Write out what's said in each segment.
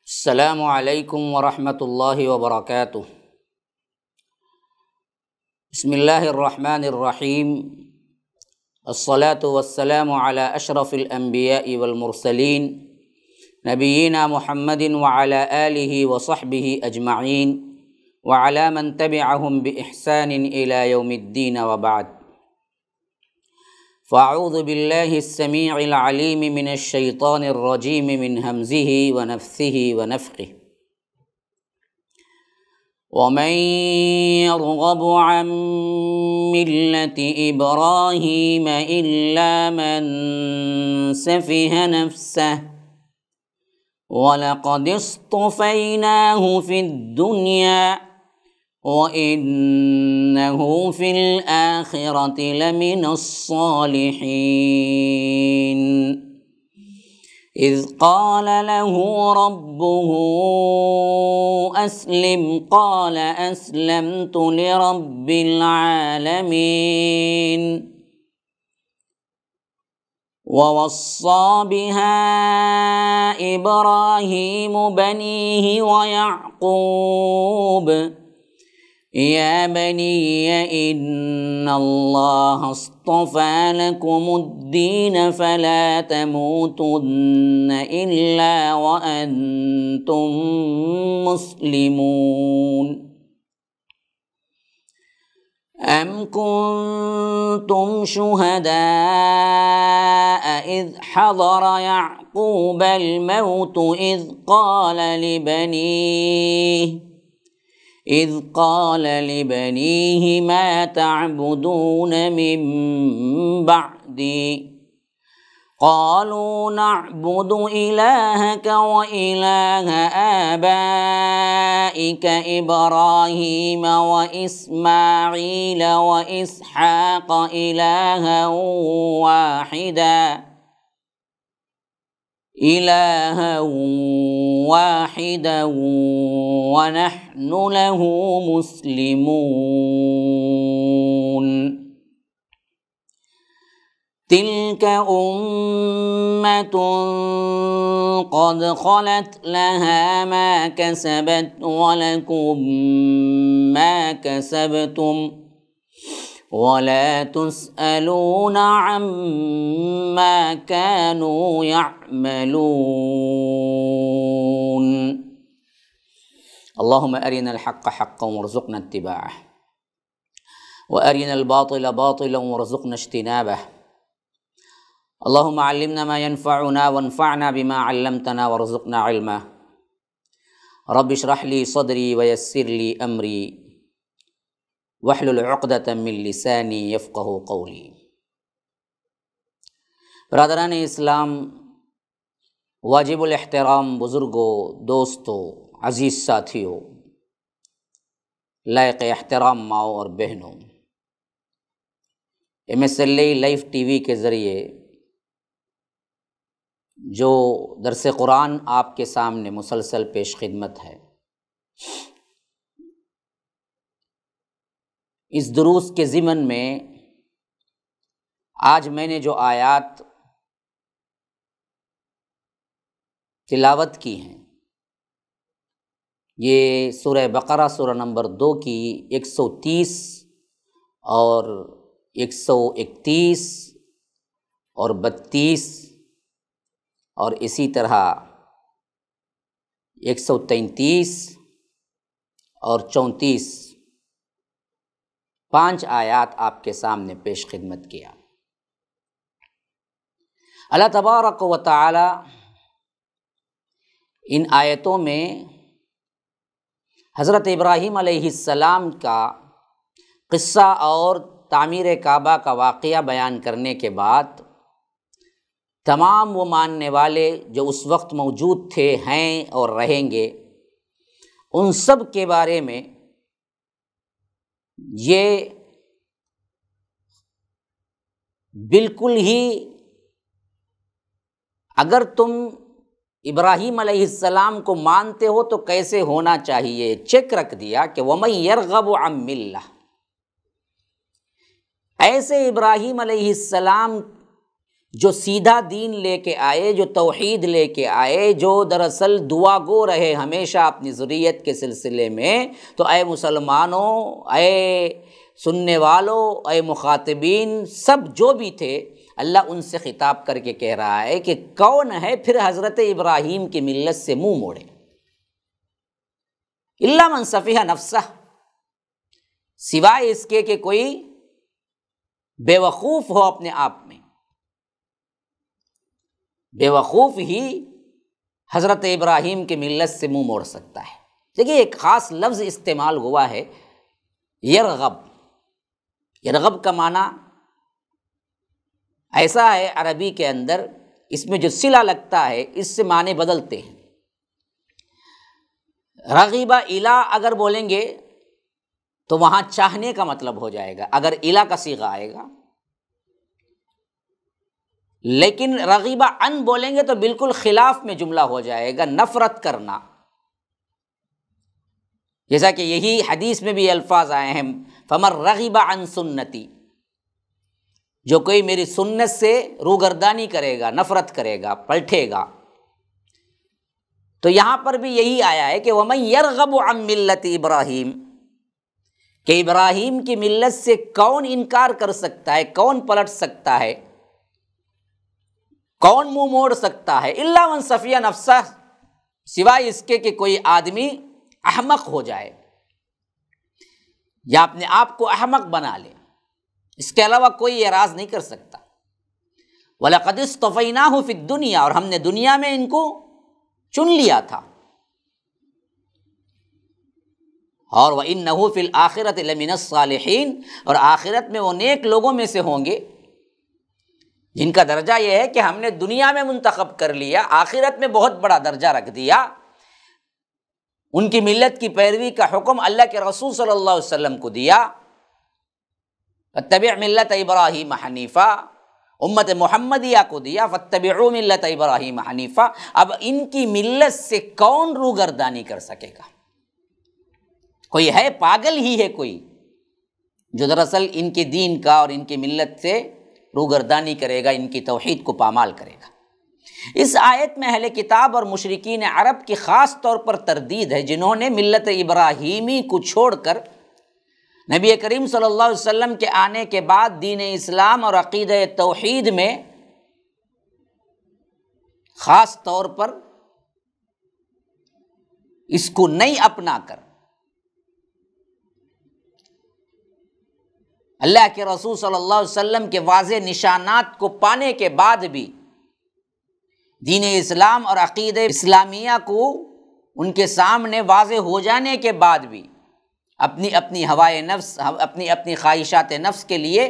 السلام علیکم ورحمۃ اللہ وبرکاتہ۔ بسم اللہ الرحمن الرحیم، الصلاۃ والسلام علی اشرف الانبیاء والمرسلین نبینا محمد وعلی آلہ وصحبہ اجمعین وعلی من تبعہم بإحسان الی یوم الدین وبعد۔ فاعوذ باللہ السمیع العلیم من الشیطان الرجیم من ہمزہ ونفثہ ونفخہ۔ ومن يرغب عن ملة إبراهيم إلا من سفه نفسه ولقد اصطفيناه في الدنيا وإنه في الآخرة لمن الصالحين إذ قال له ربه أسلم قال أسلمت لرب العالمين ووصى بها إبراهيم بنيه ويعقوب يا بني إن الله اصطفى لكم الدين فلا تموتن إلا وأنتم مسلمون أم كنتم شهداء إذ حضر يعقوب الموت إذ قال لبنيه ما تعبدون من بعدي قالوا نعبد إلهك وإله آبائك إبراهيم وإسماعيل وإسحاق إلها واحدا ونحن له مسلمون تلك أمة قد خلت لها ما كسبت ولكم ما كسبتم ولا تسألون عما كانوا يعملون اللهم أرنا الحق حقا وارزقنا اتباعه وأرنا الباطل باطلا وارزقنا اجتنابه اللهم علمنا ما ينفعنا وانفعنا بما علمتنا وارزقنا علما رب اشرح لي صدري ويسر لي أمري واحلل عقدۃ من لسانی یفقہوا قولی۔ برادران اسلام، واجب الاحترام بزرگوں، دوستوں، عزیز ساتھیوں، لائق احترام ماؤں اور بہنوں، MSLA لائف TV کے ذریعے جو درس قرآن آپ کے سامنے مسلسل پیش خدمت ہے، اس دروس کے ضمن میں آج میں نے جو آیات تلاوت کی ہیں، یہ سورہ بقرہ سورہ نمبر 2 کی 130 اور 131 اور 32 اور اسی طرح 133 اور 34 5 آیات آپ کے سامنے پیش خدمت کیا۔ اللہ تبارک و تعالی ان آیتوں میں حضرت ابراہیم علیہ السلام کا قصہ اور تعمیر کعبہ کا واقعہ بیان کرنے کے بعد تمام وہ ماننے والے جو اس وقت موجود تھے، ہیں اور رہیں گے، ان سب کے بارے میں یہ بالکل ہی، اگر تم ابراہیم علیہ السلام کو مانتے ہو تو کیسے ہونا چاہیے، چیک رکھ دیا کہ وَمَن يَرْغَبُ عَن مِلَّةٍ، ایسے ابراہیم علیہ السلام جو سیدھا دین لے کے آئے، جو توحید لے کے آئے، جو دراصل دعا گو رہے ہمیشہ اپنی ذریت کے سلسلے میں، تو اے مسلمانوں، اے سننے والوں، اے مخاطبین، سب جو بھی تھے، اللہ ان سے خطاب کر کے کہہ رہا ہے کہ کون ہے پھر حضرت ابراہیم کی ملت سے منہ موڑے؟ الا من سفیہ نفسہ، سوائے اس کے کہ کوئی بے وقوف ہو اپنے آپ میں، بے وقوف ہی حضرت ابراہیم کی ملت سے منہ موڑ سکتا ہے۔ دیکھیے ایک خاص لفظ استعمال ہوا ہے، یرغب۔ یرغب کا معنی ایسا ہے عربی کے اندر، اس میں جو صلہ لگتا ہے اس سے معنی بدلتے ہیں۔ رغیبہ الا اگر بولیں گے تو وہاں چاہنے کا مطلب ہو جائے گا، اگر الا کا صیغہ آئے گا، لیکن رغیبہ عن بولیں گے تو بالکل خلاف میں جملہ ہو جائے گا، نفرت کرنا۔ جیسا کہ یہی حدیث میں بھی الفاظ آئے ہیں، فمن رغب عن سنتی، جو کوئی میری سنت سے روگردانی کرے گا، نفرت کرے گا، پلٹے گا۔ تو یہاں پر بھی یہی آیا ہے کہ ومن یرغب عن ملت ابراہیم، کہ ابراہیم کی ملت سے کون انکار کر سکتا ہے، کون پلٹ سکتا ہے، کون منہ موڑ سکتا ہے؟ الا من سفیہ نفسہ، سوائے اس کے کہ کوئی آدمی احمق ہو جائے یا اپنے آپ کو احمق بنا لے، اس کے علاوہ کوئی اعراض نہیں کر سکتا۔ وَلَقَدِ اصْطَفَيْنَاهُ فِي الدُّنْيَا، اور ہم نے دنیا میں ان کو چن لیا تھا، اور وَإِنَّهُ فِي الْآخِرَةِ لَمِنَ الصَّالِحِينَ، اور آخرت میں وہ نیک لوگوں میں سے ہوں گے جن کا درجہ یہ ہے کہ ہم نے دنیا میں منتخب کر لیا، آخرت میں بہت بڑا درجہ رکھ دیا۔ ان کی ملت کی پیروی کا حکم اللہ کے رسول صلی اللہ علیہ وسلم کو دیا، فاتبع ملت ابراہیم حنیفہ، امت محمدیہ کو دیا، فاتبعوا ملت ابراہیم حنیفہ۔ اب ان کی ملت سے کون روگردانی کر سکے گا؟ کوئی ہے؟ پاگل ہی ہے کوئی جو دراصل ان کے دین کا اور ان کی ملت سے روگردانی کرے گا، ان کی توحید کو پامال کرے گا۔ اس آیت میں اہل کتاب اور مشرکین عرب کی خاص طور پر تردید ہے، جنہوں نے ملت ابراہیمی کو چھوڑ کر نبی کریم صلی اللہ علیہ وسلم کے آنے کے بعد دین اسلام اور عقیدہ توحید میں خاص طور پر اس کو نہیں اپنا کر اللہ کے رسول صلی اللہ علیہ وسلم کے واضح نشانات کو پانے کے بعد بھی، دین اسلام اور عقیدہ اسلامیہ کو ان کے سامنے واضح ہو جانے کے بعد بھی اپنی اپنی ہوائے نفس، اپنی اپنی خواہشات نفس کے لیے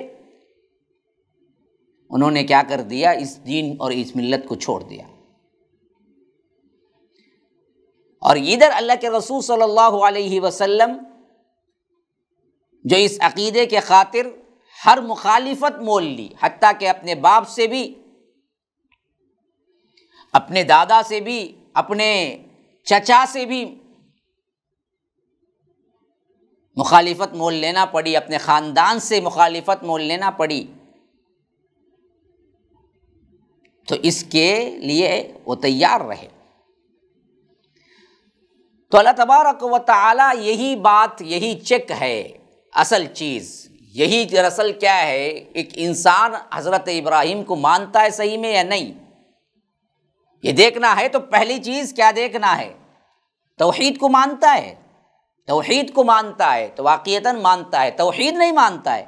انہوں نے کیا کر دیا؟ اس دین اور اس ملت کو چھوڑ دیا۔ اور ادھر اللہ کے رسول صلی اللہ علیہ وسلم جو اس عقیدے کے خاطر ہر مخالفت مول لی، حتیٰ کہ اپنے باپ سے بھی، اپنے دادا سے بھی، اپنے چچا سے بھی مخالفت مول لینا پڑی، اپنے خاندان سے مخالفت مول لینا پڑی، تو اس کے لیے وہ تیار رہے۔ تو اللہ تبارک و تعالی یہی بات، یہی چیک ہے، اصل چیز یہی دراصل کیا ہے، ایک انسان حضرت ابراہیم کو مانتا ہے صحیح میں یا نہیں، یہ دیکھنا ہے۔ تو پہلی چیز کیا دیکھنا ہے؟ توحید کو مانتا ہے، توحید کو مانتا ہے تو واقعتاً مانتا ہے، توحید نہیں مانتا ہے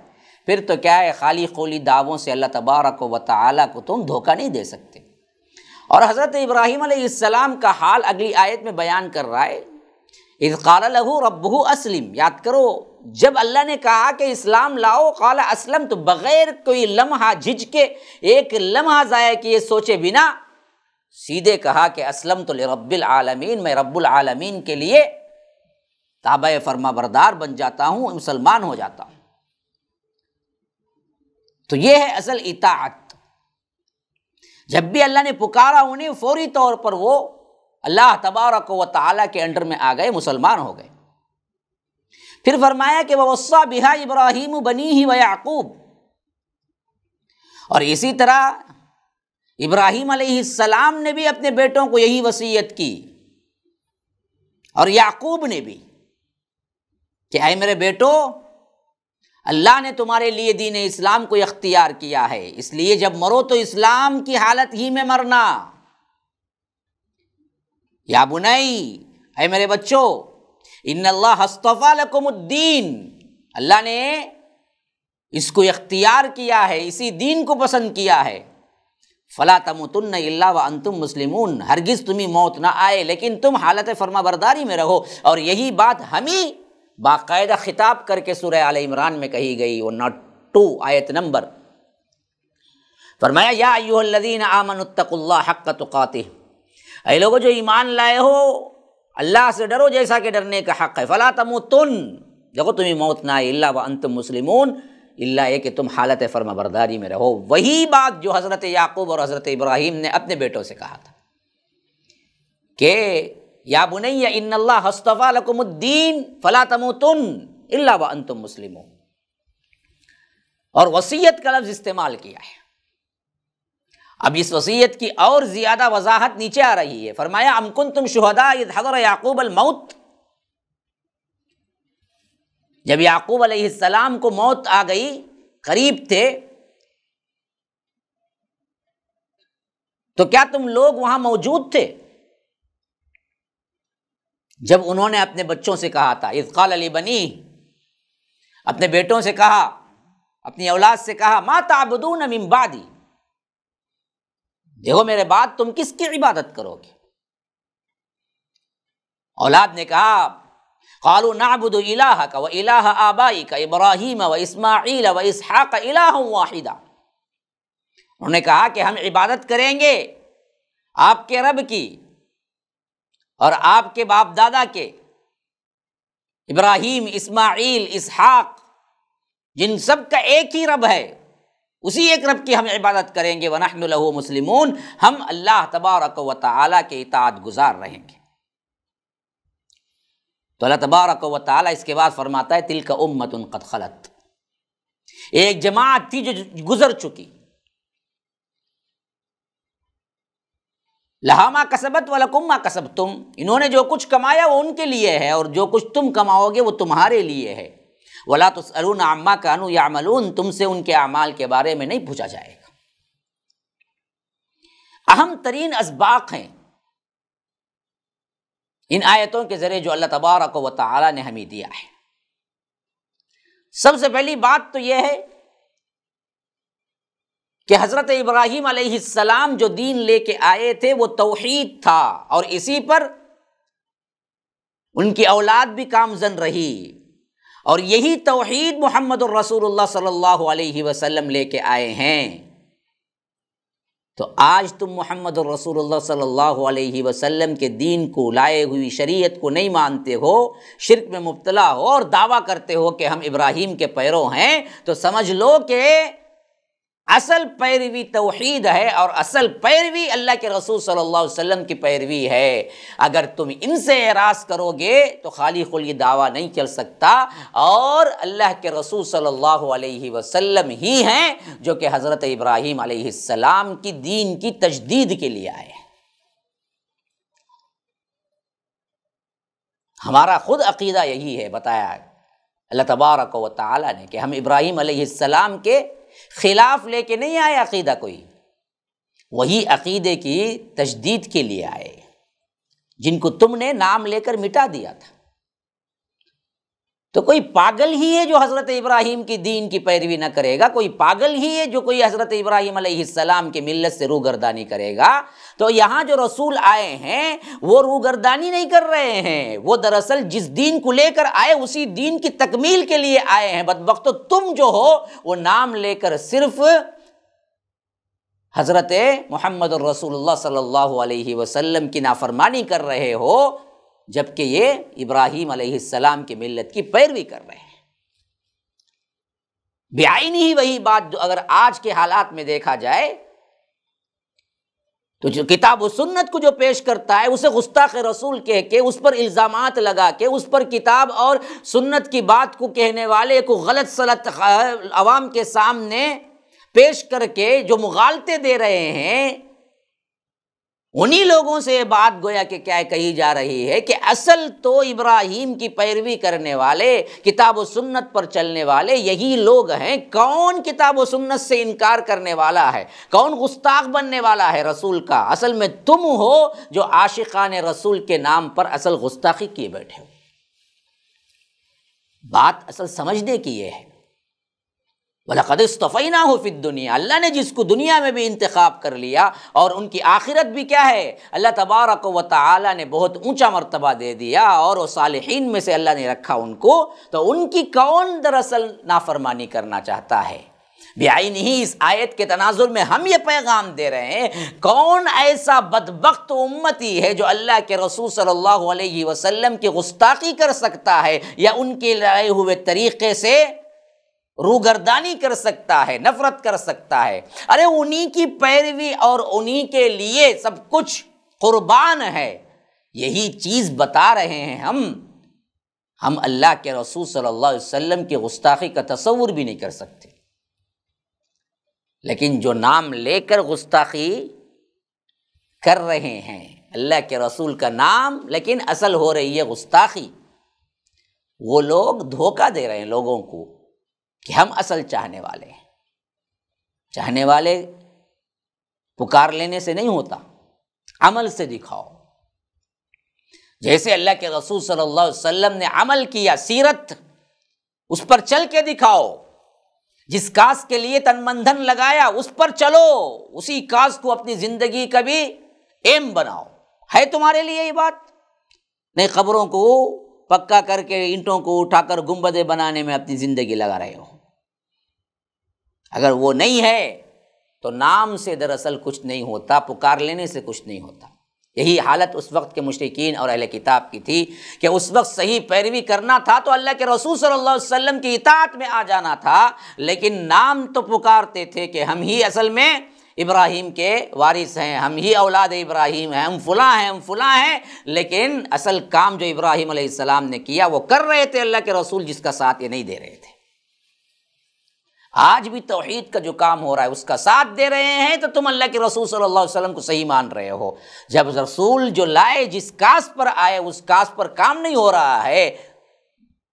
پھر تو کیا ہے، خالی قولی دعووں سے اللہ تبارک و تعالیٰ کو تم دھوکہ نہیں دے سکتے۔ اور حضرت ابراہیم علیہ السلام کا حال اگلی آیت میں بیان کر رہا ہے، اذ قال لہ ربہ اسلم، یاد کرو جب اللہ نے کہا کہ اسلام لاؤ، قال اسلم، تو بغیر کوئی لمحہ جھجکے، ایک لمحہ ضائع کیے، سوچے بنا سیدھے کہا کہ اسلمت لرب العالمین، میں رب العالمین کے لیے تابع فرما بردار بن جاتا ہوں، مسلمان ہو جاتا ہوں۔ تو یہ ہے اصل اطاعت۔ جب بھی اللہ نے پکارا انہیں، فوری طور پر وہ اللہ تبارک و تعالیٰ کے انڈر میں آ گئے، مسلمان ہو گئے۔ پھر فرمایا کہ وَوَصَّى بِهَا إِبْرَاهِيمُ بَنِيهِ وَيَعْقُوبُ، اور اسی طرح ابراہیم علیہ السلام نے بھی اپنے بیٹوں کو یہی وصیت کی، اور یعقوب نے بھی، کہ اے میرے بیٹو، اللہ نے تمہارے لیے دین اسلام کو اختیار کیا ہے، اس لیے جب مرو تو اسلام کی حالت ہی میں مرنا۔ یا بنی، اے میرے بچوں، ان اللہ اصطفیٰ لکم الدین، اللہ نے اس کو اختیار کیا ہے، اسی دین کو پسند کیا ہے۔ فلا تموتن الا وانتم مسلمون، ہرگز تمہیں موت نہ آئے لیکن تم حالت فرما برداری میں رہو۔ اور یہی بات ہمیں باقاعدہ خطاب کر کے سورہ آل عمران میں کہی گئی، 102 آیت نمبر، فرمایا یا ایھا الذین آمنوا اتقوا اللہ حق تقاتہ، اے لوگو جو ایمان لائے ہو اللہ سے ڈرو جیسا کہ ڈرنے کا حق ہے۔ فلا تموتن، دیکھو تمہیں موت نہ آئے، الا وانتم مسلمون، اللہ یہ کہ تم حالت فرما برداری میں رہو۔ وہی بات جو حضرت یعقوب اور حضرت ابراہیم نے اپنے بیٹوں سے کہا تھا کہ یا بنی ان اللہ اصطفیٰ لکم الدین فلا تموتن الا وانتم مسلمون، اور وصیت کا لفظ استعمال کیا ہے۔ اب اس وصیت کی اور زیادہ وضاحت نیچے آ رہی ہے، فرمایا ام کنتم شہداء اذ حضر یعقوب الموت، جب یعقوب علیہ السلام کو موت آ گئی، قریب تھے، تو کیا تم لوگ وہاں موجود تھے جب انہوں نے اپنے بچوں سے کہا تھا؟ اذ قال لبنیہ، اپنے بیٹوں سے کہا، اپنی اولاد سے کہا، ما تعبدون من بعدی، دیکھو میرے بعد تم کس کی عبادت کرو گے؟ اولاد نے کہا قالوا نعبد الہک و الہ آبائک ابراہیم و اسماعیل و اسحاق الہ واحدا، انہوں نے کہا کہ ہم عبادت کریں گے آپ کے رب کی اور آپ کے باپ دادا کے، ابراہیم، اسماعیل، اسحاق، جن سب کا ایک ہی رب ہے، اسی ایک رب کی ہم عبادت کریں گے، وَنَحْنُ لَهُ مُسْلِمُونَ، ہم اللہ تبارک و تعالیٰ کے اطاعت گزار رہیں گے۔ تو اللہ تبارک و تعالیٰ اس کے بعد فرماتا ہے تِلْكَ أُمَّةٌ قَدْ خَلَتْ، ایک جماعت تھی جو گزر چکی، لَهَا مَا كَسَبَتْ وَلَكُمْ مَا كَسَبْتُمْ، انہوں نے جو کچھ کمایا وہ ان کے لیے ہے، اور جو کچھ تم کماؤ گے وہ تمہارے لیے ہے۔ وَلَا تُسْأَلُونَ عَمَّا كَانُوا يَعْمَلُونَ، تم سے ان کے اعمال کے بارے میں نہیں پوچھا جائے گا۔ اہم ترین اسباق ہیں ان آیتوں کے ذریعے جو اللہ تبارک و تعالی نے ہمیں دیا ہے۔ سب سے پہلی بات تو یہ ہے کہ حضرت ابراہیم علیہ السلام جو دین لے کے آئے تھے وہ توحید تھا، اور اسی پر ان کی اولاد بھی کامزن رہی، اور یہی توحید محمد الرسول اللہ صلی اللہ علیہ وسلم لے کے آئے ہیں۔ تو آج تم محمد الرسول اللہ صلی اللہ علیہ وسلم کے دین کو، لائے ہوئی شریعت کو نہیں مانتے ہو، شرک میں مبتلا ہو اور دعویٰ کرتے ہو کہ ہم ابراہیم کے پیرو ہیں، تو سمجھ لو کہ اصل پیروی توحید ہے، اور اصل پیروی اللہ کے رسول صلی اللہ علیہ وسلم کی پیروی ہے۔ اگر تم ان سے اعراض کرو گے تو خالی خلی دعویٰ نہیں چل سکتا، اور اللہ کے رسول صلی اللہ علیہ وسلم ہی ہیں جو کہ حضرت ابراہیم علیہ السلام کی دین کی تجدید کے لیے آئے ہیں۔ ہمارا خود عقیدہ یہی ہے، بتایا ہے اللہ تبارک و تعالی نے کہ ہم ابراہیم علیہ السلام کے خلاف لے کے نہیں آئے عقیدہ کوئی، وہی عقیدے کی تجدید کے لیے آئے جن کو تم نے نام لے کر مٹا دیا تھا۔ تو کوئی پاگل ہی ہے جو حضرت ابراہیم کی دین کی پیروی نہ کرے گا، کوئی پاگل ہی ہے جو کوئی حضرت ابراہیم علیہ السلام کی ملت سے روگردانی کرے گا۔ تو یہاں جو رسول آئے ہیں وہ روگردانی نہیں کر رہے ہیں، وہ دراصل جس دین کو لے کر آئے اسی دین کی تکمیل کے لیے آئے ہیں۔ بدبختو تم جو ہو وہ نام لے کر صرف حضرت محمد الرسول اللہ صلی اللہ علیہ وسلم کی نافرمانی کر رہے ہو، جبکہ یہ ابراہیم علیہ السلام کی ملت کی پیروی کر رہے ہیں۔ بعینی ہی وہی بات جو اگر آج کے حالات میں دیکھا جائے تو جو کتاب و سنت کو جو پیش کرتا ہے اسے گستاخ رسول کہہ کے، اس پر الزامات لگا کے، اس پر کتاب اور سنت کی بات کو کہنے والے کو غلط سلط عوام کے سامنے پیش کر کے جو مغالطے دے رہے ہیں، انہی لوگوں سے یہ بات گویا کہ کیا کہی جا رہی ہے کہ اصل تو ابراہیم کی پیروی کرنے والے، کتاب و سنت پر چلنے والے یہی لوگ ہیں۔ کون کتاب و سنت سے انکار کرنے والا ہے، کون گستاخ بننے والا ہے رسول کا؟ اصل میں تم ہو جو عاشقان رسول کے نام پر اصل گستاخی کیے بیٹھے ہو۔ بات اصل سمجھنے کی یہ ہے، وَلَقَدِ اصْطَفَيْنَاهُ فِي الدُّنْيَا، اللہ نے جس کو دنیا میں بھی انتخاب کر لیا، اور ان کی آخرت بھی کیا ہے، اللہ تبارک و تعالی نے بہت اونچا مرتبہ دے دیا، اور وہ صالحین میں سے اللہ نے رکھا ان کو، تو ان کی کون دراصل نافرمانی کرنا چاہتا ہے؟ بعینہ اس آیت کے تناظر میں ہم یہ پیغام دے رہے ہیں، کون ایسا بدبخت امتی ہے جو اللہ کے رسول صلی اللہ علیہ وسلم کی گستاخی کر سکتا ہے، یا ان کے لائے ہوئے طریقے سے روگردانی کر سکتا ہے، نفرت کر سکتا ہے؟ ارے انہی کی پیروی اور انہی کے لیے سب کچھ قربان ہے، یہی چیز بتا رہے ہیں ہم اللہ کے رسول صلی اللہ علیہ وسلم کی گستاخی کا تصور بھی نہیں کر سکتے، لیکن جو نام لے کر گستاخی کر رہے ہیں اللہ کے رسول کا نام، لیکن اصل ہو رہی ہے گستاخی، وہ لوگ دھوکہ دے رہے ہیں لوگوں کو کہ ہم اصل چاہنے والے ہیں۔ چاہنے والے پکار لینے سے نہیں ہوتا، عمل سے دکھاؤ۔ جیسے اللہ کے رسول صلی اللہ علیہ وسلم نے عمل کیا، سیرت، اس پر چل کے دکھاؤ۔ جس کاز کے لیے تن من دھن لگایا اس پر چلو، اسی کاز کو اپنی زندگی کا بھی ایم بناؤ۔ ہے تمہارے لیے یہ بات؟ نہیں، قبروں کو پکا کر کے اینٹوں کو اٹھا کر گنبدیں بنانے میں اپنی زندگی لگا رہے ہو۔ اگر وہ نہیں ہے تو نام سے دراصل کچھ نہیں ہوتا، پکار لینے سے کچھ نہیں ہوتا۔ یہی حالت اس وقت کے مشرکین اور اہل کتاب کی تھی کہ اس وقت صحیح پیروی کرنا تھا تو اللہ کے رسول صلی اللہ علیہ وسلم کی اطاعت میں آ جانا تھا، لیکن نام تو پکارتے تھے کہ ہم ہی اصل میں ابراہیم کے وارث ہیں، ہم ہی اولاد ابراہیم ہیں، ہم فلاں ہیں، لیکن اصل کام جو ابراہیم علیہ السلام نے کیا وہ کر رہے تھے اللہ کے رسول، جس کا ساتھ یہ نہیں دے رہے تھے۔ آج بھی توحید کا جو کام ہو رہا ہے اس کا ساتھ دے رہے ہیں تو تم اللہ کے رسول صلی اللہ علیہ وسلم کو صحیح مان رہے ہو۔ جب رسول جو لائے، جس کاز پر آئے، اس کاز پر کام نہیں ہو رہا ہے،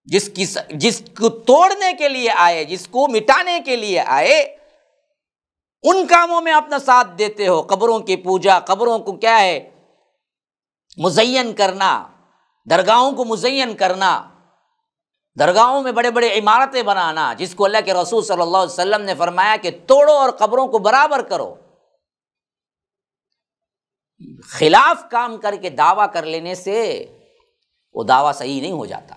جس کو توڑنے کے لیے آئے، جس کو مٹانے کے لیے آئے، ان کاموں میں اپنا ساتھ دیتے ہو۔ قبروں کی پوجا، قبروں کو کیا ہے مزین کرنا، درگاہوں کو مزین کرنا، درگاہوں میں بڑے بڑے عمارتیں بنانا، جس کو اللہ کے رسول صلی اللہ علیہ وسلم نے فرمایا کہ توڑو اور قبروں کو برابر کرو۔ خلاف کام کر کے دعویٰ کر لینے سے وہ دعویٰ صحیح نہیں ہو جاتا۔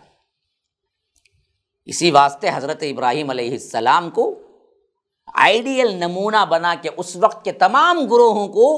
اسی واسطے حضرت ابراہیم علیہ السلام کو آئیڈیل نمونہ بنا کے اس وقت کے تمام گروہوں کو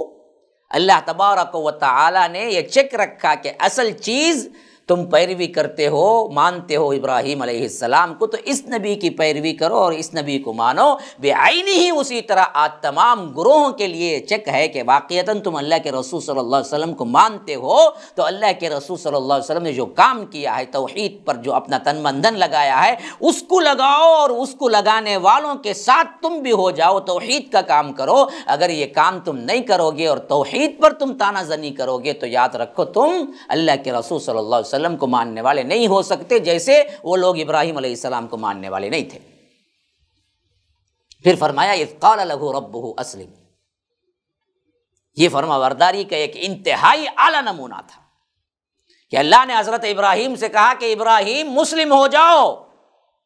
اللہ تبارک و تعالی نے یہ چیک رکھا کہ اصل چیز تم پیروی کرتے ہو، مانتے ہو ابراہیم علیہ السلام کو، تو اس نبی کی پیروی کرو اور اس نبی کو مانو۔ بعینہ ہی اسی طرح آج تمام گروہوں کے لیے چیک ہے کہ واقعتاً تم اللہ کے رسول صلی اللہ علیہ وسلم کو مانتے ہو تو اللہ کے رسول صلی اللہ علیہ وسلم نے جو کام کیا ہے، توحید پر جو اپنا تن من دھن لگایا ہے، اس کو لگاؤ، اور اس کو لگانے والوں کے ساتھ تم بھی ہو جاؤ، توحید کا کام کرو۔ اگر یہ کام تم نہیں کرو گے اور توحید پر تم تانا زنی کرو گے تو یاد رکھو تم اللہ کے رسول صلی اللہ علیہ وسلم کو ماننے والے نہیں ہو سکتے، جیسے وہ لوگ ابراہیم علیہ السلام کو ماننے والے نہیں تھے۔ پھر فرمایا اذ قال له ربه اسلم، یہ فرما برداری کا ایک انتہائی اعلیٰ نمونہ تھا کہ اللہ نے حضرت ابراہیم سے کہا کہ ابراہیم مسلم ہو جاؤ،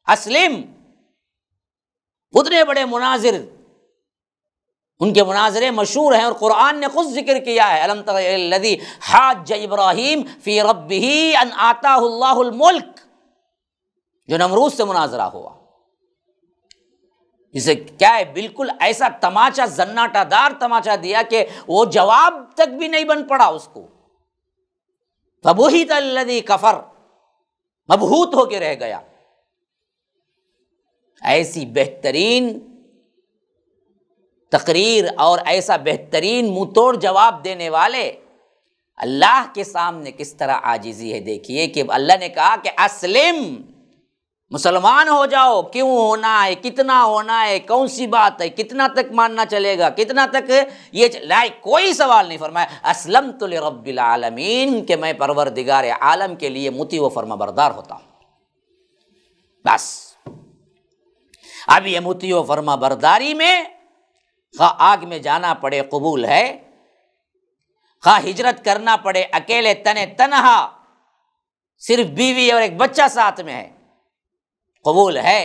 اسلم۔ اتنے بڑے مناظر، ان کے مناظرے مشہور ہیں اور قرآن نے خود ذکر کیا ہے، الم تر الی الذی حاج ابراہیم فی ربہ ان آتاہ اللہ الملک، جو نمرود سے مناظرہ ہوا، جسے کیا ہے بالکل ایسا تماچا، زناٹا دار تماچا دیا کہ وہ جواب تک بھی نہیں بن پڑا اس کو۔ فبہت الذی کفر، مبہوت ہو کے رہ گیا۔ ایسی بہترین تقریر اور ایسا بہترین منہ توڑ جواب دینے والے اللہ کے سامنے کس طرح عاجزی ہے۔ دیکھیے کہ اللہ نے کہا کہ اسلم، مسلمان ہو جاؤ، کیوں ہونا ہے، کتنا ہونا ہے، کون سی بات ہے، کتنا تک ماننا چلے گا، کتنا تک یہ کوئی سوال نہیں۔ فرمایا اسلمت لرب العالمین، کہ میں پروردگار عالم کے لیے مطیع و فرما بردار ہوتا ہوں۔ بس اب یہ مطیع و فرما برداری میں خواہ آگ میں جانا پڑے قبول ہے، خواہ ہجرت کرنا پڑے اکیلے تنہا صرف بیوی اور ایک بچہ ساتھ میں ہے، قبول ہے۔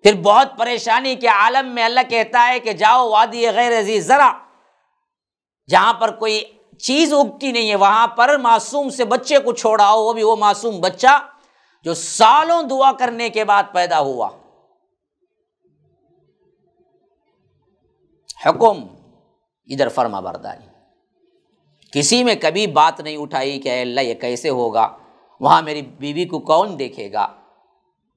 پھر بہت پریشانی کے عالم میں اللہ کہتا ہے کہ جاؤ وادی غیر ذی زرع، جہاں پر کوئی چیز اگتی نہیں ہے وہاں پر معصوم سے بچے کو چھوڑاؤ، وہ بھی وہ معصوم بچہ جو سالوں دعا کرنے کے بعد پیدا ہوا۔ حکم ادھر فرما برداری، کسی میں کبھی بات نہیں اٹھائی کہ اے اللہ یہ کیسے ہوگا، وہاں میری بیوی کو کون دیکھے گا،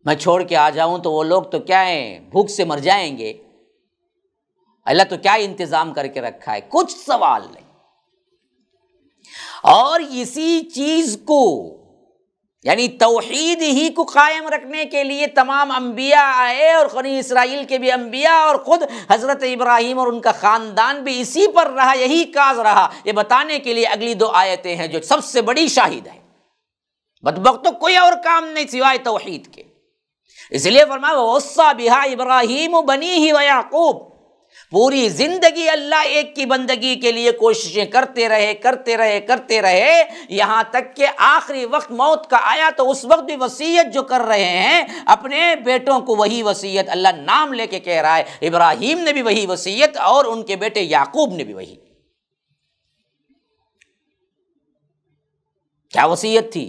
میں چھوڑ کے آ جاؤں تو وہ لوگ تو کیا ہیں بھوک سے مر جائیں گے، اللہ تو کیا انتظام کر کے رکھا ہے، کچھ سوال نہیں۔ اور اسی چیز کو یعنی توحید ہی کو قائم رکھنے کے لیے تمام انبیاء آئے، اور بنی اسرائیل کے بھی انبیاء اور خود حضرت ابراہیم اور ان کا خاندان بھی اسی پر رہا، یہی کاز رہا۔ یہ بتانے کے لیے اگلی دو آیتیں ہیں جو سب سے بڑی شاہد ہے۔ بدبختوں کوئی اور کام نہیں سوائے توحید کے، اس لیے فرمایا وَوَصَّىٰ بِهَا إِبْرَاهِيمُ بَنِيهِ وَيَعْقُوبُ، پوری زندگی اللہ ایک کی بندگی کے لیے کوششیں کرتے رہے یہاں تک کہ آخری وقت موت کا آیا تو اس وقت بھی وصیت جو کر رہے ہیں اپنے بیٹوں کو، وہی وصیت اللہ نام لے کے کہہ رہا ہے، ابراہیم نے بھی وہی وصیت اور ان کے بیٹے یعقوب نے بھی وہی۔ کیا وصیت تھی؟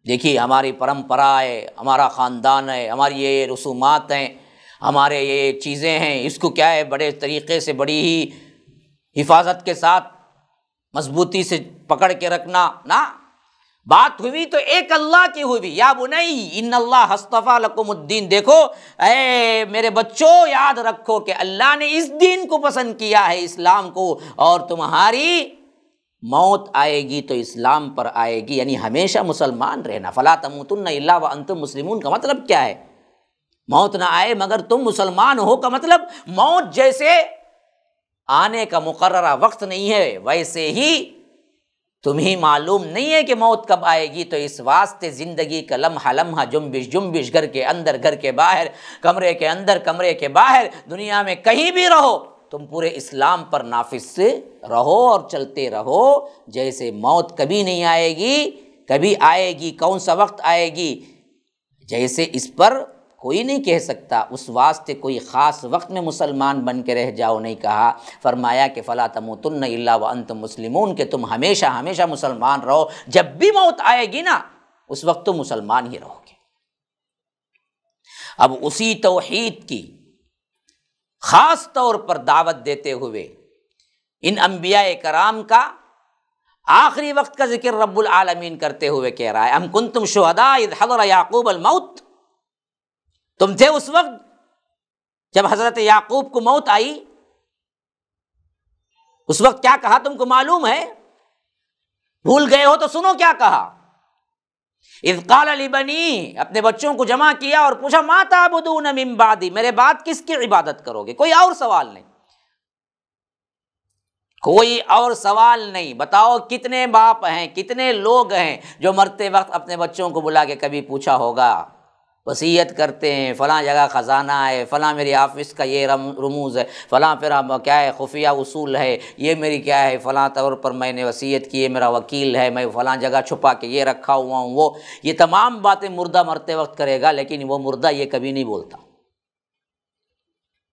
دیکھیے ہماری پرمپرا ہے، ہمارا خاندان ہے، ہماری یہ رسومات ہیں، ہمارے یہ چیزیں ہیں، اس کو کیا ہے بڑے طریقے سے بڑی ہی حفاظت کے ساتھ مضبوطی سے پکڑ کے رکھنا نا۔ بات ہوئی تو ایک اللہ کی ہوئی، یا بنی ان اللہ اصطفیٰ لکم الدین، دیکھو اے میرے بچوں یاد رکھو کہ اللہ نے اس دین کو پسند کیا ہے، اسلام کو، اور تمہاری موت آئے گی تو اسلام پر آئے گی، یعنی ہمیشہ مسلمان رہنا۔ فلا تموتن الا وانتم مسلمون کا مطلب کیا ہے؟ موت نہ آئے مگر تم مسلمان ہو کا مطلب موت جیسے آنے کا مقررہ وقت نہیں ہے، ویسے ہی تمہیں معلوم نہیں ہے کہ موت کب آئے گی، تو اس واسطے زندگی کا لمحہ لمحہ، جنبش، گھر کے اندر گھر کے باہر، کمرے کے اندر کمرے کے باہر، دنیا میں کہیں بھی رہو تم پورے اسلام پر نافذ سے رہو اور چلتے رہو، جیسے موت کبھی نہیں آئے گی، کبھی آئے گی، کون سا وقت آئے گی، جیسے اس پر کوئی نہیں کہہ سکتا، اس واسطے کوئی خاص وقت میں مسلمان بن کے رہ جاؤ نہیں کہا، فرمایا کہ فلا تموتن الا وانتم مسلمون، کہ تم ہمیشہ ہمیشہ مسلمان رہو، جب بھی موت آئے گی نا اس وقت تم مسلمان ہی رہو گے۔ اب اسی توحید کی خاص طور پر دعوت دیتے ہوئے ان انبیاء کرام کا آخری وقت کا ذکر رب العالمین کرتے ہوئے کہہ رہا ہے ام کنتم شہداء اذ حضر یعقوب الموت، تم تھے اس وقت جب حضرت یعقوب کو موت آئی، اس وقت کیا کہا تم کو معلوم ہے؟ بھول گئے ہو تو سنو کیا کہا۔ اذ قال لبنی، اپنے بچوں کو جمع کیا اور پوچھا ما تعبدون من بعدی، میرے بعد کس کی عبادت کرو گے؟ کوئی اور سوال نہیں، کوئی اور سوال نہیں۔ بتاؤ کتنے باپ ہیں، کتنے لوگ ہیں جو مرتے وقت اپنے بچوں کو بلا کے کبھی پوچھا ہوگا؟ وصیت کرتے ہیں فلاں جگہ خزانہ ہے، فلاں میری آفس کا یہ رموز ہے، فلاں پھر کیا ہے خفیہ اصول ہے، یہ میری کیا ہے فلاں طور پر میں نے وصیت کی ہے، میرا وکیل ہے، میں فلاں جگہ چھپا کے یہ رکھا ہوا ہوں، وہ یہ تمام باتیں مردہ مرتے وقت کرے گا، لیکن وہ مردہ یہ کبھی نہیں بولتا۔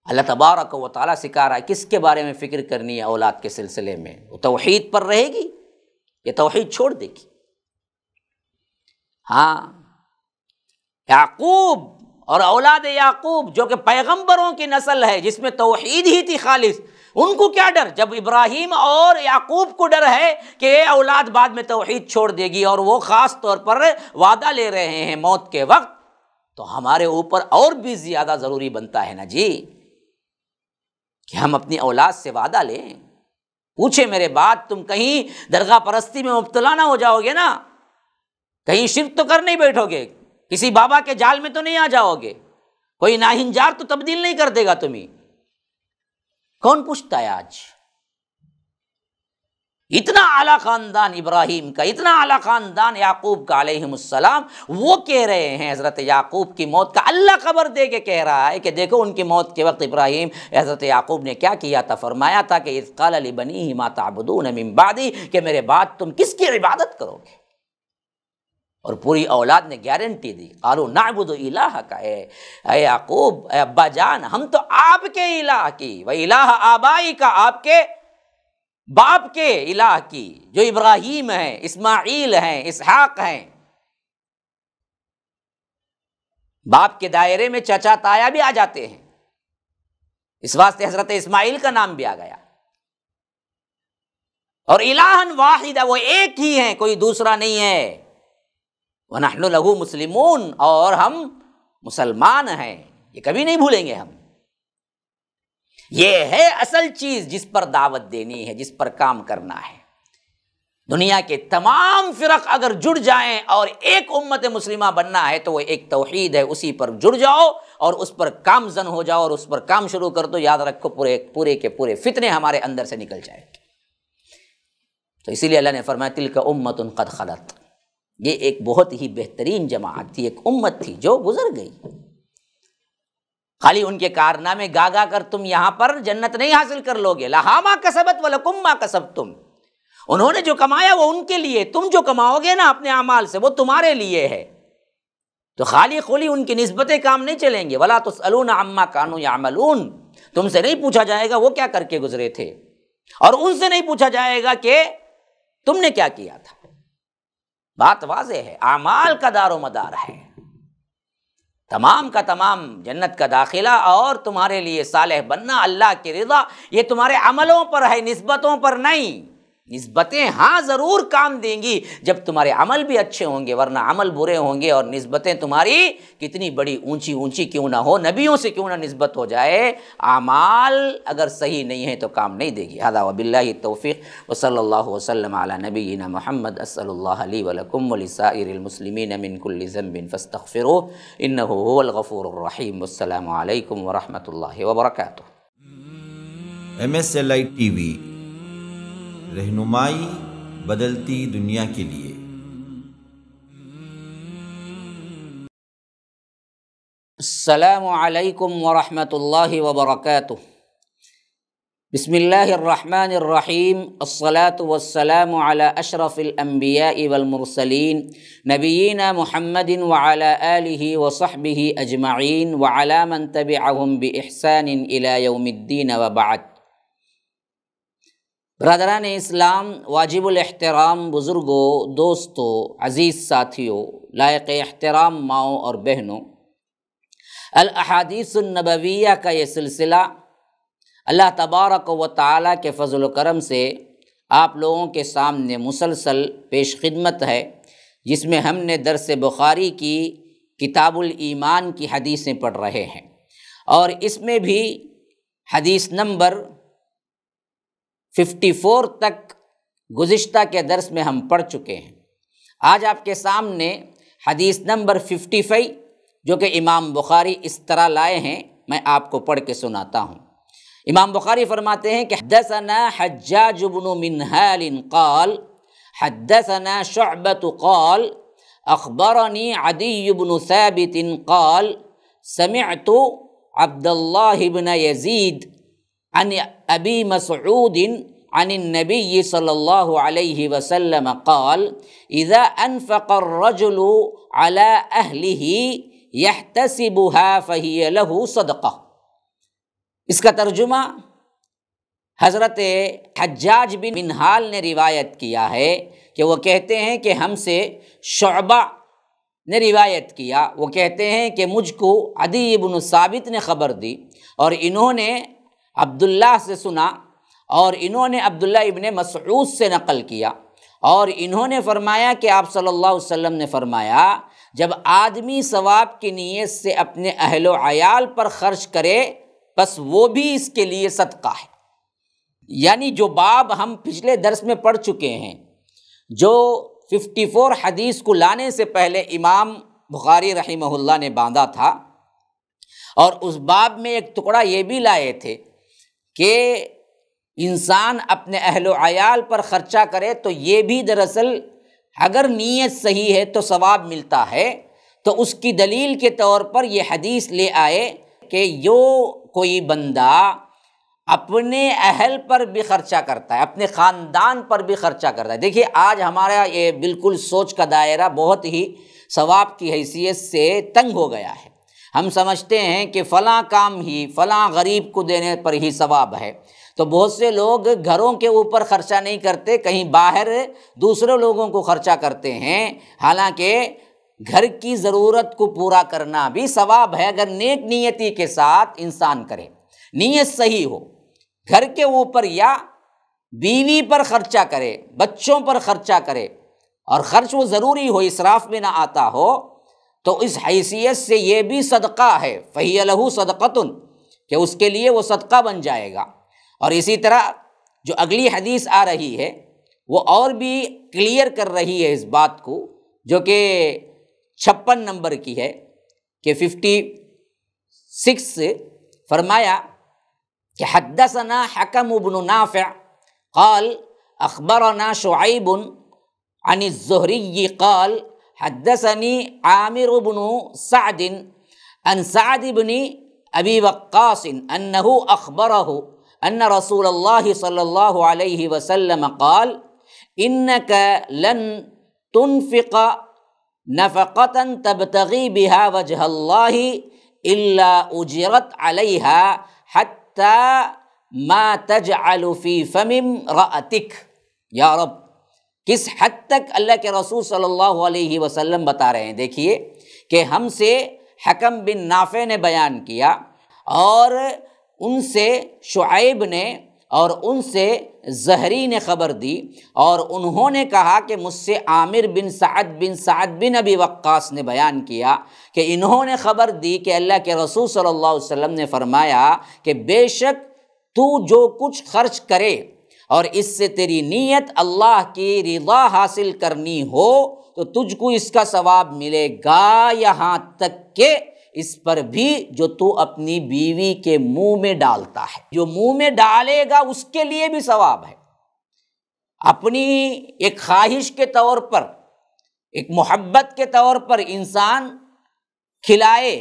اللہ تبارک و تعالیٰ سکھا رہا ہے کس کے بارے میں فکر کرنی ہے اولاد کے سلسلے میں، وہ توحید پر رہے گی، یہ توحید چھوڑ دے گی۔ ہاں یعقوب اور اولاد یعقوب جو کہ پیغمبروں کی نسل ہے، جس میں توحید ہی تھی خالص، ان کو کیا ڈر؟ جب ابراہیم اور یعقوب کو ڈر ہے کہ یہ اولاد بعد میں توحید چھوڑ دے گی، اور وہ خاص طور پر وعدہ لے رہے ہیں موت کے وقت، تو ہمارے اوپر اور بھی زیادہ ضروری بنتا ہے نا جی کہ ہم اپنی اولاد سے وعدہ لیں، پوچھے میرے بعد تم کہیں درگاہ پرستی میں مبتلا نہ ہو جاؤ گے نا، کہیں شرک تو کر نہیں بیٹھو گے، کسی بابا کے جال میں تو نہیں آ جاؤ گے، کوئی ناہنجار تو تبدیل نہیں کر دے گا تمہیں؟ کون پوچھتا ہے آج؟ اتنا اعلیٰ خاندان ابراہیم کا، اتنا اعلیٰ خاندان یعقوب کا علیہم السلام، وہ کہہ رہے ہیں حضرت یعقوب کی موت کا اللہ خبر دے کے کہہ رہا ہے کہ دیکھو ان کی موت کے وقت ابراہیم حضرت یعقوب نے کیا کیا تھا، فرمایا تھا کہ اذ قال لبنیہ ما تعبدون من بعدی، کہ میرے بعد تم کس کی عبادت کرو گے؟ اور پوری اولاد نے گارنٹی دی، قالوا نعبد الہک، اے یعقوب، اے ابا جان، ہم تو آپ کے الہ کی، و الہ آبائک، آپ کے باپ کے الہ کی، جو ابراہیم ہیں، اسماعیل ہیں، اسحاق ہیں۔ باپ کے دائرے میں چچا تایا بھی آ جاتے ہیں، اس واسطے حضرت اسماعیل کا نام بھی آ گیا۔ اور الہًا واحدہ، وہ ایک ہی ہیں، کوئی دوسرا نہیں ہے۔ وَنَحْنُ لَهُ مُسْلِمُونَ، اور ہم مسلمان ہیں، یہ کبھی نہیں بھولیں گے ہم۔ یہ ہے اصل چیز جس پر دعوت دینی ہے، جس پر کام کرنا ہے۔ دنیا کے تمام فرق اگر جڑ جائیں اور ایک امت مسلمہ بننا ہے تو وہ ایک توحید ہے، اسی پر جڑ جاؤ اور اس پر کام زن ہو جاؤ اور اس پر کام شروع کر دو، یاد رکھو پورے کے پورے فتنے ہمارے اندر سے نکل جائیں گے۔ تو اسی لیے اللہ نے فرمایا تلک امۃ قد خلت، یہ ایک بہت ہی بہترین جماعت تھی، ایک امت تھی جو گزر گئی۔ خالی ان کے کارنامے گا گا کر تم یہاں پر جنت نہیں حاصل کر لو گے۔ لہا ما کسبت ولکم ما کسبتم، انہوں نے جو کمایا وہ ان کے لیے، تم جو کماؤ گے نا اپنے اعمال سے وہ تمہارے لیے ہے۔ تو خالی خلی ان کی نسبتیں کام نہیں چلیں گے۔ ولا تسألون عما كانوا يعملون، تم سے نہیں پوچھا جائے گا وہ کیا کر کے گزرے تھے، اور ان سے نہیں پوچھا جائے گا کہ تم نے کیا کیا تھا۔ بات واضح ہے، اعمال کا دار و مدار ہے، تمام کا تمام جنت کا داخلہ اور تمہارے لیے صالح بننا، اللہ کی رضا، یہ تمہارے عملوں پر ہے، نسبتوں پر نہیں۔ نسبتیں ہاں ضرور کام دیں گی جب تمہارے عمل بھی اچھے ہوں گے، ورنہ عمل برے ہوں گے اور نسبتیں تمہاری کتنی بڑی اونچی اونچی کیوں نہ ہو، نبیوں سے کیوں نہ نسبت ہو جائے، اعمال اگر صحیح نہیں ہے تو کام نہیں دے گی۔ ھذا وباللہ التوفیق وصلی اللہ وسلم علی نبینا محمد۔ اسأل اللہ لی ولکم ولسائر المسلمین من کل ذنب فاستغفروہ انہ هو الغفور الرحیم۔ والسلام علیکم ورحمۃ اللہ وبرکاتہ۔ MSLI TV، رہنمائی بدلتی دنیا کے لیے۔ السلام علیکم ورحمۃ اللہ وبرکاتہ۔ بسم اللہ الرحمن الرحیم، الصلاۃ والسلام علی اشرف الانبیاء والمرسلین نبینا محمد وعلی آلہ وصحبہ اجمعین وعلی من تبعہم بإحسان الی یوم الدین وبعد۔ برادران اسلام، واجب الاحترام بزرگوں، دوستوں، عزیز ساتھیوں، لائق احترام ماؤں اور بہنوں، الاحادیث النبویہ کا یہ سلسلہ اللہ تبارک و تعالیٰ کے فضل و کرم سے آپ لوگوں کے سامنے مسلسل پیش خدمت ہے، جس میں ہم نے درس بخاری کی کتاب الایمان کی حدیثیں پڑھ رہے ہیں، اور اس میں بھی حدیث نمبر 54 تک گزشتہ کے درس میں ہم پڑھ چکے ہیں۔ آج آپ کے سامنے حدیث نمبر 55 جو کہ امام بخاری اس طرح لائے ہیں، میں آپ کو پڑھ کے سناتا ہوں۔ امام بخاری فرماتے ہیں کہ حدثنا حجاج بن منہال قال حدثنا شعبۃ قال اخبرنی عدی بن ثابت قال سمعت عبد اللہ بن یزید عن ابی مسعود عن النبی صلی اللہ علیہ وسلم قال اذا انفق الرجل على اہلہ یحتسبها فہی لہ صدقہ۔ اس کا ترجمہ حضرت حجاج بن منہال نے روایت کیا ہے کہ وہ کہتے ہیں کہ ہم سے شعبہ نے روایت کیا، وہ کہتے ہیں کہ مجھ کو عدی بن ثابت نے خبر دی، اور انہوں نے عبداللہ سے سنا، اور انہوں نے عبداللہ ابن مسعود سے نقل کیا، اور انہوں نے فرمایا کہ آپ صلی اللہ علیہ وسلم نے فرمایا جب آدمی ثواب کی نیت سے اپنے اہل و عیال پر خرچ کرے بس وہ بھی اس کے لیے صدقہ ہے۔ یعنی جو باب ہم پچھلے درس میں پڑھ چکے ہیں، جو 54 حدیث کو لانے سے پہلے امام بخاری رحمہ اللہ نے باندھا تھا، اور اس باب میں ایک ٹکڑا یہ بھی لائے تھے کہ انسان اپنے اہل و عیال پر خرچہ کرے تو یہ بھی دراصل اگر نیت صحیح ہے تو ثواب ملتا ہے۔ تو اس کی دلیل کے طور پر یہ حدیث لے آئے کہ جو کوئی بندہ اپنے اہل پر بھی خرچہ کرتا ہے، اپنے خاندان پر بھی خرچہ کرتا ہے۔ دیکھیے آج ہمارا یہ بالکل سوچ کا دائرہ بہت ہی ثواب کی حیثیت سے تنگ ہو گیا ہے۔ ہم سمجھتے ہیں کہ فلاں کام ہی فلاں غریب کو دینے پر ہی ثواب ہے، تو بہت سے لوگ گھروں کے اوپر خرچہ نہیں کرتے، کہیں باہر دوسرے لوگوں کو خرچا کرتے ہیں، حالانکہ گھر کی ضرورت کو پورا کرنا بھی ثواب ہے اگر نیک نیتی کے ساتھ انسان کرے، نیت صحیح ہو۔ گھر کے اوپر یا بیوی پر خرچہ کرے، بچوں پر خرچہ کرے، اور خرچ وہ ضروری ہو، اسراف میں نہ آتا ہو، تو اس حیثیت سے یہ بھی صدقہ ہے، فَهِيَ لَهُ صَدْقَةٌ، کہ اس کے لیے وہ صدقہ بن جائے گا۔ اور اسی طرح جو اگلی حدیث آ رہی ہے وہ اور بھی کلیئر کر رہی ہے اس بات کو، جو کہ 56 نمبر کی ہے کہ 56 سے فرمایا کہ حدثنا حکم بن نافع قال اخبرنا شعیب عن الزہری قال حدثني عامر بن سعد عن سعد بن ابی وقاص انه اخبره ان رسول اللہ صلی اللہ علیہ وسلم قال انك لن تنفق نفقة تبتغی بها وجہ اللہ الا اجرت علیہا حتی ما تجعل فی فم امرأتک۔ یا رب، کس حد تک اللہ کے رسول صلی اللہ علیہ وسلم بتا رہے ہیں۔ دیکھیے کہ ہم سے حکم بن نافع نے بیان کیا، اور ان سے شعیب نے اور ان سے زہری نے خبر دی، اور انہوں نے کہا کہ مجھ سے عامر بن سعد بن ابی وقاص نے بیان کیا کہ انہوں نے خبر دی کہ اللہ کے رسول صلی اللہ علیہ وسلم نے فرمایا کہ بے شک تو جو کچھ خرچ کرے اور اس سے تیری نیت اللہ کی رضا حاصل کرنی ہو تو تجھ کو اس کا ثواب ملے گا، یہاں تک کہ اس پر بھی جو تو اپنی بیوی کے منہ میں ڈالتا ہے، جو منہ میں ڈالے گا اس کے لیے بھی ثواب ہے۔ اپنی ایک خواہش کے طور پر، ایک محبت کے طور پر انسان کھلائے،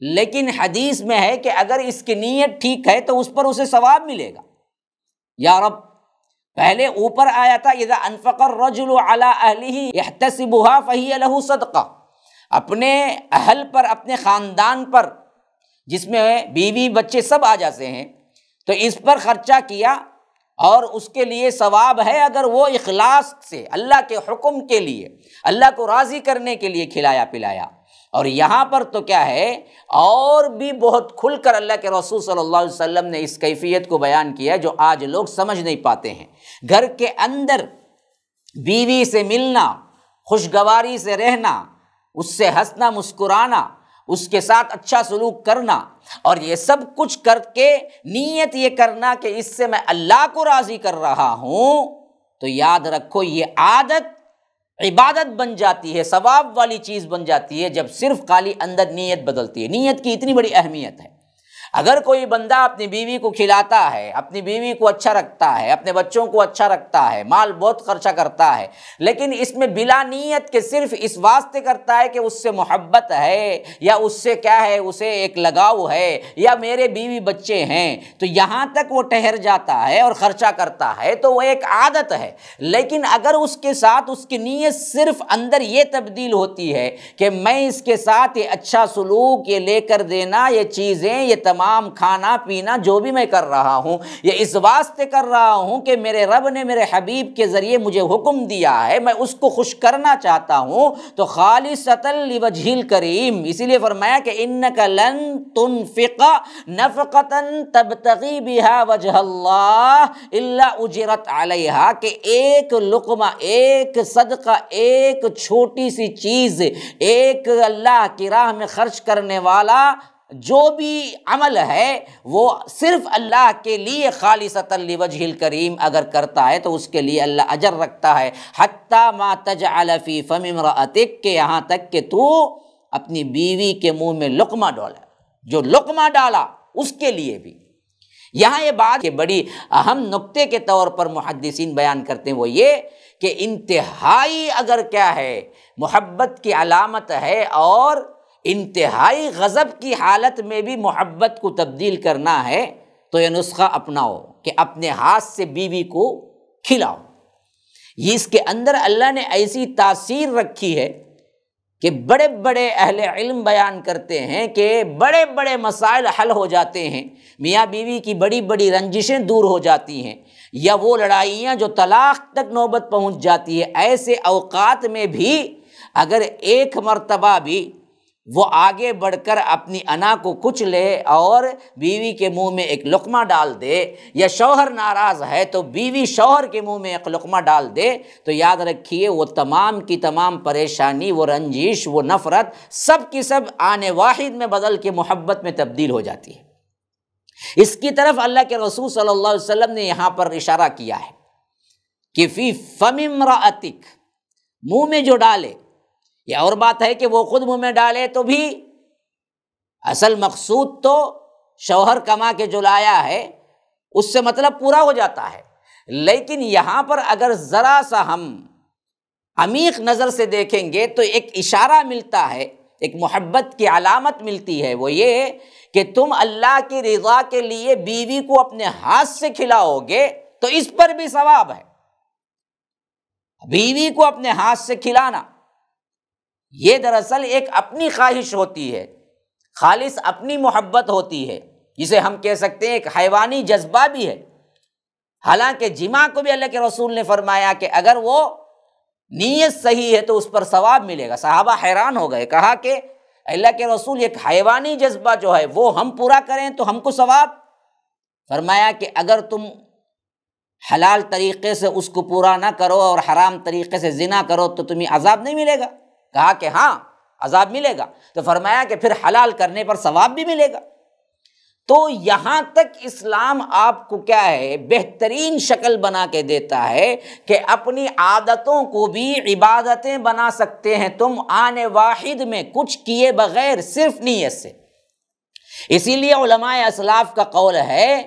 لیکن حدیث میں ہے کہ اگر اس کی نیت ٹھیک ہے تو اس پر اسے ثواب ملے گا۔ یا رب، پہلے اوپر آیا تھا اذا انفق الرجل علی اہلہ یحتسبها فہی لہ صدقہ، اپنے اہل پر، اپنے خاندان پر، جس میں بیوی بچے سب آ جاتے ہیں، تو اس پر خرچہ کیا اور اس کے لیے ثواب ہے اگر وہ اخلاص سے اللہ کے حکم کے لیے، اللہ کو راضی کرنے کے لیے کھلایا پلایا۔ اور یہاں پر تو کیا ہے، اور بھی بہت کھل کر اللہ کے رسول صلی اللہ علیہ وسلم نے اس کیفیت کو بیان کیا جو آج لوگ سمجھ نہیں پاتے ہیں۔ گھر کے اندر بیوی سے ملنا، خوشگواری سے رہنا، اس سے ہنسنا مسکرانا، اس کے ساتھ اچھا سلوک کرنا، اور یہ سب کچھ کر کے نیت یہ کرنا کہ اس سے میں اللہ کو راضی کر رہا ہوں، تو یاد رکھو یہ عادت عبادت بن جاتی ہے، ثواب والی چیز بن جاتی ہے جب صرف خالی اندر نیت بدلتی ہے۔ نیت کی اتنی بڑی اہمیت ہے۔ اگر کوئی بندہ اپنی بیوی کو کھلاتا ہے، اپنی بیوی کو اچھا رکھتا ہے، اپنے بچوں کو اچھا رکھتا ہے، مال بہت خرچہ کرتا ہے، لیکن اس میں بلا نیت کہ صرف اس واسطے کرتا ہے کہ اس سے محبت ہے یا اس سے کیا ہے، اسے ایک لگاؤ ہے یا میرے بیوی بچے ہیں، تو یہاں تک وہ ٹھہر جاتا ہے اور خرچہ کرتا ہے تو وہ ایک عادت ہے۔ لیکن اگر اس کے ساتھ اس کی نیت صرف اندر یہ تبدیل ہوتی ہے کہ میں اس کے ساتھ یہ اچھا سلوک، یہ لے کر دینا، یہ چیزیں، یہ تمام کھانا پینا جو بھی میں کر رہا ہوں یہ اس واسطے کر رہا ہوں کہ میرے رب نے میرے حبیب کے ذریعے مجھے حکم دیا ہے، میں اس کو خوش کرنا چاہتا ہوں، تو خالصۃ لوجہ الکریم، اسی لیے فرمایا کہ انک لن تنفق نفقۃ تبتغی بها وجہ اللہ الا اجرت علیہا، کہ ایک لقمہ، ایک صدقہ، ایک چھوٹی سی چیز، ایک اللہ کی راہ میں خرچ کرنے والا جو بھی عمل ہے وہ صرف اللہ کے لیے خالصۃ لوجہ الکریم اگر کرتا ہے تو اس کے لیے اللہ اجر رکھتا ہے، حتیٰ ما تجعل فی فم امرأتک، کہ یہاں تک کہ تو اپنی بیوی کے منہ میں لقمہ ڈالا، جو لقمہ ڈالا اس کے لیے بھی۔ یہاں یہ بات کہ بڑی اہم نقطے کے طور پر محدثین بیان کرتے ہیں، وہ یہ کہ انتہائی اگر کیا ہے محبت کی علامت ہے اور انتہائی غضب کی حالت میں بھی محبت کو تبدیل کرنا ہے تو یہ نسخہ اپناؤ کہ اپنے ہاتھ سے بیوی کو کھلاؤ۔ یہ اس کے اندر اللہ نے ایسی تاثیر رکھی ہے کہ بڑے بڑے اہل علم بیان کرتے ہیں کہ بڑے بڑے مسائل حل ہو جاتے ہیں، میاں بیوی کی بڑی بڑی رنجشیں دور ہو جاتی ہیں، یا وہ لڑائیاں جو طلاق تک نوبت پہنچ جاتی ہے، ایسے اوقات میں بھی اگر ایک مرتبہ بھی وہ آگے بڑھ کر اپنی انا کو کچھ لے اور بیوی کے منہ میں ایک لقمہ ڈال دے، یا شوہر ناراض ہے تو بیوی شوہر کے منہ میں ایک لقمہ ڈال دے، تو یاد رکھیے وہ تمام کی تمام پریشانی، وہ رنجش، وہ نفرت سب کی سب آنے واحد میں بدل کے محبت میں تبدیل ہو جاتی ہے۔ اس کی طرف اللہ کے رسول صلی اللہ علیہ وسلم نے یہاں پر اشارہ کیا ہے کہ فی فم امرأتک، منہ میں جو ڈالے، یہ اور بات ہے کہ وہ خود منہ میں ڈالے تو بھی اصل مقصود تو شوہر کما کے جو لایا ہے اس سے مطلب پورا ہو جاتا ہے، لیکن یہاں پر اگر ذرا سا ہم عمیق نظر سے دیکھیں گے تو ایک اشارہ ملتا ہے، ایک محبت کی علامت ملتی ہے، وہ یہ کہ تم اللہ کی رضا کے لیے بیوی کو اپنے ہاتھ سے کھلاؤ گے تو اس پر بھی ثواب ہے۔ بیوی کو اپنے ہاتھ سے کھلانا یہ دراصل ایک اپنی خواہش ہوتی ہے، خالص اپنی محبت ہوتی ہے، جسے ہم کہہ سکتے ہیں ایک حیوانی جذبہ بھی ہے۔ حالانکہ جماع کو بھی اللہ کے رسول نے فرمایا کہ اگر وہ نیت صحیح ہے تو اس پر ثواب ملے گا۔ صحابہ حیران ہو گئے، کہا کہ اللہ کے رسول ایک حیوانی جذبہ جو ہے وہ ہم پورا کریں تو ہم کو ثواب؟ فرمایا کہ اگر تم حلال طریقے سے اس کو پورا نہ کرو اور حرام طریقے سے زنا کرو تو تمہیں عذاب نہیں ملے گا؟ کہا کہ ہاں عذاب ملے گا، تو فرمایا کہ پھر حلال کرنے پر ثواب بھی ملے گا۔ تو یہاں تک اسلام آپ کو کیا ہے بہترین شکل بنا کے دیتا ہے کہ اپنی عادتوں کو بھی عبادتیں بنا سکتے ہیں تم آنے واحد میں کچھ کیے بغیر، صرف نیت سے۔ اسی لیے علماء اسلاف کا قول ہے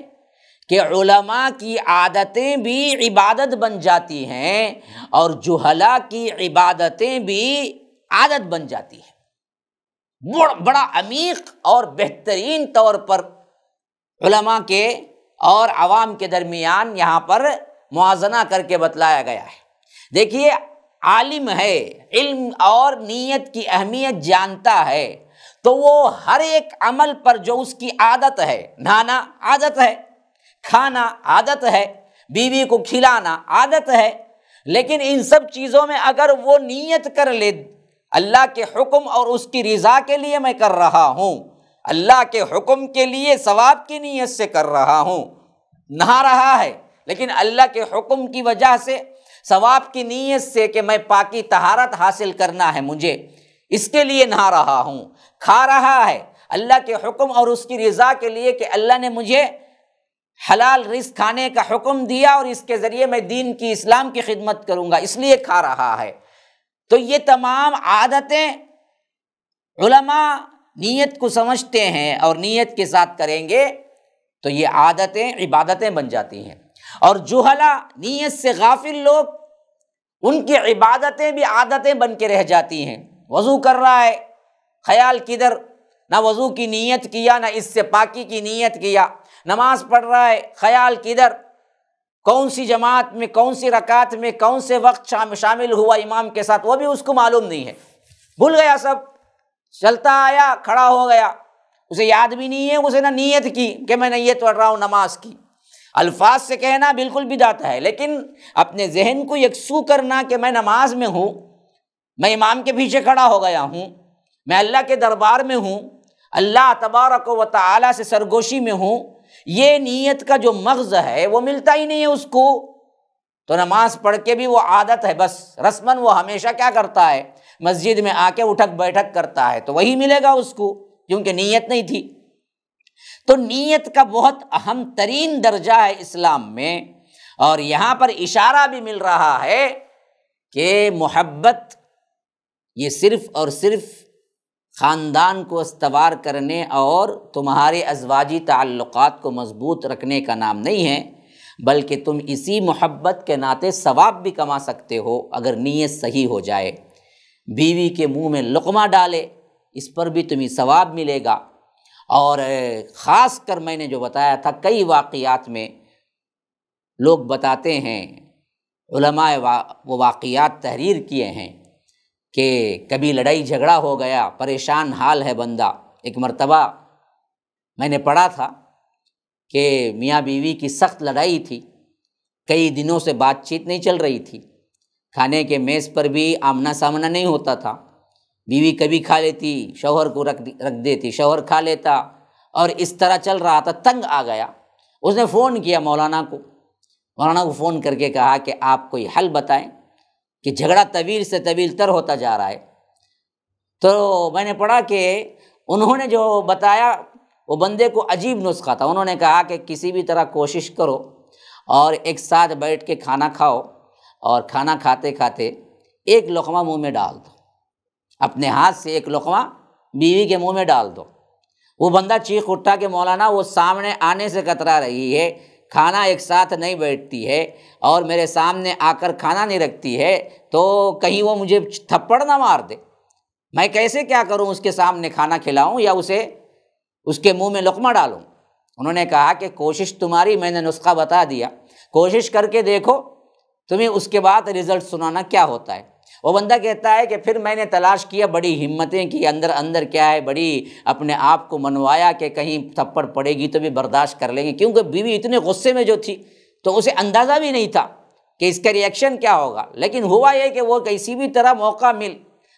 کہ علماء کی عادتیں بھی عبادت بن جاتی ہیں اور جہلاء کی عبادتیں بھی عادت بن جاتی ہے۔ بڑا عمیق اور بہترین طور پر علماء کے اور عوام کے درمیان یہاں پر موازنہ کر کے بتلایا گیا ہے۔ دیکھیے عالم ہے، علم اور نیت کی اہمیت جانتا ہے تو وہ ہر ایک عمل پر جو اس کی عادت ہے، نہانا عادت ہے، کھانا عادت ہے، بیوی کو کھلانا عادت ہے، لیکن ان سب چیزوں میں اگر وہ نیت کر لے اللہ کے حکم اور اس کی رضا کے لیے میں کر رہا ہوں، اللہ کے حکم کے لیے ثواب کی نیت سے کر رہا ہوں، نہا رہا ہے لیکن اللہ کے حکم کی وجہ سے ثواب کی نیت سے کہ میں پاکی طہارت حاصل کرنا ہے مجھے، اس کے لیے نہا رہا ہوں، کھا رہا ہے اللہ کے حکم اور اس کی رضا کے لیے کہ اللہ نے مجھے حلال رزق کھانے کا حکم دیا اور اس کے ذریعے میں دین کی اسلام کی خدمت کروں گا، اس لیے کھا رہا ہے۔ تو یہ تمام عادتیں علماء نیت کو سمجھتے ہیں اور نیت کے ساتھ کریں گے تو یہ عادتیں عبادتیں بن جاتی ہیں، اور جہلاء نیت سے غافل لوگ ان کی عبادتیں بھی عادتیں بن کے رہ جاتی ہیں۔ وضو کر رہا ہے، خیال کدھر، نہ وضو کی نیت کیا نہ اس سے پاکی کی نیت کیا، نماز پڑھ رہا ہے، خیال کدھر، کون سی جماعت میں، کون سی رکعت میں، کون سے وقت شامل ہوا امام کے ساتھ وہ بھی اس کو معلوم نہیں ہے، بھول گیا سب، چلتا آیا کھڑا ہو گیا، اسے یاد بھی نہیں ہے، اسے نہ نیت کی کہ میں نیت پڑھ رہا ہوں نماز کی۔ الفاظ سے کہنا بالکل بدعت ہے، لیکن اپنے ذہن کو یکسو کرنا کہ میں نماز میں ہوں، میں امام کے پیچھے کھڑا ہو گیا ہوں، میں اللہ کے دربار میں ہوں، اللہ تبارک و تعالی سے سرگوشی میں ہوں، یہ نیت کا جو مغز ہے وہ ملتا ہی نہیں ہے اس کو، تو نماز پڑھ کے بھی وہ عادت ہے، بس رسماً وہ ہمیشہ کیا کرتا ہے مسجد میں آ کے اٹھک بیٹھک کرتا ہے، تو وہی ملے گا اس کو، کیونکہ نیت نہیں تھی۔ تو نیت کا بہت اہم ترین درجہ ہے اسلام میں، اور یہاں پر اشارہ بھی مل رہا ہے کہ محبت یہ صرف اور صرف خاندان کو استوار کرنے اور تمہارے ازواجی تعلقات کو مضبوط رکھنے کا نام نہیں ہے، بلکہ تم اسی محبت کے ناطے ثواب بھی کما سکتے ہو اگر نیت صحیح ہو جائے۔ بیوی کے منہ میں لقمہ ڈالے، اس پر بھی تمہیں ثواب ملے گا۔ اور خاص کر میں نے جو بتایا تھا، کئی واقعات میں لوگ بتاتے ہیں، علماء وہ واقعات تحریر کیے ہیں کہ کبھی لڑائی جھگڑا ہو گیا، پریشان حال ہے بندہ۔ ایک مرتبہ میں نے پڑھا تھا کہ میاں بیوی کی سخت لڑائی تھی، کئی دنوں سے بات چیت نہیں چل رہی تھی، کھانے کے میز پر بھی آمنا سامنا نہیں ہوتا تھا، بیوی کبھی کھا لیتی شوہر کو رکھ دیتی، شوہر کھا لیتا، اور اس طرح چل رہا تھا۔ تنگ آ گیا، اس نے فون کیا مولانا کو فون کر کے کہا کہ آپ کوئی حل بتائیں کہ جھگڑا طویل سے طویل تر ہوتا جا رہا ہے۔ تو میں نے پڑھا کہ انہوں نے جو بتایا وہ بندے کو عجیب نسخہ تھا۔ انہوں نے کہا کہ کسی بھی طرح کوشش کرو اور ایک ساتھ بیٹھ کے کھانا کھاؤ، اور کھانا کھاتے کھاتے ایک لقمہ منہ میں ڈال دو، اپنے ہاتھ سے ایک لقمہ بیوی کے منہ میں ڈال دو۔ وہ بندہ چیخ اٹھا کہ مولانا وہ سامنے آنے سے کترا رہی ہے، کھانا ایک ساتھ نہیں بیٹھتی ہے اور میرے سامنے آ کر کھانا نہیں رکھتی ہے، تو کہیں وہ مجھے تھپڑ نہ مار دے، میں کیسے کیا کروں، اس کے سامنے کھانا کھلاؤں یا اسے اس کے منہ میں لقمہ ڈالوں؟ انہوں نے کہا کہ کوشش تمہاری، میں نے نسخہ بتا دیا، کوشش کر کے دیکھو، تمہیں اس کے بعد رزلٹ سنانا کیا ہوتا ہے۔ وہ بندہ کہتا ہے کہ پھر میں نے تلاش کیا، بڑی ہمتیں کی، اندر کیا ہے، بڑی اپنے آپ کو منوایا کہ کہیں تھپڑ پڑے گی تو بھی برداشت کر لیں گے، کیونکہ بیوی اتنے غصے میں جو تھی تو اسے اندازہ بھی نہیں تھا کہ اس کا ریئیکشن کیا ہوگا۔ لیکن ہوا یہ کہ وہ کسی بھی طرح موقع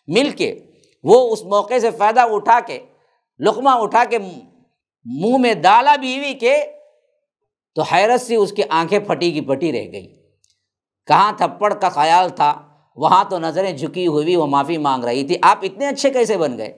مل کے وہ اس موقع سے فائدہ اٹھا کے لقمہ اٹھا کے منہ میں ڈالا بیوی کے، تو حیرت سے اس کی آنکھیں پھٹی کی پھٹی رہ گئی۔ کہاں تھپڑ کا خیال تھا، وہاں تو نظریں جھکی ہوئی وہ معافی مانگ رہی تھی۔ آپ اتنے اچھے کیسے بن گئے؟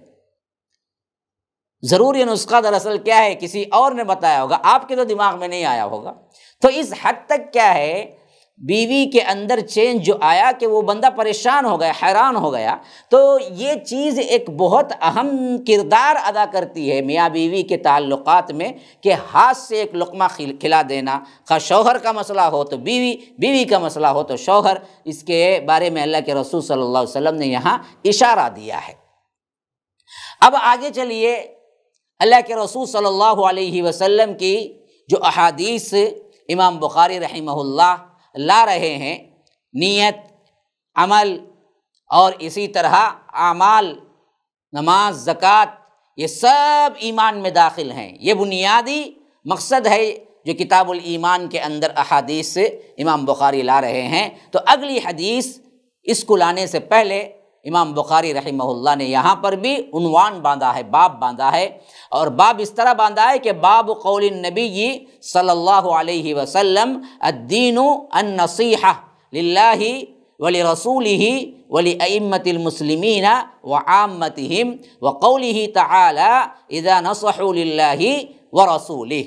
ضرور یہ نسخہ دراصل کیا ہے کسی اور نے بتایا ہوگا، آپ کے تو دماغ میں نہیں آیا ہوگا۔ تو اس حد تک کیا ہے، بیوی کے اندر چینج جو آیا کہ وہ بندہ پریشان ہو گیا، حیران ہو گیا۔ تو یہ چیز ایک بہت اہم کردار ادا کرتی ہے میاں بیوی کے تعلقات میں، کہ ہاتھ سے ایک لقمہ کھلا دینا، خواہ شوہر کا مسئلہ ہو تو بیوی کا مسئلہ ہو تو شوہر۔ اس کے بارے میں اللہ کے رسول صلی اللہ علیہ وسلم نے یہاں اشارہ دیا ہے۔ اب آگے چلیے، اللہ کے رسول صلی اللہ علیہ وسلم کی جو احادیث امام بخاری رحمہ اللہ لا رہے ہیں، نیت، عمل اور اسی طرح اعمال، نماز، زکوٰۃ، یہ سب ایمان میں داخل ہیں۔ یہ بنیادی مقصد ہے جو کتاب الایمان کے اندر احادیث سے امام بخاری لا رہے ہیں۔ تو اگلی حدیث اس کو لانے سے پہلے امام بخاری رحمہ اللہ نے یہاں پر بھی عنوان باندھا ہے، باب باندھا ہے، اور باب اس طرح باندھا ہے کہ باب قول النبی صلی اللہ علیہ وسلم الدین النصیحہ للہ ولرسولہ ولأئمۃ المسلمین وعامتہم وقولہ تعالی اذا نصحوا للہ ورسولہ،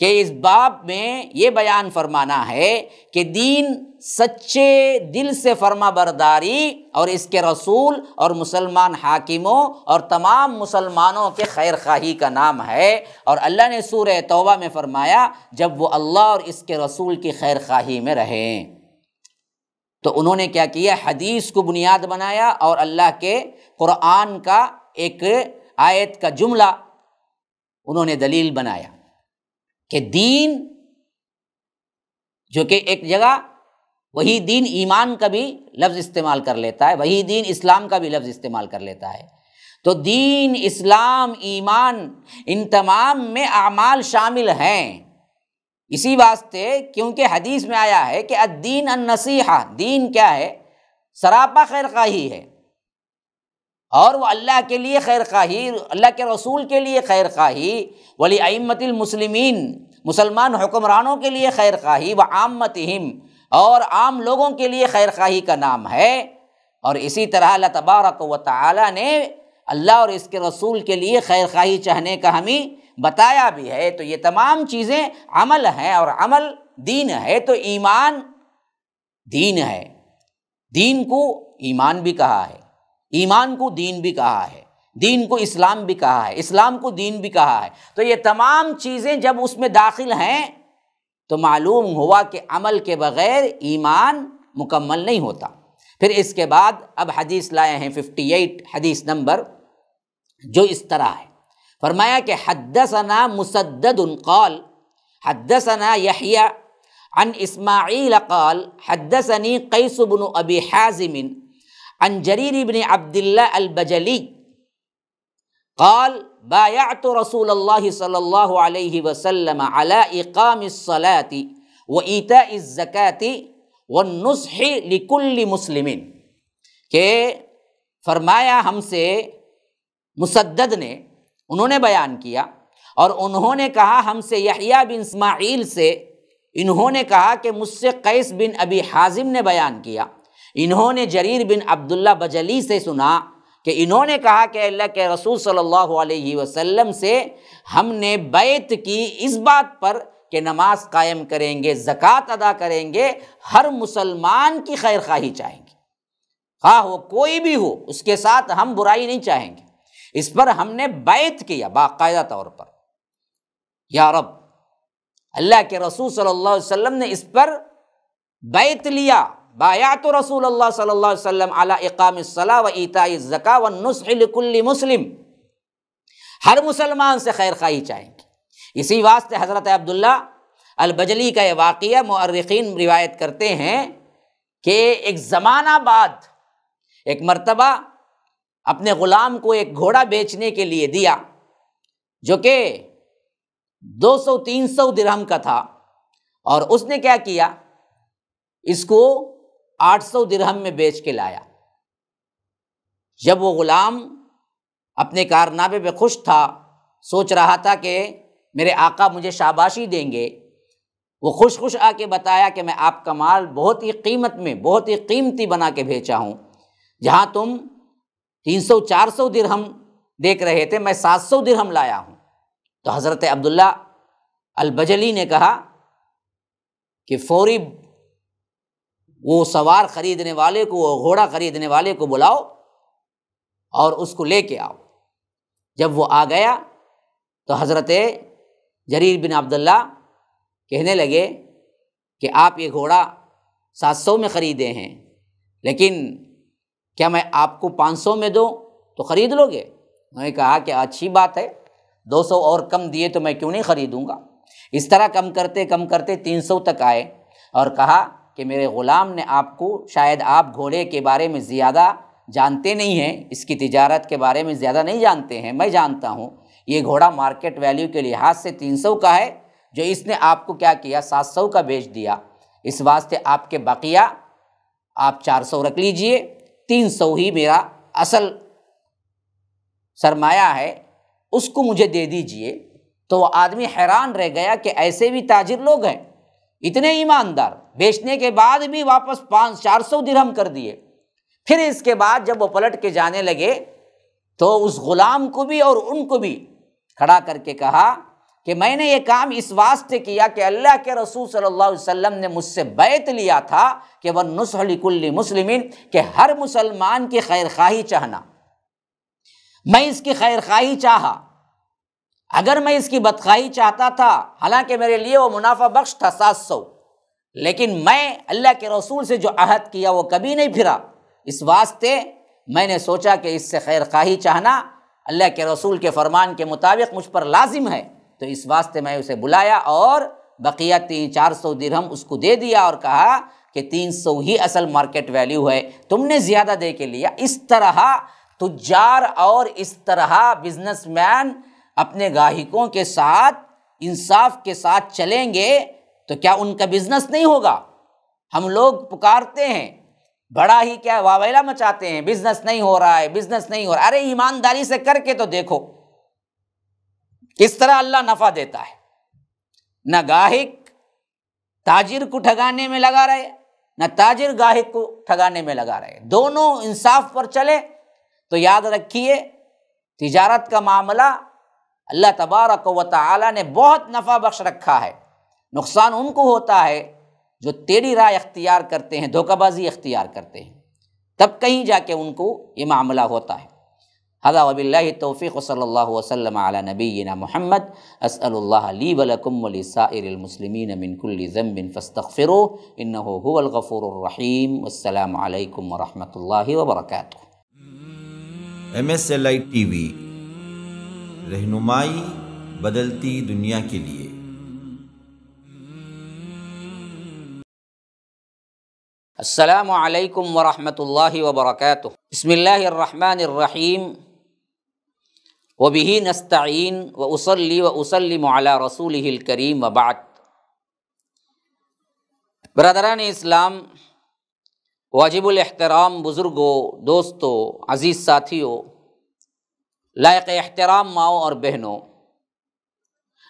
کہ اس باب میں یہ بیان فرمانا ہے کہ دین سچے دل سے فرما برداری اور اس کے رسول اور مسلمان حاکموں اور تمام مسلمانوں کے خیر خواہی کا نام ہے۔ اور اللہ نے سورہ توبہ میں فرمایا جب وہ اللہ اور اس کے رسول کی خیر خواہی میں رہیں، تو انہوں نے کیا کیا، حدیث کو بنیاد بنایا اور اللہ کے قرآن کا ایک آیت کا جملہ انہوں نے دلیل بنایا کہ دین جو کہ ایک جگہ وہی دین ایمان کا بھی لفظ استعمال کر لیتا ہے، وہی دین اسلام کا بھی لفظ استعمال کر لیتا ہے۔ تو دین، اسلام، ایمان، ان تمام میں اعمال شامل ہیں، اسی واسطے کیونکہ حدیث میں آیا ہے کہ الدین النصیحہ، دین کیا ہے، سراپا خیر خواہی ہے، اور وہ اللہ کے لیے خیر خواہی، اللہ کے رسول کے لیے خیر خواہی، ولی ائمۃ المسلمین، مسلمان حکمرانوں کے لیے خیر خواہی، وعامتہم، اور عام لوگوں کے لیے خیر خواہی کا نام ہے۔ اور اسی طرح اللہ تبارک و تعالی نے اللہ اور اس کے رسول کے لیے خیر خواہی چاہنے کا ہمیں بتایا بھی ہے۔ تو یہ تمام چیزیں عمل ہیں، اور عمل دین ہے، تو ایمان دین ہے۔ دین کو ایمان بھی کہا ہے، ایمان کو دین بھی کہا ہے، دین کو اسلام بھی کہا ہے، اسلام کو دین بھی کہا ہے۔ تو یہ تمام چیزیں جب اس میں داخل ہیں تو معلوم ہوا کہ عمل کے بغیر ایمان مکمل نہیں ہوتا۔ پھر اس کے بعد اب حدیث لائے ہیں 58 حدیث نمبر، جو اس طرح ہے۔ فرمایا کہ حدثنا مسدد قال حدثنا یحییٰ عن اسماعیل قال حدثنی قیس بن ابی حازم عن جریر بن عبداللہ البجلی قال بایعت رسول اللہ صلی اللہ علیہ وسلم علی اقام الصلاة وایتاء الزکاة والنصح لکل مسلم، کہ فرمایا ہم سے مسدد نے، انہوں نے بیان کیا، اور انہوں نے کہا ہم سے یحییٰ بن اسماعیل سے، انہوں نے کہا کہ مجھ سے قیس بن ابی حازم نے بیان کیا، انہوں نے جریر بن عبداللہ بجلی سے سنا کہ انہوں نے کہا کہ اللہ کے رسول صلی اللہ علیہ وسلم سے ہم نے بیعت کی اس بات پر کہ نماز قائم کریں گے، زکوٰۃ ادا کریں گے، ہر مسلمان کی خیر خواہی چاہیں گے، خواہ وہ کوئی بھی ہو، اس کے ساتھ ہم برائی نہیں چاہیں گے۔ اس پر ہم نے بیعت کیا باقاعدہ طور پر، یا رب، اللہ کے رسول صلی اللہ علیہ وسلم نے اس پر بیعت لیا، بایعت رسول اللہ صلی اللہ علیہ وسلم علی اقام الصلاۃ و ایتاء الزکاۃ والنصح لکل مسلم، ہر مسلمان سے خیر خواہی چاہیں گے۔ اسی واسطے حضرت عبداللہ البجلی کا یہ واقعہ مؤرخین روایت کرتے ہیں کہ ایک زمانہ بعد ایک مرتبہ اپنے غلام کو ایک گھوڑا بیچنے کے لیے دیا، جو کہ 200-300 درہم کا تھا، اور اس نے کیا کیا، اس کو 800 درہم میں بیچ کے لایا۔ جب وہ غلام اپنے کارنامے پہ خوش تھا، سوچ رہا تھا کہ میرے آقا مجھے شاباشی دیں گے، وہ خوش خوش آ کے بتایا کہ میں آپ کا مال بہت ہی قیمت میں، بہت ہی قیمتی بنا کے بھیجا ہوں، جہاں تم 300-400 درہم دیکھ رہے تھے، میں 700 درہم لایا ہوں۔ تو حضرت عبداللہ البجلی نے کہا کہ فوری وہ سوار خریدنے والے کو، وہ گھوڑا خریدنے والے کو بلاؤ اور اس کو لے کے آؤ۔ جب وہ آ گیا تو حضرت جریر بن عبداللہ کہنے لگے کہ آپ یہ گھوڑا 700 میں خریدے ہیں، لیکن کیا میں آپ کو 500 میں دوں تو خرید لو گے؟ انہوں نے کہا کہ اچھی بات ہے، 200 اور کم دیے تو میں کیوں نہیں خریدوں گا۔ اس طرح کم کرتے 300 تک آئے، اور کہا کہ میرے غلام نے آپ کو، شاید آپ گھوڑے کے بارے میں زیادہ جانتے نہیں ہیں، اس کی تجارت کے بارے میں زیادہ نہیں جانتے ہیں، میں جانتا ہوں، یہ گھوڑا مارکیٹ ویلیو کے لحاظ سے 300 کا ہے، جو اس نے آپ کو کیا کیا، 700 کا بیچ دیا۔ اس واسطے آپ کے بقیہ آپ 400 رکھ لیجئے، 300 ہی میرا اصل سرمایہ ہے، اس کو مجھے دے دیجئے۔ تو وہ آدمی حیران رہ گیا کہ ایسے بھی تاجر لوگ ہیں، اتنے ایماندار، بیچنے کے بعد بھی واپس 400 درہم کر دیے۔ پھر اس کے بعد جب وہ پلٹ کے جانے لگے تو اس غلام کو بھی اور ان کو بھی کھڑا کر کے کہا کہ میں نے یہ کام اس واسطے کیا کہ اللہ کے رسول صلی اللہ علیہ وسلم نے مجھ سے بیعت لیا تھا کہ وَالنُّصْحُ لِكُلِّ مُسْلِمٍ، کہ ہر مسلمان کی خیر خواہی چاہنا۔ میں اس کی خیر خواہی چاہا، اگر میں اس کی بدخواہی چاہتا تھا، حالانکہ میرے لیے وہ منافع بخش تھا 700، لیکن میں اللہ کے رسول سے جو عہد کیا وہ کبھی نہیں پھرا، اس واسطے میں نے سوچا کہ اس سے خیر خواہی چاہنا اللہ کے رسول کے فرمان کے مطابق مجھ پر لازم ہے، تو اس واسطے میں اسے بلایا اور بقیہ 400 درہم اس کو دے دیا اور کہا کہ 300 ہی اصل مارکیٹ ویلیو ہے، تم نے زیادہ دے کے لیا۔ اس طرح تجار اور اس طرح بزنس مین اپنے گاہکوں کے ساتھ انصاف کے ساتھ چلیں گے تو کیا ان کا بزنس نہیں ہوگا؟ ہم لوگ پکارتے ہیں، بڑا ہی کیا واویلا مچاتے ہیں، بزنس نہیں ہو رہا ہے، بزنس نہیں ہو رہا ہے۔ ارے ایمانداری سے کر کے تو دیکھو کس طرح اللہ نفع دیتا ہے۔ نہ گاہک تاجر کو ٹھگانے میں لگا رہے، نہ تاجر گاہک کو ٹھگانے میں لگا رہے، دونوں انصاف پر چلے تو یاد رکھیے تجارت کا معاملہ اللہ تبارک و تعالیٰ نے بہت نفع بخش رکھا ہے، نقصان ان کو ہوتا ہے جو ٹیڑھی راہ اختیار کرتے ہیں، دھوکہ بازی اختیار کرتے ہیں، تب کہیں جا کے ان کو یہ معاملہ ہوتا ہے۔ ھذا وباللہ التوفیق، صلی اللہ وسلم علی نبینا محمد۔ اسأل اللہ لی ولکم ولسائر المسلمین من کل ذنب فاستغفروہ انہ هو الغفور الرحیم۔ والسلام علیکم ورحمۃ اللہ وبرکاتہ۔ MSLI ٹی وی، رہنمائی بدلتی دنیا کے لیے۔ السلام علیکم ورحمۃ اللہ وبرکاتہ۔ بسم اللہ الرحمن الرحیم، وبہ نستعین واصلی واسلم علی رسولہ الکریم، وبعد۔ برادران اسلام، واجب الاحترام بزرگوں، دوستوں، عزیز ساتھیوں، لائق احترام ماؤں اور بہنوں،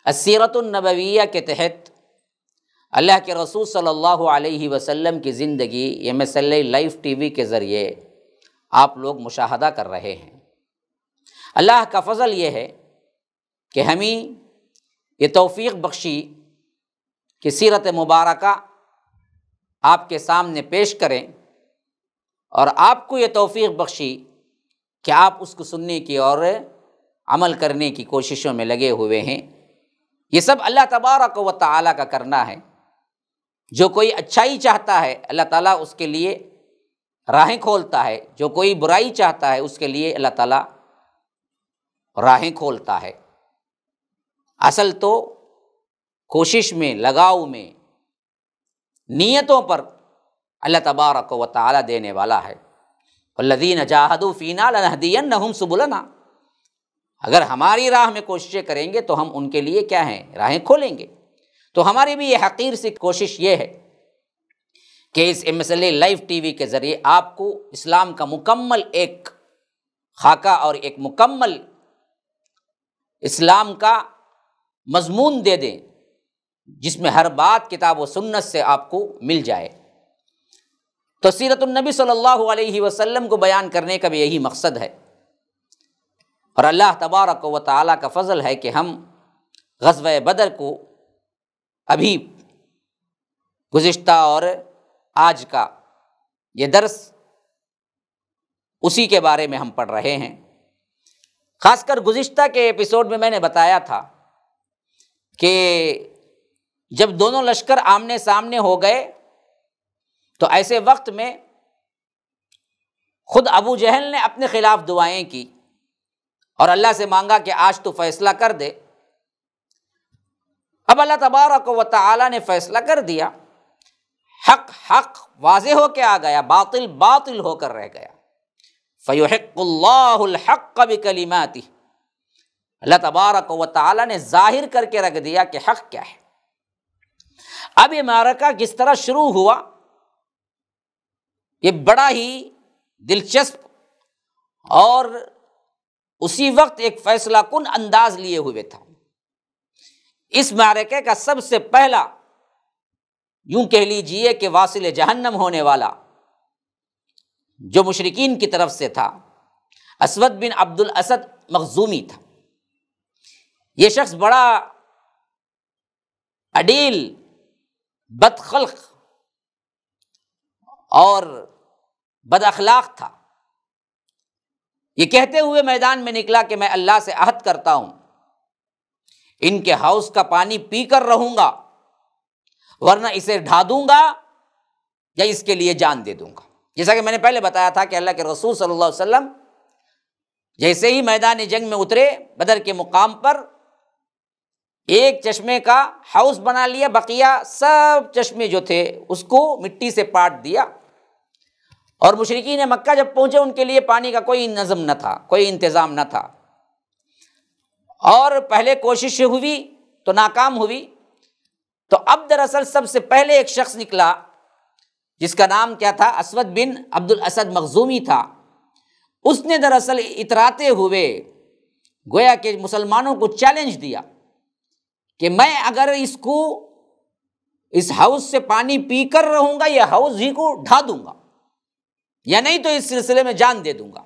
السیرۃ النبویہ کے تحت اللہ کے رسول صلی اللہ علیہ وسلم کی زندگی MSLI لائیو ٹی وی کے ذریعے آپ لوگ مشاہدہ کر رہے ہیں۔ اللہ کا فضل یہ ہے کہ ہمیں یہ توفیق بخشی کہ سیرت مبارکہ آپ کے سامنے پیش کریں، اور آپ کو یہ توفیق بخشی کہ آپ اس کو سننے کی اور عمل کرنے کی کوششوں میں لگے ہوئے ہیں۔ یہ سب اللہ تبارک و تعالیٰ کا کرنا ہے۔ جو کوئی اچھائی چاہتا ہے اللہ تعالیٰ اس کے لیے راہیں کھولتا ہے، جو کوئی برائی چاہتا ہے اس کے لیے اللہ تعالیٰ راہیں کھولتا ہے۔ اصل تو کوشش میں، لگاؤ میں، نیتوں پر اللہ تبارک و تعالیٰ دینے والا ہے۔ والذین جاہدوا فینا لنہدینہم سبلنا، اگر ہماری راہ میں کوششیں کریں گے تو ہم ان کے لیے کیا ہیں، راہیں کھولیں گے۔ تو ہماری بھی یہ حقیر سی کوشش یہ ہے کہ اس MSLI لائیو ٹی وی کے ذریعے آپ کو اسلام کا مکمل ایک خاکہ اور ایک مکمل اسلام کا مضمون دے دیں، جس میں ہر بات کتاب و سنت سے آپ کو مل جائے۔ تو سیرت النبی صلی اللہ علیہ وسلم کو بیان کرنے کا بھی یہی مقصد ہے، اور اللہ تبارک و تعالیٰ کا فضل ہے کہ ہم غزوہ بدر کو ابھی گزشتہ اور آج کا یہ درس اسی کے بارے میں ہم پڑھ رہے ہیں۔ خاص کر گزشتہ کے ایپیسوڈ میں نے بتایا تھا کہ جب دونوں لشکر آمنے سامنے ہو گئے تو ایسے وقت میں خود ابو جہل نے اپنے خلاف دعائیں کی اور اللہ سے مانگا کہ آج تو فیصلہ کر دے۔ اب اللہ تبارک و تعالیٰ نے فیصلہ کر دیا، حق حق واضح ہو کے آ گیا، باطل باطل ہو کر رہ گیا۔ فَيُحِقُّ اللَّهُ الْحَقَّ بِكَلِمَاتِهِ، اللہ تبارک و تعالیٰ نے ظاہر کر کے رکھ دیا کہ حق کیا ہے۔ اب یہ معرکہ کس طرح شروع ہوا، یہ بڑا ہی دلچسپ اور اسی وقت ایک فیصلہ کن انداز لیے ہوئے تھا۔ اس معرکے کا سب سے پہلا، یوں کہہ لیجئے کہ واصل جہنم ہونے والا جو مشرکین کی طرف سے تھا، اسود بن عبد الاسد مخزومی تھا۔ یہ شخص بڑا اڈیل، بد خلق اور بد اخلاق تھا۔ یہ کہتے ہوئے میدان میں نکلا کہ میں اللہ سے عہد کرتا ہوں ان کے حوض کا پانی پی کر رہوں گا، ورنہ اسے ڈھا دوں گا یا اس کے لیے جان دے دوں گا۔ جیسا کہ میں نے پہلے بتایا تھا کہ اللہ کے رسول صلی اللہ علیہ وسلم جیسے ہی میدان جنگ میں اترے، بدر کے مقام پر ایک چشمے کا حوض بنا لیا، بقیہ سب چشمے جو تھے اس کو مٹی سے پاٹ دیا، اور مشرکین مکہ جب پہنچے ان کے لیے پانی کا کوئی نظم نہ تھا، کوئی انتظام نہ تھا، اور پہلے کوشش ہوئی تو ناکام ہوئی۔ تو اب دراصل سب سے پہلے ایک شخص نکلا جس کا نام کیا تھا، اسود بن عبد الاسد مخزومی تھا۔ اس نے دراصل اتراتے ہوئے گویا کہ مسلمانوں کو چیلنج دیا کہ میں اگر اس حوض سے پانی پی کر رہوں گا، یہ حوض ہی کو ڈھا دوں گا، یا نہیں تو اس سلسلے میں جان دے دوں گا۔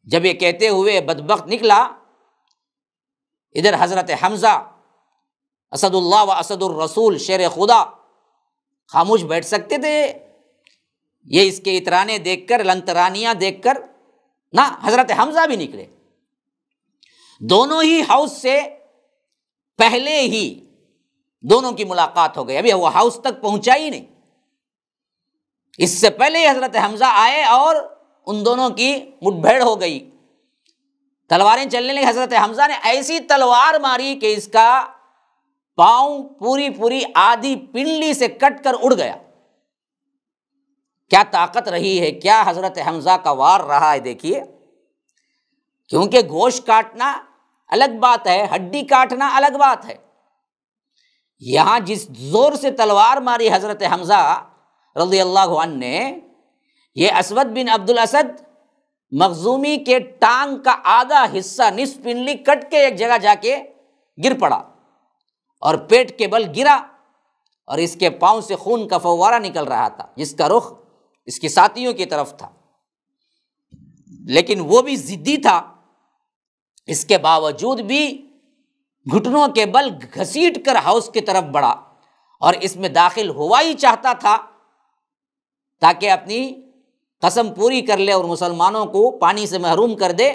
جب یہ کہتے ہوئے بدبخت نکلا، ادھر حضرت حمزہ اسد اللہ و اسد الرسول، شیر خدا، خاموش بیٹھ سکتے تھے یہ اس کے اترانے دیکھ کر، لنترانیاں دیکھ کر؟ نہ، حضرت حمزہ بھی نکلے۔ دونوں ہی ہاؤس سے پہلے ہی دونوں کی ملاقات ہو گئی، ابھی وہ ہاؤس تک پہنچا ہی نہیں، اس سے پہلے ہی حضرت حمزہ آئے اور ان دونوں کی مٹ بھیڑ ہو گئی، تلواریں چلنے لگی۔ حضرت حمزہ نے ایسی تلوار ماری کہ اس کا پاؤں پوری آدھی پنڈلی سے کٹ کر اڑ گیا۔ کیا طاقت رہی ہے، کیا حضرت حمزہ کا وار رہا ہے، دیکھیے۔ کیونکہ گوشت کاٹنا الگ بات ہے، ہڈی کاٹنا الگ بات ہے۔ یہاں جس زور سے تلوار ماری حضرت حمزہ رضی اللہ عنہ نے، یہ اسود بن عبد الاسد مخزومی کے ٹانگ کا آدھا حصہ، نصف پنڈلی کٹ کے ایک جگہ جا کے گر پڑا اور پیٹ کے بل گرا، اور اس کے پاؤں سے خون کا فوارہ نکل رہا تھا، جس کا رخ اس کی ساتھیوں کی طرف تھا، لیکن وہ بھی ضدی تھا، اس کے باوجود بھی گھٹنوں کے بل گھسیٹ کر ہاؤس کی طرف بڑھا اور اس میں داخل ہوا ہی چاہتا تھا تاکہ اپنی قسم پوری کر لے اور مسلمانوں کو پانی سے محروم کر دے۔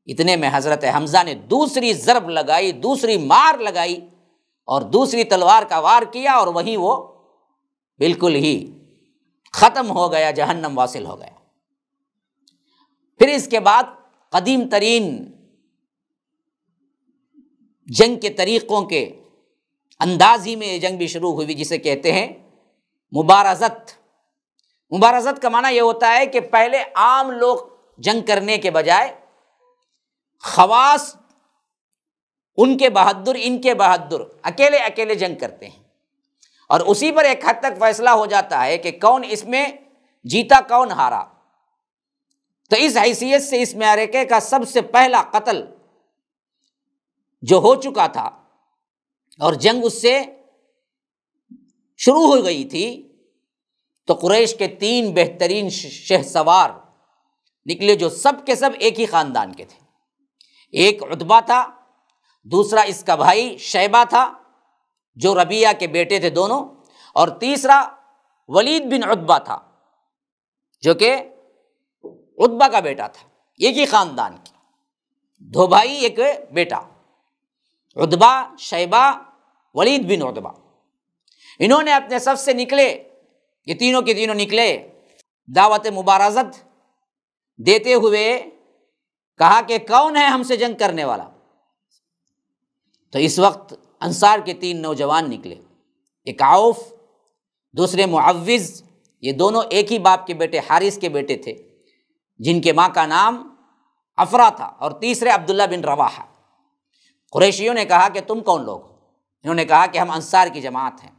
اتنے میں حضرت حمزہ نے دوسری ضرب لگائی، دوسری مار لگائی اور دوسری تلوار کا وار کیا، اور وہیں وہ بالکل ہی ختم ہو گیا، جہنم واصل ہو گیا۔ پھر اس کے بعد قدیم ترین جنگ کے طریقوں کے انداز ہی میں یہ جنگ بھی شروع ہوئی، جسے کہتے ہیں مبارزت۔ مبارزت کا معنی یہ ہوتا ہے کہ پہلے عام لوگ جنگ کرنے کے بجائے خواص، ان کے بہادر، ان کے بہادر اکیلے اکیلے جنگ کرتے ہیں، اور اسی پر ایک حد تک فیصلہ ہو جاتا ہے کہ کون اس میں جیتا، کون ہارا۔ تو اس حیثیت سے اس معرکے کا سب سے پہلا قتل جو ہو چکا تھا اور جنگ اس سے شروع ہو گئی تھی، تو قریش کے 3 بہترین شہ سوار نکلے جو سب کے سب ایک ہی خاندان کے تھے۔ ایک عتبہ تھا، دوسرا اس کا بھائی شیبہ تھا جو ربیعہ کے بیٹے تھے دونوں، اور تیسرا ولید بن عتبہ تھا جو کہ عتبہ کا بیٹا تھا، ایک ہی خاندان کے 2 بھائی ایک بیٹا، عتبہ، شیبہ، ولید بن عتبہ۔ انہوں نے اپنے صف سے نکلے، یہ تینوں کے تینوں نکلے، دعوت مبارزت دیتے ہوئے کہا کہ کون ہے ہم سے جنگ کرنے والا؟ تو اس وقت انصار کے 3 نوجوان نکلے، ایک عوف، دوسرے معوذ، یہ دونوں ایک ہی باپ کے بیٹے، حارث کے بیٹے تھے، جن کے ماں کا نام افرا تھا، اور تیسرے عبداللہ بن رواحہ۔ قریشیوں نے کہا کہ تم کون لوگ؟ انہوں نے کہا کہ ہم انصار کی جماعت ہیں۔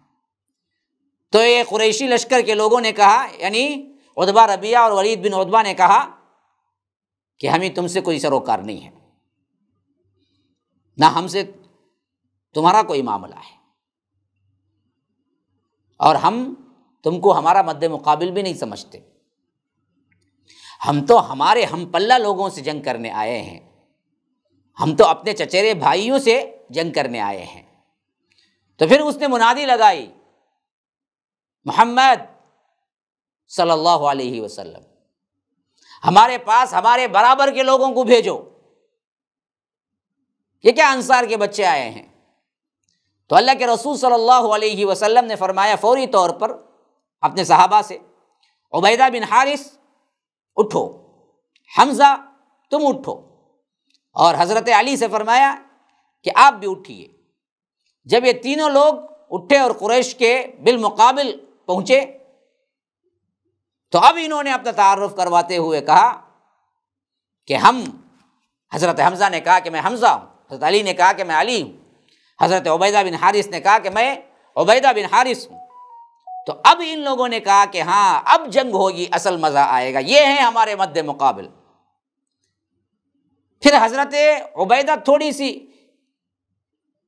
تو یہ قریشی لشکر کے لوگوں نے کہا، یعنی عتبہ، ربیعہ اور ولید بن عتبہ نے کہا کہ ہمیں تم سے کوئی سروکار نہیں ہے، نہ ہم سے تمہارا کوئی معاملہ ہے، اور ہم تم کو ہمارا مد مقابل بھی نہیں سمجھتے، ہم تو ہمارے ہم پلہ لوگوں سے جنگ کرنے آئے ہیں، ہم تو اپنے چچیرے بھائیوں سے جنگ کرنے آئے ہیں۔ تو پھر اس نے منادی لگائی، محمد صلی اللہ علیہ وسلم، ہمارے پاس ہمارے برابر کے لوگوں کو بھیجو، یہ کیا انصار کے بچے آئے ہیں؟ تو اللہ کے رسول صلی اللہ علیہ وسلم نے فرمایا فوری طور پر اپنے صحابہ سے، عبیدہ بن حارث اٹھو، حمزہ تم اٹھو، اور حضرت علی سے فرمایا کہ آپ بھی اٹھیے۔ جب یہ تینوں لوگ اٹھے اور قریش کے بالمقابل پہنچے، تو اب انہوں نے اپنا تعارف کرواتے ہوئے کہا کہ ہم، حضرت حمزہ نے کہا کہ میں حمزہ ہوں، حضرت علی نے کہا کہ میں علی ہوں، حضرت عبیدہ بن حارث نے کہا کہ میں عبیدہ بن حارث ہوں۔ تو اب ان لوگوں نے کہا کہ ہاں اب جنگ ہوگی، اصل مزہ آئے گا، یہ ہیں ہمارے مد مقابل۔ پھر حضرت عبیدہ تھوڑی سی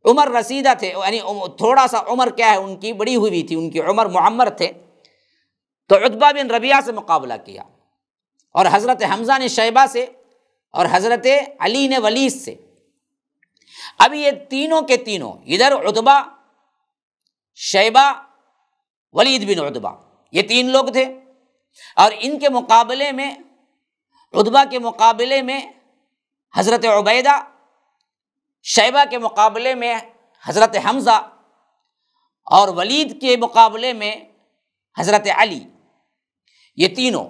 عمر رسیدہ تھے، یعنی تھوڑا سا عمر کیا ہے ان کی بڑی ہوئی تھی، ان کی عمر معمر تھے، تو عتبہ بن ربیعہ سے مقابلہ کیا، اور حضرت حمزہ نے شیبہ سے اور حضرت علی نے ولید سے۔ اب یہ تینوں کے تینوں، ادھر عتبہ، شیبہ، ولید بن عتبہ، یہ تین لوگ تھے، اور ان کے مقابلے میں، عتبہ کے مقابلے میں حضرت عبیدہ، شیبہ کے مقابلے میں حضرت حمزہ، اور ولید کے مقابلے میں حضرت علی۔ یہ تینوں،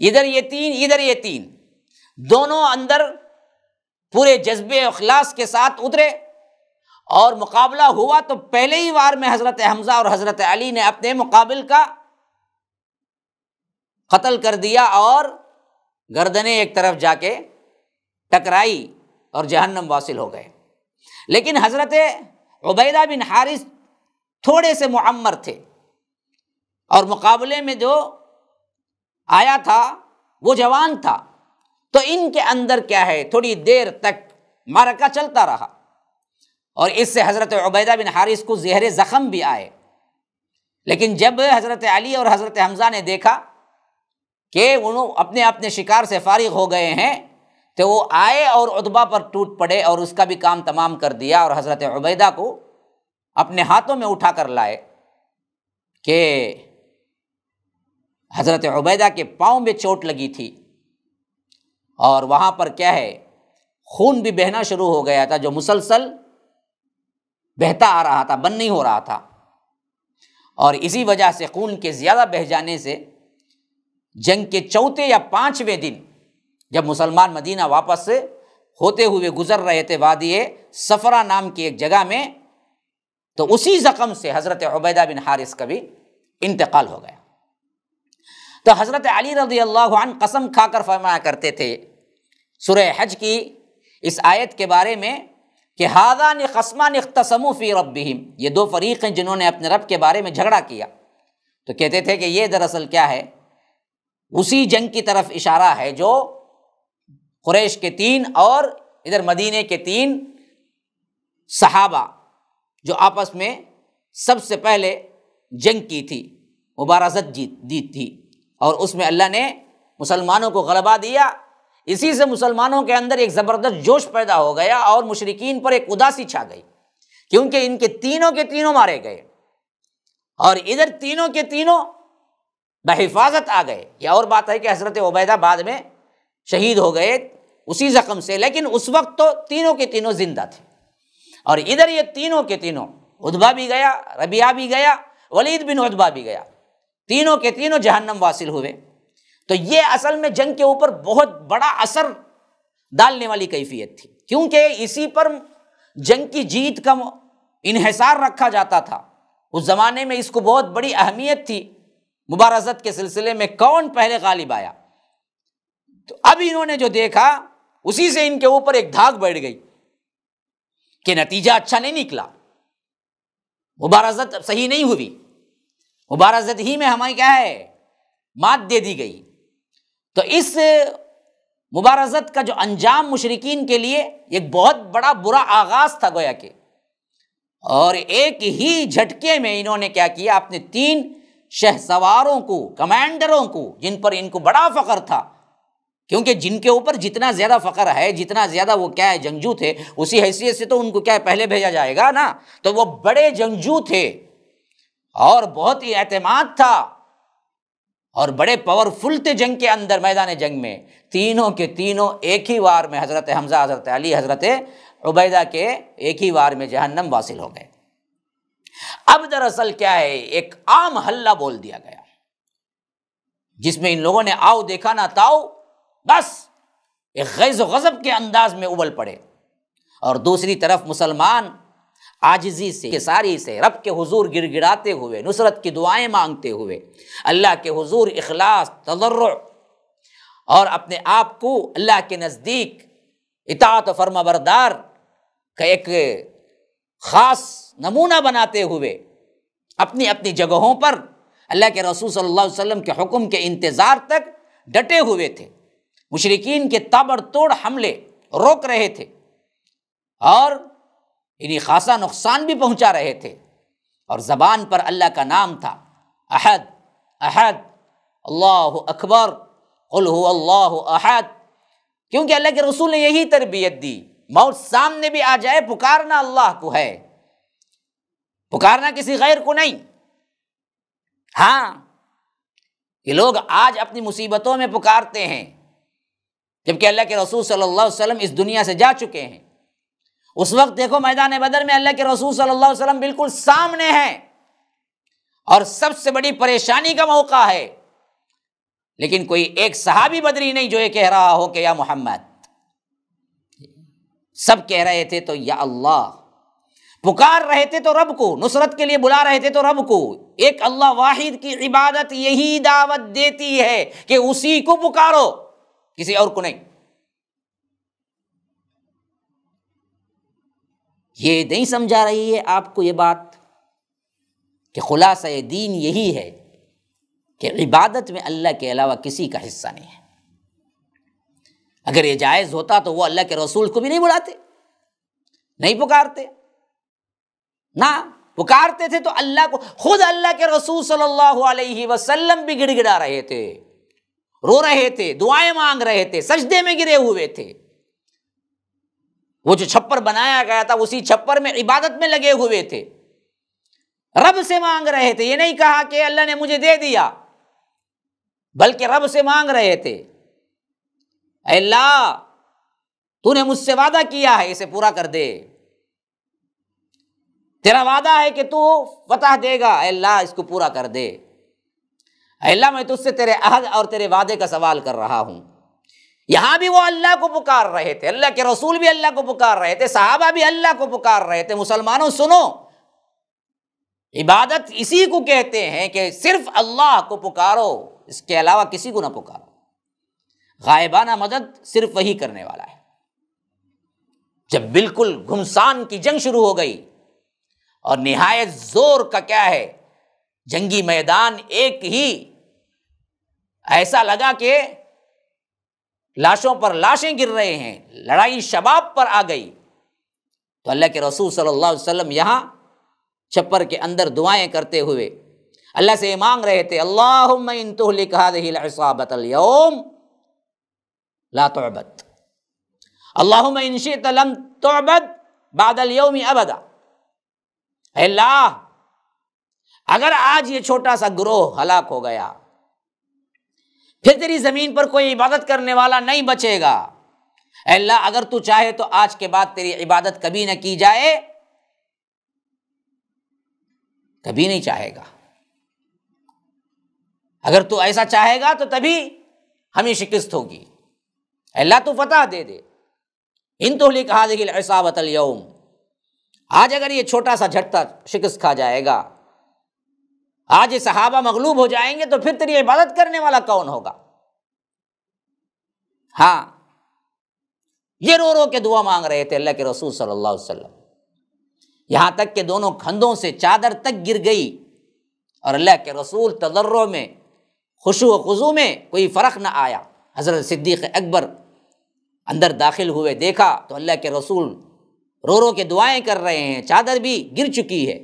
ادھر یہ تین، ادھر یہ تین، دونوں اندر پورے جذبے اخلاص کے ساتھ اترے، اور مقابلہ ہوا تو پہلے ہی وار میں حضرت حمزہ اور حضرت علی نے اپنے مقابل کا قتل کر دیا، اور گردنیں ایک طرف جا کے ٹکرائی اور جہنم واصل ہو گئے۔ لیکن حضرت عبیدہ بن حارث تھوڑے سے معمر تھے، اور مقابلے میں جو آیا تھا وہ جوان تھا، تو ان کے اندر کیا ہے، تھوڑی دیر تک معرکہ چلتا رہا، اور اس سے حضرت عبیدہ بن حارث کو زہر زخم بھی آئے۔ لیکن جب حضرت علی اور حضرت حمزہ نے دیکھا کہ انہوں اپنے اپنے شکار سے فارغ ہو گئے ہیں، تو وہ آئے اور عتبہ پر ٹوٹ پڑے اور اس کا بھی کام تمام کر دیا، اور حضرت عبیدہ کو اپنے ہاتھوں میں اٹھا کر لائے کہ حضرت عبیدہ کے پاؤں میں چوٹ لگی تھی، اور وہاں پر کیا ہے، خون بھی بہنا شروع ہو گیا تھا، جو مسلسل بہتا آ رہا تھا، بند نہیں ہو رہا تھا، اور اسی وجہ سے خون کے زیادہ بہہ جانے سے جنگ کے چوتھے یا پانچویں دن جب مسلمان مدینہ واپس ہوتے ہوئے گزر رہے تھے وادی صفرا نام کی ایک جگہ میں، تو اسی زخم سے حضرت عبیدہ بن حارث کا بھی انتقال ہو گیا۔ تو حضرت علی رضی اللہ عنہ قسم کھا کر فرمایا کرتے تھے سورہ حج کی اس آیت کے بارے میں کہ ھذان خصمان اختصموا فی ربہم، یہ دو فریق ہیں جنہوں نے اپنے رب کے بارے میں جھگڑا کیا، تو کہتے تھے کہ یہ دراصل کیا ہے، اسی جنگ کی طرف اشارہ ہے جو قریش کے تین اور ادھر مدینے کے تین صحابہ جو آپس میں سب سے پہلے جنگ کی تھی، مبارزت دی تھی، اور اس میں اللہ نے مسلمانوں کو غلبہ دیا۔ اسی سے مسلمانوں کے اندر ایک زبردست جوش پیدا ہو گیا، اور مشرکین پر ایک اداسی چھا گئی، کیونکہ ان کے تینوں مارے گئے، اور ادھر تینوں کے تینوں بحفاظت آ گئے۔ یہ اور بات ہے کہ حضرت عبیدہ بعد میں شہید ہو گئے اسی زخم سے، لیکن اس وقت تو تینوں کے تینوں زندہ تھے، اور ادھر یہ تینوں کے تینوں، عتبہ بھی گیا، ربیعہ بھی گیا، ولید بن عتبہ بھی گیا، تینوں کے تینوں جہنم واصل ہوئے۔ تو یہ اصل میں جنگ کے اوپر بہت بڑا اثر ڈالنے والی کیفیت تھی، کیونکہ اسی پر جنگ کی جیت کا انحصار رکھا جاتا تھا۔ اس زمانے میں اس کو بہت بڑی اہمیت تھی، مبارزت کے سلسلے میں کون پہلے غالب آیا۔ تو اب انہوں نے جو دیکھا اسی سے ان کے اوپر ایک دھاگ بیٹھ گئی کہ نتیجہ اچھا نہیں نکلا، مبارزت صحیح نہیں ہوئی، مبارزت ہی میں ہمیں کیا ہے، مات دے دی گئی۔ تو اس مبارزت کا جو انجام مشرکین کے لیے ایک بہت بڑا برا آغاز تھا گویا کہ، اور ایک ہی جھٹکے میں انہوں نے کیا کیا، اپنے تین شہ سواروں کو، کمانڈروں کو، جن پر ان کو بڑا فخر تھا، کیونکہ جن کے اوپر جتنا زیادہ فخر ہے، جتنا زیادہ وہ کیا ہے جنگجو تھے، اسی حیثیت سے تو ان کو کیا ہے پہلے بھیجا جائے گا نا، تو وہ بڑے جنگجو تھے اور بہت ہی اعتماد تھا اور بڑے پاورفل تھے جنگ کے اندر، میدان جنگ میں۔ تینوں کے تینوں ایک ہی وار میں، حضرت حمزہ، حضرت علی، حضرت عبیدہ کے ایک ہی وار میں جہنم واصل ہو گئے۔ اب دراصل کیا ہے، ایک عام حلہ بول دیا گیا جس میں ان لوگوں نے آؤ دیکھا نہ تاؤ، بس ایک غیظ و غضب کے انداز میں ابل پڑے، اور دوسری طرف مسلمان عاجزی سے، ساری سے رب کے حضور گڑ گڑاتے ہوئے، نصرت کی دعائیں مانگتے ہوئے، اللہ کے حضور اخلاص، تضرع اور اپنے آپ کو اللہ کے نزدیک اطاعت و فرما بردار کا ایک خاص نمونہ بناتے ہوئے اپنی اپنی جگہوں پر اللہ کے رسول صلی اللہ علیہ وسلم کے حکم کے انتظار تک ڈٹے ہوئے تھے، مشرکین کے تابڑ توڑ حملے روک رہے تھے، اور انہیں خاصا نقصان بھی پہنچا رہے تھے، اور زبان پر اللہ کا نام تھا، احد احد، اللہ اکبر، قل هو اللہ احد، کیونکہ اللہ کے رسول نے یہی تربیت دی، موت سامنے بھی آ جائے پکارنا اللہ کو ہے، پکارنا کسی غیر کو نہیں۔ ہاں یہ لوگ آج اپنی مصیبتوں میں پکارتے ہیں، جبکہ اللہ کے رسول صلی اللہ علیہ وسلم اس دنیا سے جا چکے ہیں۔ اس وقت دیکھو میدان بدر میں اللہ کے رسول صلی اللہ علیہ وسلم بالکل سامنے ہیں اور سب سے بڑی پریشانی کا موقع ہے، لیکن کوئی ایک صحابی بدری نہیں جو یہ کہہ رہا ہو کہ یا محمد، سب کہہ رہے تھے تو یا اللہ، پکار رہے تھے تو رب کو، نصرت کے لیے بلا رہے تھے تو رب کو۔ ایک اللہ واحد کی عبادت یہی دعوت دیتی ہے کہ اسی کو پکارو، کسی اور کو نہیں۔ یہ نہیں سمجھا رہی ہے آپ کو یہ بات کہ خلاصہ دین یہی ہے کہ عبادت میں اللہ کے علاوہ کسی کا حصہ نہیں ہے۔ اگر یہ جائز ہوتا تو وہ اللہ کے رسول کو بھی نہیں بلاتے، نہیں پکارتے، نہ پکارتے تھے تو اللہ کو۔ خود اللہ کے رسول صلی اللہ علیہ وسلم بھی گڑ گڑا رہے تھے، رو رہے تھے، دعائیں مانگ رہے تھے، سجدے میں گرے ہوئے تھے۔ وہ جو چھپر بنایا گیا تھا اسی چھپر میں عبادت میں لگے ہوئے تھے، رب سے مانگ رہے تھے۔ یہ نہیں کہا کہ اللہ نے مجھے دے دیا، بلکہ رب سے مانگ رہے تھے، اے اللہ تو نے مجھ سے وعدہ کیا ہے اسے پورا کر دے، تیرا وعدہ ہے کہ تو فتح دے گا، اے اللہ اس کو پورا کر دے، اے اللہ میں تجھ سے تیرے عہد اور تیرے وعدے کا سوال کر رہا ہوں۔ یہاں بھی وہ اللہ کو پکار رہے تھے، اللہ کے رسول بھی اللہ کو پکار رہے تھے، صحابہ بھی اللہ کو پکار رہے تھے۔ مسلمانوں سنو، عبادت اسی کو کہتے ہیں کہ صرف اللہ کو پکارو، اس کے علاوہ کسی کو نہ پکارو۔ غائبانہ مدد صرف وہی کرنے والا ہے۔ جب بالکل گھمسان کی جنگ شروع ہو گئی اور نہایت زور کا کیا ہے جنگی میدان، ایک ہی ایسا لگا کہ لاشوں پر لاشیں گر رہے ہیں، لڑائی شباب پر آ گئی، تو اللہ کے رسول صلی اللہ علیہ وسلم یہاں چھپر کے اندر دعائیں کرتے ہوئے اللہ سے مانگ رہے تھے، اللہم ان تہلک ہذہ العصابۃ اليوم لا تعبد، اللہم ان شئت لم تعبد بعد اليوم ابدا۔ اے اللہ اگر آج یہ چھوٹا سا گروہ ہلاک ہو گیا، پھر تیری زمین پر کوئی عبادت کرنے والا نہیں بچے گا۔ اے اللہ اگر تو چاہے تو آج کے بعد تیری عبادت کبھی نہ کی جائے، کبھی نہیں چاہے گا۔ اگر تو ایسا چاہے گا تو تبھی ہمیں شکست ہوگی۔ اے اللہ تو فتح دے دے، ان تہلک ہذہ العصابۃ اليوم، آج اگر یہ چھوٹا سا جھٹکا شکست کھا جائے گا، آج یہ صحابہ مغلوب ہو جائیں گے، تو پھر تیری عبادت کرنے والا کون ہوگا؟ ہاں یہ رو رو کے دعا مانگ رہے تھے اللہ کے رسول صلی اللہ علیہ وسلم، یہاں تک کہ دونوں کندھوں سے چادر تک گر گئی، اور اللہ کے رسول تضرع میں، خشوع و خضوع میں کوئی فرق نہ آیا۔ حضرت صدیق اکبر اندر داخل ہوئے، دیکھا تو اللہ کے رسول رو رو کے دعائیں کر رہے ہیں، چادر بھی گر چکی ہے،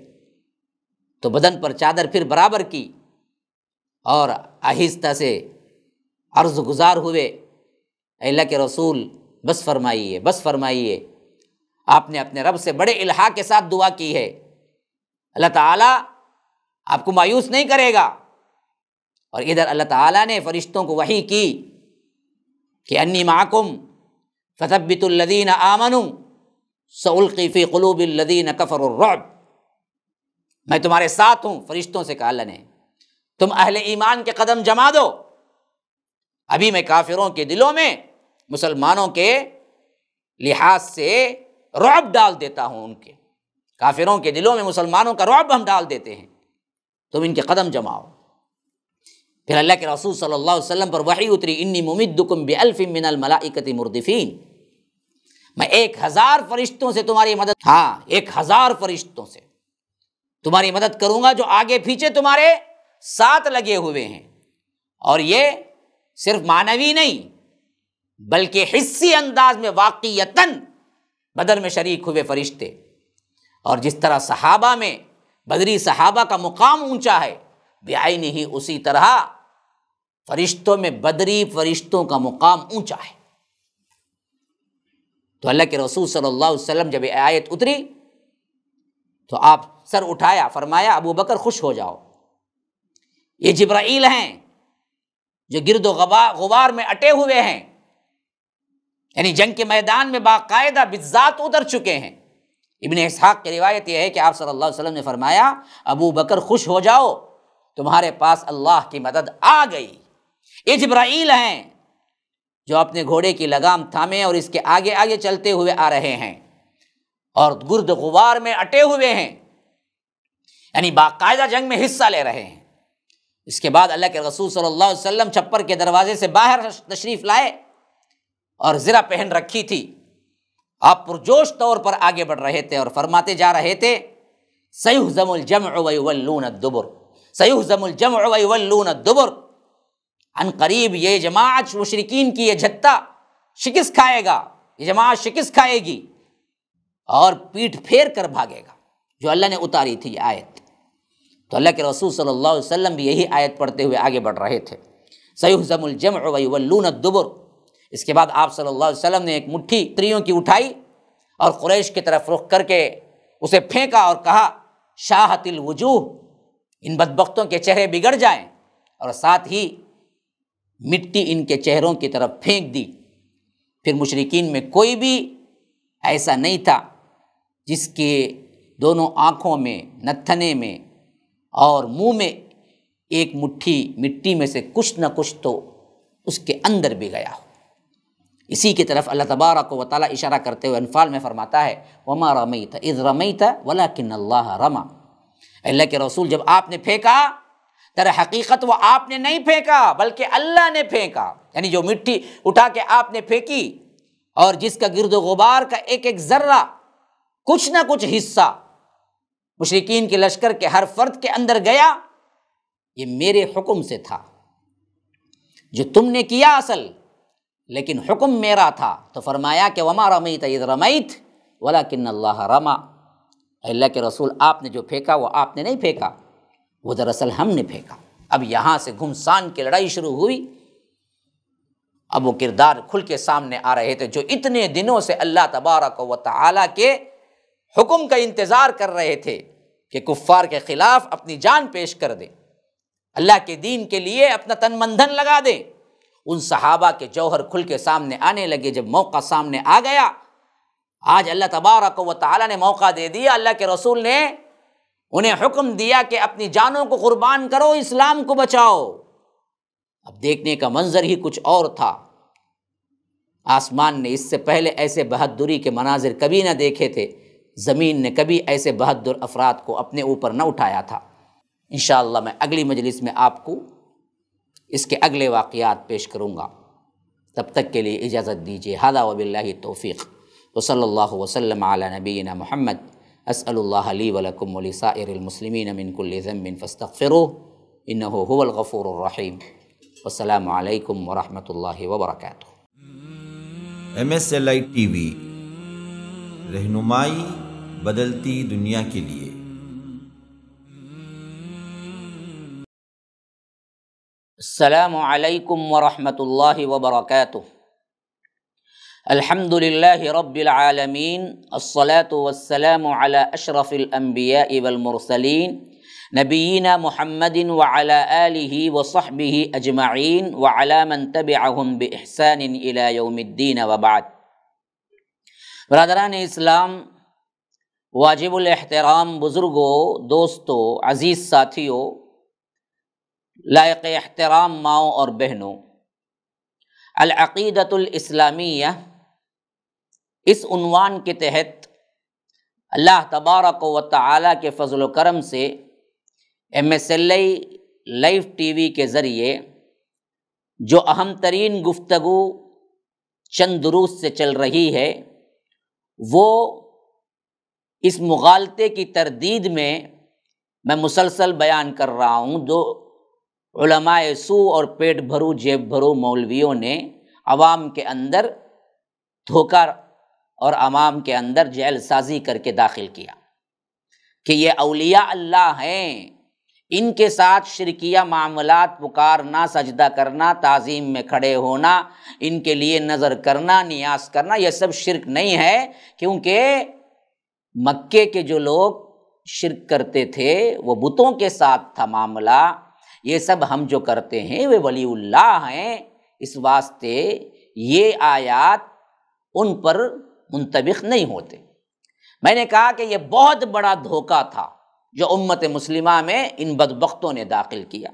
تو بدن پر چادر پھر برابر کی اور آہستہ سے عرض گزار ہوئے، اے اللہ کے رسول بس فرمائیے، بس فرمائیے۔ آپ نے اپنے رب سے بڑے الحاح کے ساتھ دعا کی ہے، اللہ تعالیٰ آپ کو مایوس نہیں کرے گا۔ اور ادھر اللہ تعالیٰ نے فرشتوں کو وحی کی کہ انی معکم فثبتوا الذین آمنوا سألقی فی قلوب الذین کفروا الرعب، میں تمہارے ساتھ ہوں۔ فرشتوں سے کہا اللہ نے، تم اہل ایمان کے قدم جما دو، ابھی میں کافروں کے دلوں میں مسلمانوں کے لحاظ سے رعب ڈال دیتا ہوں، ان کے کافروں کے دلوں میں مسلمانوں کا رعب ہم ڈال دیتے ہیں، تم ان کے قدم جماؤ۔ پھر اللہ کے رسول صلی اللہ علیہ وسلم پر وحی اتری، انی ممدکم بألف من الملائکۃ مردفین، میں 1000 فرشتوں سے تمہاری مدد، 1000 فرشتوں سے تمہاری مدد کروں گا، جو آگے پیچھے تمہارے ساتھ لگے ہوئے ہیں۔ اور یہ صرف معنوی نہیں بلکہ حسی انداز میں واقعیتاً بدر میں شریک ہوئے فرشتے۔ اور جس طرح صحابہ میں بدری صحابہ کا مقام اونچا ہے، بعینہ ہی اسی طرح فرشتوں میں بدری فرشتوں کا مقام اونچا ہے۔ تو اللہ کے رسول صلی اللہ علیہ وسلم جب یہ آیت اتری تو آپ سر اٹھایا، فرمایا ابو بکر خوش ہو جاؤ، یہ جبرائیل ہیں جو گرد و غبار میں اٹے ہوئے ہیں، یعنی جنگ کے میدان میں باقاعدہ بالذات اتر چکے ہیں۔ ابن اسحاق کی روایت یہ ہے کہ آپ صلی اللہ علیہ وسلم نے فرمایا ابو بکر خوش ہو جاؤ، تمہارے پاس اللہ کی مدد آ گئی، یہ جبرائیل ہیں جو اپنے گھوڑے کی لگام تھامے اور اس کے آگے آگے چلتے ہوئے آ رہے ہیں اور گرد غبار میں اٹے ہوئے ہیں، یعنی باقاعدہ جنگ میں حصہ لے رہے ہیں۔ اس کے بعد اللہ کے رسول صلی اللہ علیہ وسلم چھپر کے دروازے سے باہر تشریف لائے اور زرہ پہن رکھی تھی، آپ پرجوش طور پر آگے بڑھ رہے تھے اور فرماتے جا رہے تھے سیہزم الجمع ویولون الدبر، سیہزم الجمع ویولون الدبر، عن قریب یہ جماعت مشرکین کی یہ جھتہ شکست کھائے گا، یہ جماعت شکست کھائے گی اور پیٹھ پھیر کر بھاگے گا، جو اللہ نے اتاری تھی یہ آیت۔ تو اللہ کے رسول صلی اللہ علیہ وسلم بھی یہی آیت پڑھتے ہوئے آگے بڑھ رہے تھے، سیہزم الجمع ویولون الدبر۔ اس کے بعد آپ صلی اللہ علیہ وسلم نے ایک مٹھی تریوں کی اٹھائی اور قریش کی طرف رخ کر کے اسے پھینکا اور کہا شاہت الوجوہ، ان بدبختوں کے چہرے بگڑ جائیں، اور ساتھ ہی مٹی ان کے چہروں کی طرف پھینک دی۔ پھر مشرکین میں کوئی بھی ایسا نہیں تھا جس کے دونوں آنکھوں میں، نتھنے میں اور منہ میں ایک مٹھی مٹی میں سے کچھ نہ کچھ تو اس کے اندر بھی گیا ہو۔ اسی کی طرف اللہ تبارک و تعالیٰ اشارہ کرتے ہوئے انفال میں فرماتا ہے وَمَا رَمَيْتَ إِذْ رَمَيْتَ وَلَكِنَّ اللَّهَ رَمَى، اللہ کے رسول جب آپ نے پھینکا در حقیقت وہ آپ نے نہیں پھینکا بلکہ اللہ نے پھینکا، یعنی جو مٹی اٹھا کے آپ نے پھینکی اور جس کا گرد و غبار کا ایک ایک ذرہ کچھ نہ کچھ حصہ مشرکین کے لشکر کے ہر فرد کے اندر گیا، یہ میرے حکم سے تھا، جو تم نے کیا اصل لیکن حکم میرا تھا۔ تو فرمایا کہ وما رمیت اذ رمیت ولکن اللہ رما، اللہ کے رسول آپ نے جو پھینکا وہ آپ نے نہیں پھینکا، وہ دراصل ہم نے پھینکا۔ اب یہاں سے گھمسان کی لڑائی شروع ہوئی، اب وہ کردار کھل کے سامنے آ رہے تھے جو اتنے دنوں سے اللہ تبارک و تعالیٰ کے حکم کا انتظار کر رہے تھے کہ کفار کے خلاف اپنی جان پیش کر دیں، اللہ کے دین کے لیے اپنا تن من دھن لگا دیں۔ ان صحابہ کے جوہر کھل کے سامنے آنے لگے۔ جب موقع سامنے آ گیا، آج اللہ تبارک و تعالیٰ نے موقع دے دیا، اللہ کے رسول نے انہیں حکم دیا کہ اپنی جانوں کو قربان کرو، اسلام کو بچاؤ۔ اب دیکھنے کا منظر ہی کچھ اور تھا، آسمان نے اس سے پہلے ایسے بہادری کے مناظر کبھی نہ دیکھے تھے، زمین نے کبھی ایسے بہادر افراد کو اپنے اوپر نہ اٹھایا تھا۔ انشاءاللہ میں اگلی مجلس میں آپ کو اس کے اگلے واقعات پیش کروں گا، تب تک کے لیے اجازت دیجیے۔ ھذا وباللہ التوفیق، وصلی اللہ وسلم علی نبینا محمد۔ اسأل اللہ لی ولکم ولسائر المسلمین من کل ذنب فاستغفروہ انہ هو الغفور الرحیم۔ والسلام علیکم ورحمۃ اللہ وبرکاتہ۔ MSLI TV، رہنمائی بدلتی دنیا کے لیے۔ السلام علیکم ورحمۃ اللہ وبرکاتہ۔ الحمد للہ رب العالمین، الصلاة والسلام علی اشرف الانبیاء والمرسلین، نبینا محمد وعلی آلہ وصحبہ اجمعین وعلی من تبعہم بإحسان الی یوم الدین وبعد۔ برادران اسلام، واجب الاحترام بزرگوں، دوستوں، عزیز ساتھیوں، لائق احترام ماؤں اور بہنوں، العقیدۃ الاسلامیہ، اس عنوان کے تحت اللہ تبارک و تعالیٰ کے فضل و کرم سے MSLI لائیو TV کے ذریعے جو اہم ترین گفتگو چند دروس سے چل رہی ہے، وہ اس مغالطے کی تردید میں میں مسلسل بیان کر رہا ہوں جو علماء سوء اور پیٹ بھرو جیب بھرو مولویوں نے عوام کے اندر دھوکہ اور عوام کے اندر جعل سازی کر کے داخل کیا کہ یہ اولیاء اللہ ہیں، ان کے ساتھ شرکیہ معاملات، پکارنا، سجدہ کرنا، تعظیم میں کھڑے ہونا، ان کے لیے نظر کرنا، نیاز کرنا، یہ سب شرک نہیں ہے، کیونکہ مکے کے جو لوگ شرک کرتے تھے وہ بتوں کے ساتھ تھا معاملہ۔ یہ سب ہم جو کرتے ہیں وہ ولی اللہ ہیں، اس واسطے یہ آیات ان پر منطبق نہیں ہوتے۔ میں نے کہا کہ یہ بہت بڑا دھوکہ تھا جو امت مسلمہ میں ان بدبختوں نے داخل کیا،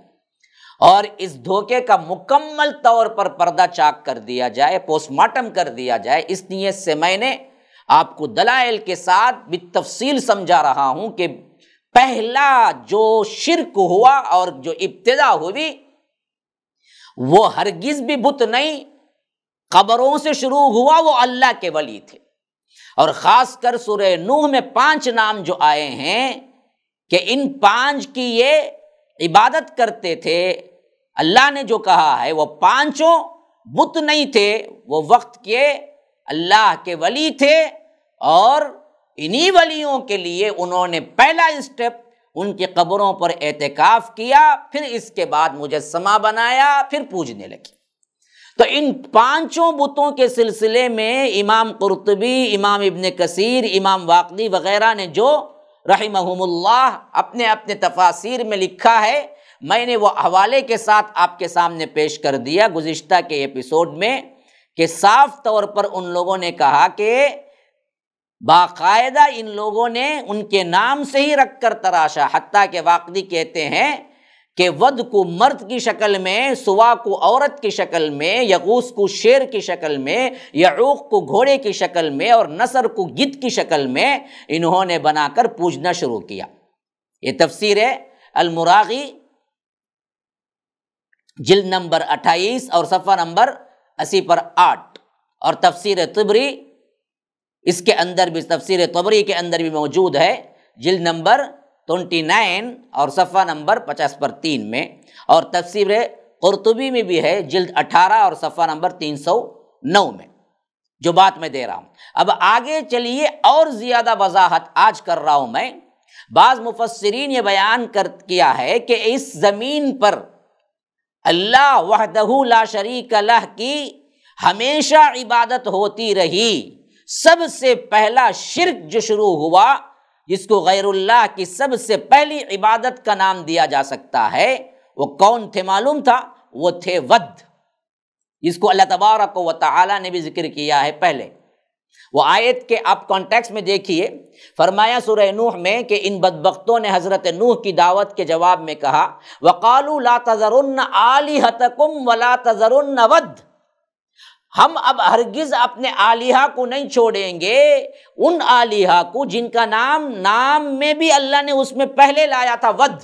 اور اس دھوکے کا مکمل طور پر پردہ چاک کر دیا جائے، پوسٹ مارٹم کر دیا جائے، اس نیت سے میں نے آپ کو دلائل کے ساتھ بالتفصیل سمجھا رہا ہوں کہ پہلا جو شرک ہوا اور جو ابتدا ہوئی وہ ہرگز بھی بت نہیں، قبروں سے شروع ہوا، وہ اللہ کے ولی تھے۔ اور خاص کر سورہ نوح میں 5 نام جو آئے ہیں کہ ان 5 کی یہ عبادت کرتے تھے، اللہ نے جو کہا ہے وہ 5 بت نہیں تھے، وہ وقت کے اللہ کے ولی تھے، اور انہی ولیوں کے لیے انہوں نے پہلا اسٹیپ ان کی قبروں پر اعتکاف کیا، پھر اس کے بعد مجسمہ بنایا، پھر پوجنے لگے۔ تو ان 5 بتوں کے سلسلے میں امام قرطبی، امام ابن کثیر، امام واقدی وغیرہ نے جو رحمہم اللہ اپنے اپنے تفاسیر میں لکھا ہے، میں نے وہ حوالے کے ساتھ آپ کے سامنے پیش کر دیا گزشتہ کے ایپیسوڈ میں، کہ صاف طور پر ان لوگوں نے کہا کہ باقاعدہ ان لوگوں نے ان کے نام سے ہی رکھ کر تراشا، حتیٰ کہ واقدی کہتے ہیں کہ ود کو مرد کی شکل میں، سوا کو عورت کی شکل میں، یغوث کو شیر کی شکل میں، یعوق کو گھوڑے کی شکل میں، اور نصر کو گدھ کی شکل میں انہوں نے بنا کر پوجنا شروع کیا۔ یہ تفسیر ہے المراغی جلد نمبر 28 اور صفحہ نمبر 80 پر 8، اور تفسیر طبری اس کے اندر بھی، تفسیر طبری کے اندر بھی موجود ہے، جلد نمبر 29 اور صفحہ نمبر 50 پر 3 میں، اور تفسیر قرطبی میں بھی ہے، جلد 18 اور صفحہ نمبر 309 میں، جو بات میں دے رہا ہوں۔ اب آگے چلیے، اور زیادہ وضاحت آج کر رہا ہوں میں۔ بعض مفسرین یہ بیان کیا ہے کہ اس زمین پر اللہ وحدہ لا شریک لہ کی ہمیشہ عبادت ہوتی رہی۔ سب سے پہلا شرک جو شروع ہوا، جس کو غیر اللہ کی سب سے پہلی عبادت کا نام دیا جا سکتا ہے، وہ کون تھے معلوم تھا؟ وہ تھے ود، جس کو اللہ تبارک و تعالی نے بھی ذکر کیا ہے پہلے۔ وہ آیت کے آپ کانٹیکس میں دیکھیے، فرمایا سورہ نوح میں کہ ان بدبختوں نے حضرت نوح کی دعوت کے جواب میں کہا وَقَالُوا لَا تَذَرُنَّ آلِهَتَكُمْ وَلَا تَذَرُنَّ وَدٍّ، ہم اب ہرگز اپنے آلیہہ کو نہیں چھوڑیں گے، ان آلیہہ کو جن کا نام میں بھی اللہ نے اس میں پہلے لایا تھا ود۔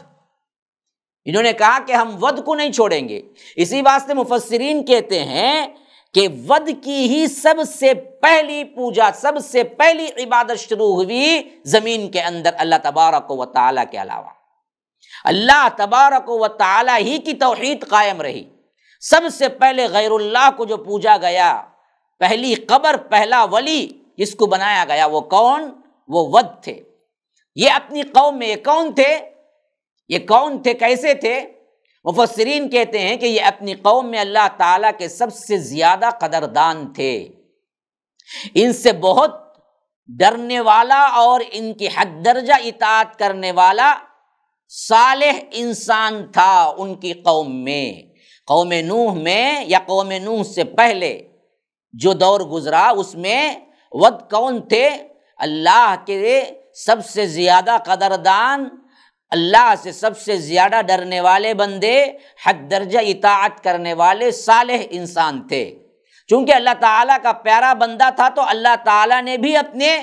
انہوں نے کہا کہ ہم ود کو نہیں چھوڑیں گے۔ اسی واسطے مفسرین کہتے ہیں کہ ود کی ہی سب سے پہلی پوجا، سب سے پہلی عبادت شروع ہوئی زمین کے اندر اللہ تبارک و تعالیٰ کے علاوہ۔ اللہ تبارک و تعالیٰ ہی کی توحید قائم رہی۔ سب سے پہلے غیر اللہ کو جو پوجا گیا، پہلی قبر، پہلا ولی جس کو بنایا گیا، وہ کون؟ وہ ود تھے۔ یہ اپنی قوم میں یہ کون تھے، کیسے تھے؟ مفسرین کہتے ہیں کہ یہ اپنی قوم میں اللہ تعالیٰ کے سب سے زیادہ قدردان تھے، ان سے بہت ڈرنے والا اور ان کی حد درجہ اطاعت کرنے والا صالح انسان تھا ان کی قوم میں۔ قوم نوح میں یا قوم نوح سے پہلے جو دور گزرا، اس میں ود کون تھے؟ اللہ کے سب سے زیادہ قدردان، اللہ سے سب سے زیادہ ڈرنے والے بندے، حد درجہ اطاعت کرنے والے صالح انسان تھے۔ چونکہ اللہ تعالیٰ کا پیارا بندہ تھا تو اللہ تعالیٰ نے بھی اپنے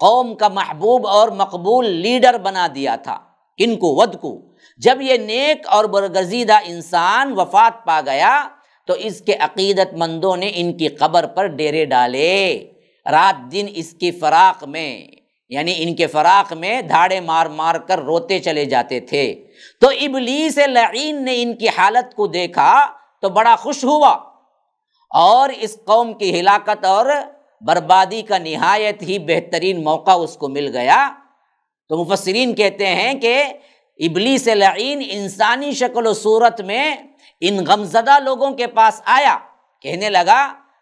قوم کا محبوب اور مقبول لیڈر بنا دیا تھا۔ ان کو، ود کو۔ جب یہ نیک اور برگزیدہ انسان وفات پا گیا تو اس کے عقیدت مندوں نے ان کی قبر پر ڈیرے ڈالے، رات دن اس کی فراق میں، یعنی ان کے فراق میں دھاڑے مار مار کر روتے چلے جاتے تھے۔ تو ابلیس لعین نے ان کی حالت کو دیکھا تو بڑا خوش ہوا، اور اس قوم کی ہلاکت اور بربادی کا نہایت ہی بہترین موقع اس کو مل گیا۔ تو مفسرین کہتے ہیں کہ ابلیس لعین انسانی شکل و صورت میں ان غمزدہ لوگوں کے پاس آیا، کہنے لگا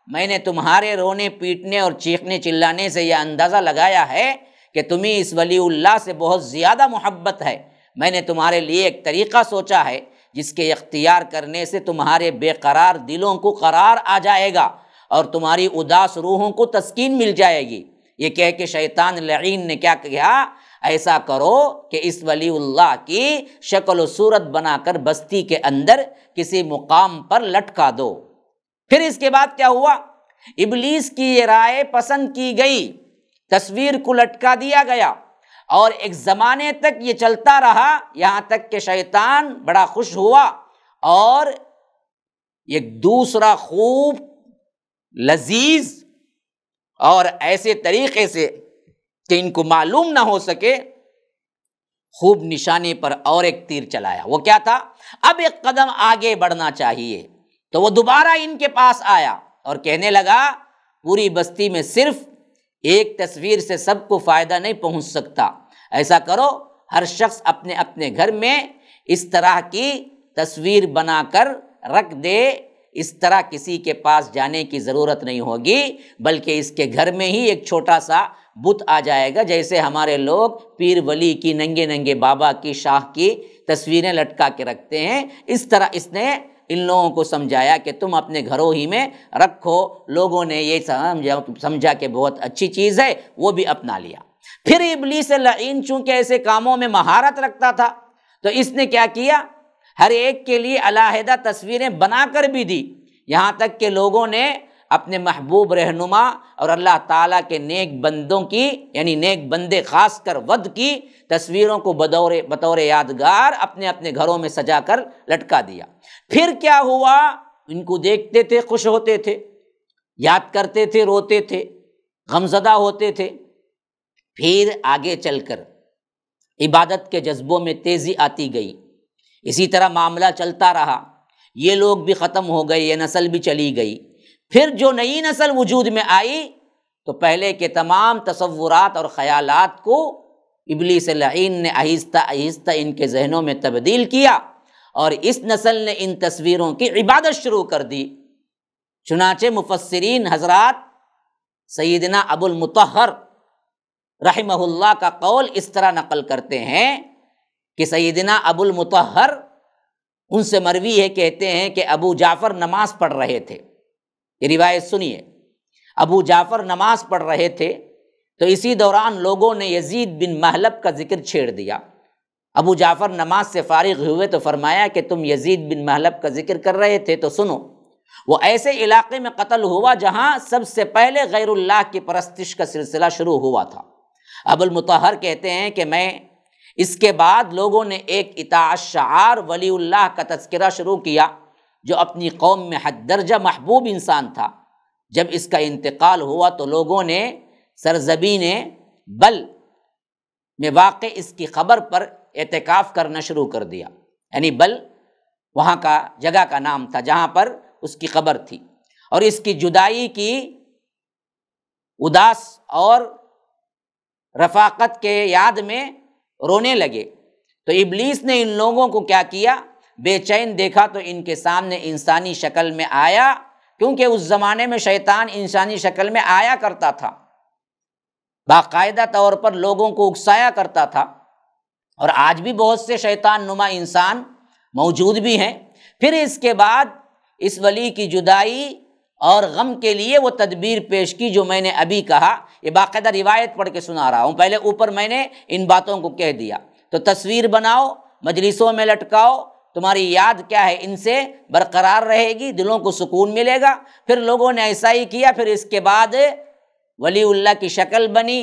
میں نے تمہارے رونے پیٹنے اور چیخنے چلانے سے یہ اندازہ لگایا ہے کہ تمہیں اس ولی اللہ سے بہت زیادہ محبت ہے۔ میں نے تمہارے لیے ایک طریقہ سوچا ہے جس کے اختیار کرنے سے تمہارے بے قرار دلوں کو قرار آ جائے گا اور تمہاری اداس روحوں کو تسکین مل جائے گی۔ یہ کہہ کے شیطان لعین نے کیا کہا، ایسا کرو کہ اس ولی اللہ کی شکل و صورت بنا کر بستی کے اندر کسی مقام پر لٹکا دو۔ پھر اس کے بعد کیا ہوا، ابلیس کی یہ رائے پسند کی گئی، تصویر کو لٹکا دیا گیا اور ایک زمانے تک یہ چلتا رہا، یہاں تک کہ شیطان بڑا خوش ہوا اور ایک دوسرا خوب لذیذ اور ایسے طریقے سے کہ ان کو معلوم نہ ہو سکے خوب نشانے پر اور ایک تیر چلایا۔ وہ کیا تھا، اب ایک قدم آگے بڑھنا چاہیے۔ تو وہ دوبارہ ان کے پاس آیا اور کہنے لگا پوری بستی میں صرف ایک تصویر سے سب کو فائدہ نہیں پہنچ سکتا، ایسا کرو ہر شخص اپنے اپنے گھر میں اس طرح کی تصویر بنا کر رکھ دے، اس طرح کسی کے پاس جانے کی ضرورت نہیں ہوگی، بلکہ اس کے گھر میں ہی ایک چھوٹا سا بت آ جائے گا، جیسے ہمارے لوگ پیر ولی کی ننگے ننگے بابا کی شاخ کی تصویریں لٹکا کے رکھتے ہیں، اس طرح اس نے ان لوگوں کو سمجھایا کہ تم اپنے گھروں ہی میں رکھو۔ لوگوں نے یہ سمجھا کہ بہت اچھی چیز ہے، وہ بھی اپنا لیا۔ پھر ابلیس لعین چونکہ ایسے کاموں میں مہارت رکھتا تھا تو اس نے کیا کیا، ہر ایک کے لیے علیحدہ تصویریں بنا کر بھی دی، یہاں تک کہ لوگوں نے اپنے محبوب رہنما اور اللہ تعالیٰ کے نیک بندوں کی، یعنی نیک بندے خاص کر ود کی تصویروں کو بطور یادگار اپنے اپنے گھروں میں سجا کر لٹکا دیا۔ پھر کیا ہوا، ان کو دیکھتے تھے خوش ہوتے تھے، یاد کرتے تھے روتے تھے، غمزدہ ہوتے تھے۔ پھر آگے چل کر عبادت کے جذبوں میں تیزی آتی گئی، اسی طرح معاملہ چلتا رہا، یہ لوگ بھی ختم ہو گئے، یہ نسل بھی چلی گئی۔ پھر جو نئی نسل وجود میں آئی تو پہلے کے تمام تصورات اور خیالات کو ابلیس لعین نے آہستہ آہستہ ان کے ذہنوں میں تبدیل کیا اور اس نسل نے ان تصویروں کی عبادت شروع کر دی۔ چنانچہ مفسرین حضرات سیدنا ابو المطہر رحمہ اللہ کا قول اس طرح نقل کرتے ہیں کہ سیدنا ابو المطہر ان سے مروی ہے، کہتے ہیں کہ ابو جعفر نماز پڑھ رہے تھے، یہ روایت سنیے، ابو جعفر نماز پڑھ رہے تھے تو اسی دوران لوگوں نے یزید بن محلب کا ذکر چھیڑ دیا۔ ابو جعفر نماز سے فارغ ہوئے تو فرمایا کہ تم یزید بن محلب کا ذکر کر رہے تھے تو سنو، وہ ایسے علاقے میں قتل ہوا جہاں سب سے پہلے غیر اللہ کی پرستش کا سلسلہ شروع ہوا تھا۔ ابو المطہر کہتے ہیں کہ میں اس کے بعد لوگوں نے ایک اطاعت شعار ولی اللہ کا تذکرہ شروع کیا جو اپنی قوم میں حد درجہ محبوب انسان تھا۔ جب اس کا انتقال ہوا تو لوگوں نے سرزمین بل میں واقع اس کی خبر پر اعتکاف کرنا شروع کر دیا، یعنی بل وہاں کا جگہ کا نام تھا جہاں پر اس کی قبر تھی، اور اس کی جدائی کی اداس اور رفاقت کے یاد میں رونے لگے۔ تو ابلیس نے ان لوگوں کو کیا کیا، بے چین دیکھا تو ان کے سامنے انسانی شکل میں آیا، کیونکہ اس زمانے میں شیطان انسانی شکل میں آیا کرتا تھا، باقاعدہ طور پر لوگوں کو اکسایا کرتا تھا، اور آج بھی بہت سے شیطان نما انسان موجود بھی ہیں۔ پھر اس کے بعد اس ولی کی جدائی اور غم کے لیے وہ تدبیر پیش کی جو میں نے ابھی کہا، یہ باقاعدہ روایت پڑھ کے سنا رہا ہوں، پہلے اوپر میں نے ان باتوں کو کہہ دیا۔ تو تصویر بناؤ، مجلسوں میں لٹکاؤ، تمہاری یاد کیا ہے ان سے برقرار رہے گی، دلوں کو سکون ملے گا۔ پھر لوگوں نے ایسا ہی کیا، پھر اس کے بعد ولی اللہ کی شکل بنی،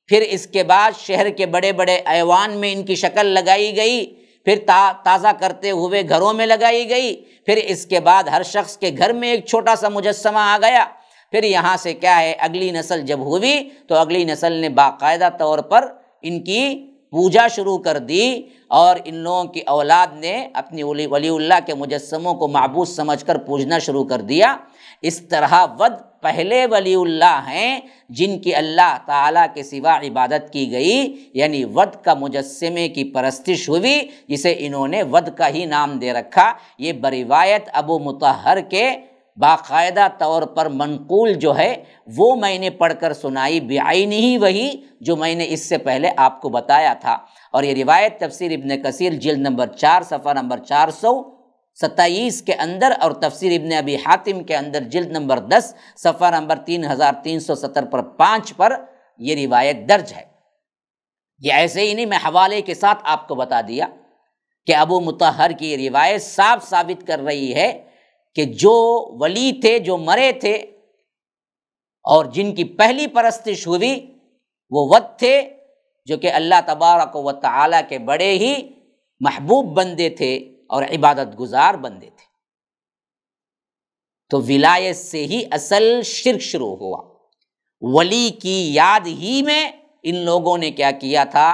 پھر اس کے بعد شہر کے بڑے بڑے ایوان میں ان کی شکل لگائی گئی، پھر تازہ کرتے ہوئے گھروں میں لگائی گئی، پھر اس کے بعد ہر شخص کے گھر میں ایک چھوٹا سا مجسمہ آ گیا۔ پھر یہاں سے کیا ہے، اگلی نسل جب ہوئی تو اگلی نسل نے باقاعدہ طور پر ان کی پوجا شروع کر دی، اور ان لوگوں کی اولاد نے اپنی ولی اللہ کے مجسموں کو معبود سمجھ کر پوجنا شروع کر دیا۔ اس طرح ود پہلے ولی اللہ ہیں جن کی اللہ تعالیٰ کے سوا عبادت کی گئی، یعنی ود کا مجسمے کی پرستش ہوئی، جسے انہوں نے ود کا ہی نام دے رکھا۔ یہ بروایت ابو مطہر کے باقاعدہ طور پر منقول جو ہے وہ میں نے پڑھ کر سنائی، بعینہ وہی جو میں نے اس سے پہلے آپ کو بتایا تھا۔ اور یہ روایت تفسیر ابن کثیر جلد نمبر 4 صفحہ نمبر 427 کے اندر، اور تفسیر ابن ابی حاتم کے اندر جلد نمبر 10 صفحہ نمبر 3370 پر 5 پر یہ روایت درج ہے۔ یہ ایسے ہی نہیں، میں حوالے کے ساتھ آپ کو بتا دیا کہ ابو مطہر کی یہ روایت صاف ثابت کر رہی ہے کہ جو ولی تھے، جو مرے تھے اور جن کی پہلی پرستش ہوئی، وہ ود تھے جو کہ اللہ تبارک و تعالیٰ کے بڑے ہی محبوب بندے تھے اور عبادت گزار بندے تھے۔ تو ولایت سے ہی اصل شرک شروع ہوا۔ ولی کی یاد ہی میں ان لوگوں نے کیا کیا تھا؟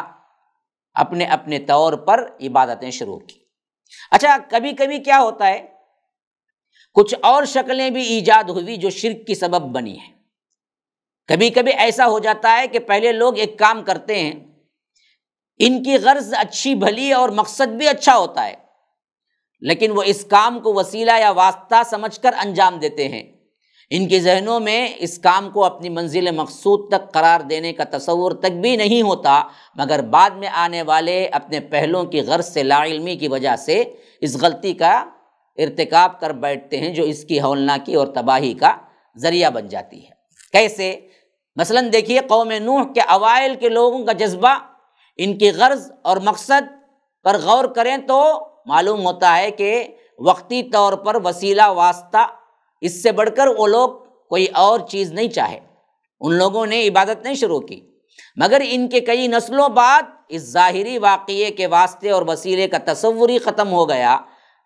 اپنے اپنے طور پر عبادتیں شروع کی۔ اچھا، کبھی کبھی کیا ہوتا ہے، کچھ اور شکلیں بھی ایجاد ہوئی جو شرک کی سبب بنی ہیں۔ کبھی کبھی ایسا ہو جاتا ہے کہ پہلے لوگ ایک کام کرتے ہیں، ان کی غرض اچھی بھلی اور مقصد بھی اچھا ہوتا ہے، لیکن وہ اس کام کو وسیلہ یا واسطہ سمجھ کر انجام دیتے ہیں۔ ان کے ذہنوں میں اس کام کو اپنی منزل مقصود تک قرار دینے کا تصور تک بھی نہیں ہوتا، مگر بعد میں آنے والے اپنے پہلوں کی غرض سے، لا علمی کی وجہ سے اس غلطی کا ارتکاب کر بیٹھتے ہیں جو اس کی ہولناکی اور تباہی کا ذریعہ بن جاتی ہے۔ کیسے؟ مثلا دیکھیے، قوم نوح کے اوائل کے لوگوں کا جذبہ، ان کی غرض اور مقصد پر غور کریں تو معلوم ہوتا ہے کہ وقتی طور پر وسیلہ واسطہ، اس سے بڑھ کر وہ لوگ کوئی اور چیز نہیں چاہے۔ ان لوگوں نے عبادت نہیں شروع کی، مگر ان کے کئی نسلوں بعد اس ظاہری واقعے کے واسطے اور وسیلے کا تصور ہی ختم ہو گیا،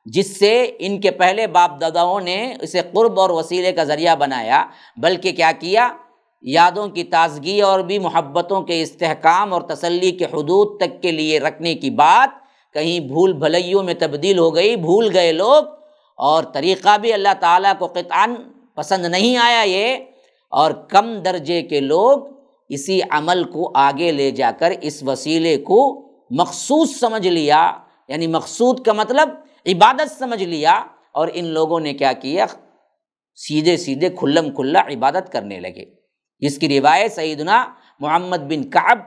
جس سے ان کے پہلے باپ داداؤں نے اسے قرب اور وسیلے کا ذریعہ بنایا، بلکہ کیا کیا؟ یادوں کی تازگی اور بھی محبتوں کے استحکام اور تسلی کے حدود تک کے لیے رکھنے کی بات کہیں بھول بھلائیوں میں تبدیل ہو گئی، بھول گئے لوگ، اور طریقہ بھی اللہ تعالیٰ کو قطعاً پسند نہیں آیا یہ، اور کم درجے کے لوگ اسی عمل کو آگے لے جا کر اس وسیلے کو مقصود سمجھ لیا، یعنی مقصود کا مطلب عبادت سمجھ لیا، اور ان لوگوں نے کیا کیا؟ سیدھے سیدھے کھلم کھلا عبادت کرنے لگے، جس کی روایت سیدنا محمد بن کعب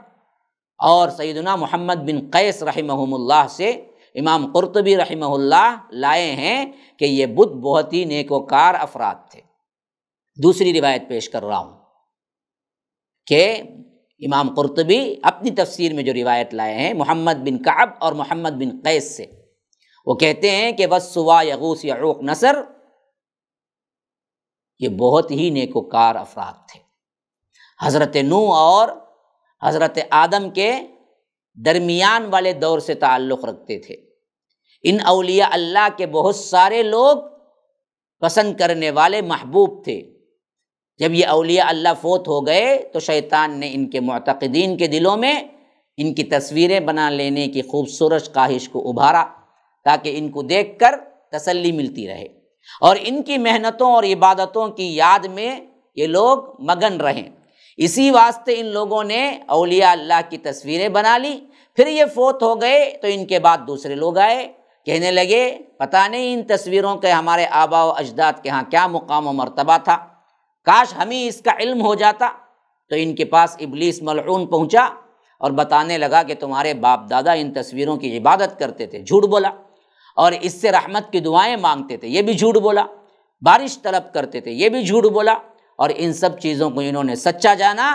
اور سیدنا محمد بن قیس رحمہم اللہ سے امام قرطبی رحمہ اللہ لائے ہیں کہ یہ بت بہت ہی نیکوکار افراد تھے۔ دوسری روایت پیش کر رہا ہوں کہ امام قرطبی اپنی تفسیر میں جو روایت لائے ہیں محمد بن کعب اور محمد بن قیس سے، وہ کہتے ہیں کہ وَالسُّوَا یغوث یعوق نصر، یہ بہت ہی نیکوکار افراد تھے، حضرت نوح اور حضرت آدم کے درمیان والے دور سے تعلق رکھتے تھے۔ ان اولیاء اللہ کے بہت سارے لوگ پسند کرنے والے محبوب تھے۔ جب یہ اولیاء اللہ فوت ہو گئے تو شیطان نے ان کے معتقدین کے دلوں میں ان کی تصویریں بنا لینے کی خوبصورت خواہش کو ابھارا، تاکہ ان کو دیکھ کر تسلی ملتی رہے اور ان کی محنتوں اور عبادتوں کی یاد میں یہ لوگ مگن رہیں۔ اسی واسطے ان لوگوں نے اولیاء اللہ کی تصویریں بنا لی۔ پھر یہ فوت ہو گئے تو ان کے بعد دوسرے لوگ آئے، کہنے لگے پتہ نہیں ان تصویروں کے ہمارے آباء و اجداد کے ہاں کیا مقام و مرتبہ تھا، کاش ہمیں اس کا علم ہو جاتا۔ تو ان کے پاس ابلیس ملعون پہنچا اور بتانے لگا کہ تمہارے باپ دادا ان تصویروں کی عبادت کرتے تھے، جھوٹ بولا، اور اس سے رحمت کی دعائیں مانگتے تھے، یہ بھی جھوٹ بولا، بارش طلب کرتے تھے، یہ بھی جھوٹ بولا، اور ان سب چیزوں کو انہوں نے سچا جانا۔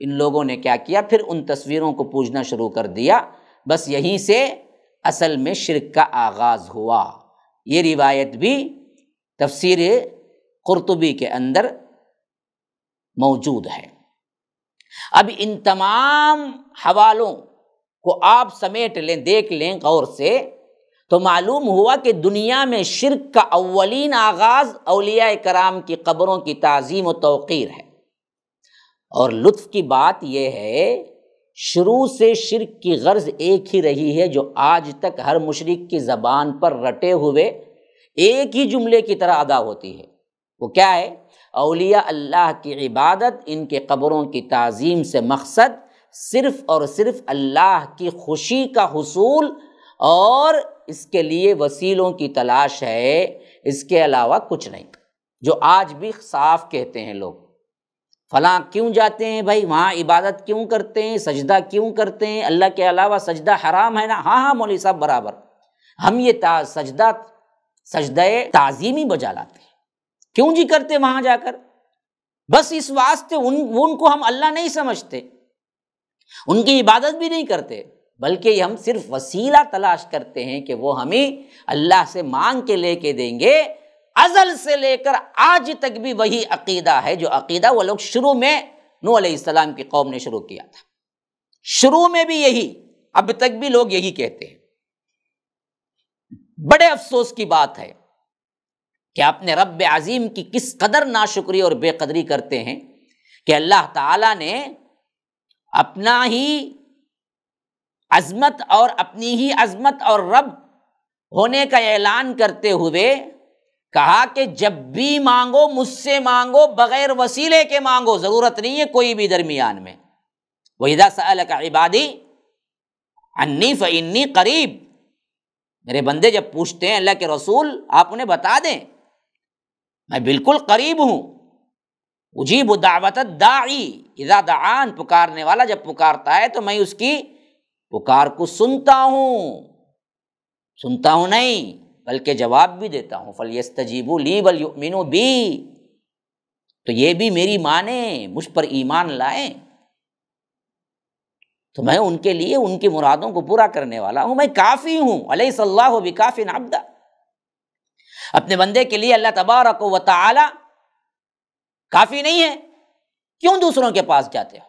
ان لوگوں نے کیا کیا؟ پھر ان تصویروں کو پوجنا شروع کر دیا۔ بس یہیں سے اصل میں شرک کا آغاز ہوا۔ یہ روایت بھی تفسیر قرطبی کے اندر موجود ہے۔ اب ان تمام حوالوں کو آپ سمیٹ لیں، دیکھ لیں غور سے، تو معلوم ہوا کہ دنیا میں شرک کا اولین آغاز اولیاء کرام کی قبروں کی تعظیم و توقیر ہے۔ اور لطف کی بات یہ ہے، شروع سے شرک کی غرض ایک ہی رہی ہے جو آج تک ہر مشرک کی زبان پر رٹے ہوئے ایک ہی جملے کی طرح ادا ہوتی ہے۔ وہ کیا ہے؟ اولیاء اللہ کی عبادت، ان کے قبروں کی تعظیم سے مقصد صرف اور صرف اللہ کی خوشی کا حصول اور اس کے لیے وسیلوں کی تلاش ہے، اس کے علاوہ کچھ نہیں۔ جو آج بھی صاف کہتے ہیں لوگ، فلاں کیوں جاتے ہیں بھائی وہاں، عبادت کیوں کرتے ہیں، سجدہ کیوں کرتے ہیں، اللہ کے علاوہ سجدہ حرام ہے نا؟ ہاں مولوی صاحب برابر، ہم یہ سجدہ تعظیمی بجا لاتے ہیں۔ کیوں جی کرتے وہاں جا کر؟ بس اس واسطے ان کو ہم اللہ نہیں سمجھتے، ان کی عبادت بھی نہیں کرتے، بلکہ ہم صرف وسیلہ تلاش کرتے ہیں کہ وہ ہمیں اللہ سے مانگ کے لے کے دیں گے۔ ازل سے لے کر آج تک بھی وہی عقیدہ ہے جو عقیدہ وہ لوگ شروع میں نوح علیہ السلام کی قوم نے شروع کیا تھا، شروع میں بھی یہی، اب تک بھی لوگ یہی کہتے ہیں۔ بڑے افسوس کی بات ہے کہ اپنے رب عظیم کی کس قدر ناشکری اور بے قدری کرتے ہیں کہ اللہ تعالیٰ نے اپنا ہی عظمت اور اپنی ہی عظمت اور رب ہونے کا اعلان کرتے ہوئے کہا کہ جب بھی مانگو مجھ سے مانگو، بغیر وسیلے کے مانگو، ضرورت نہیں ہے کوئی بھی درمیان میں۔ وَإِذَا سَأَلَكَ عِبَادِي عَنِّي فَإِنِّي قَرِيب، میرے بندے جب پوچھتے ہیں اللہ کے رسول آپ انہیں بتا دیں میں بالکل قریب ہوں۔ اجیب دعوت الداعی اذا دعان، پکارنے والا جب پکارتا ہے تو میں اس کی پکار کو سنتا ہوں نہیں بلکہ جواب بھی دیتا ہوں۔ فَلْيَسْتَجِيبُوا لِي وَلْيُؤْمِنُوا بِي، تو یہ بھی میری مانیں، مجھ پر ایمان لائیں، تو میں ان کے لیے ان کی مرادوں کو پورا کرنے والا ہوں، میں کافی ہوں۔ أَلَيْسَ اللَّهُ بِكَافٍ عَبْدًا، اپنے بندے کے لیے اللہ تبارک و تعالی کافی نہیں ہے، کیوں دوسروں کے پاس جاتے ہو؟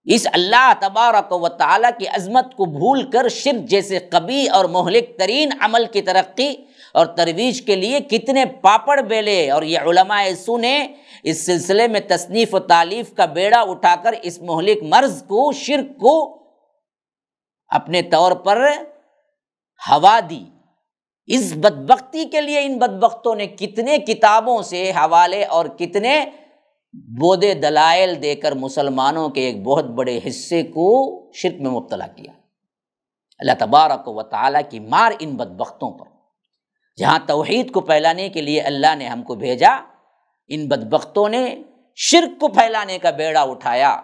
اس اللہ تبارک و تعالی کی عظمت کو بھول کر شرک جیسے قبیح اور مہلک ترین عمل کی ترقی اور ترویج کے لیے کتنے پاپڑ بیلے، اور یہ علماء سو نے اس سلسلے میں تصنیف و تالیف کا بیڑا اٹھا کر اس مہلک مرض کو، شرک کو اپنے طور پر ہوا دی۔ اس بدبختی کے لیے ان بدبختوں نے کتنے کتابوں سے حوالے اور کتنے بودے دلائل دے کر مسلمانوں کے ایک بہت بڑے حصے کو شرک میں مبتلا کیا۔ اللہ تبارک و تعالیٰ کی مار ان بدبختوں پر، جہاں توحید کو پھیلانے کے لیے اللہ نے ہم کو بھیجا، ان بدبختوں نے شرک کو پھیلانے کا بیڑا اٹھایا۔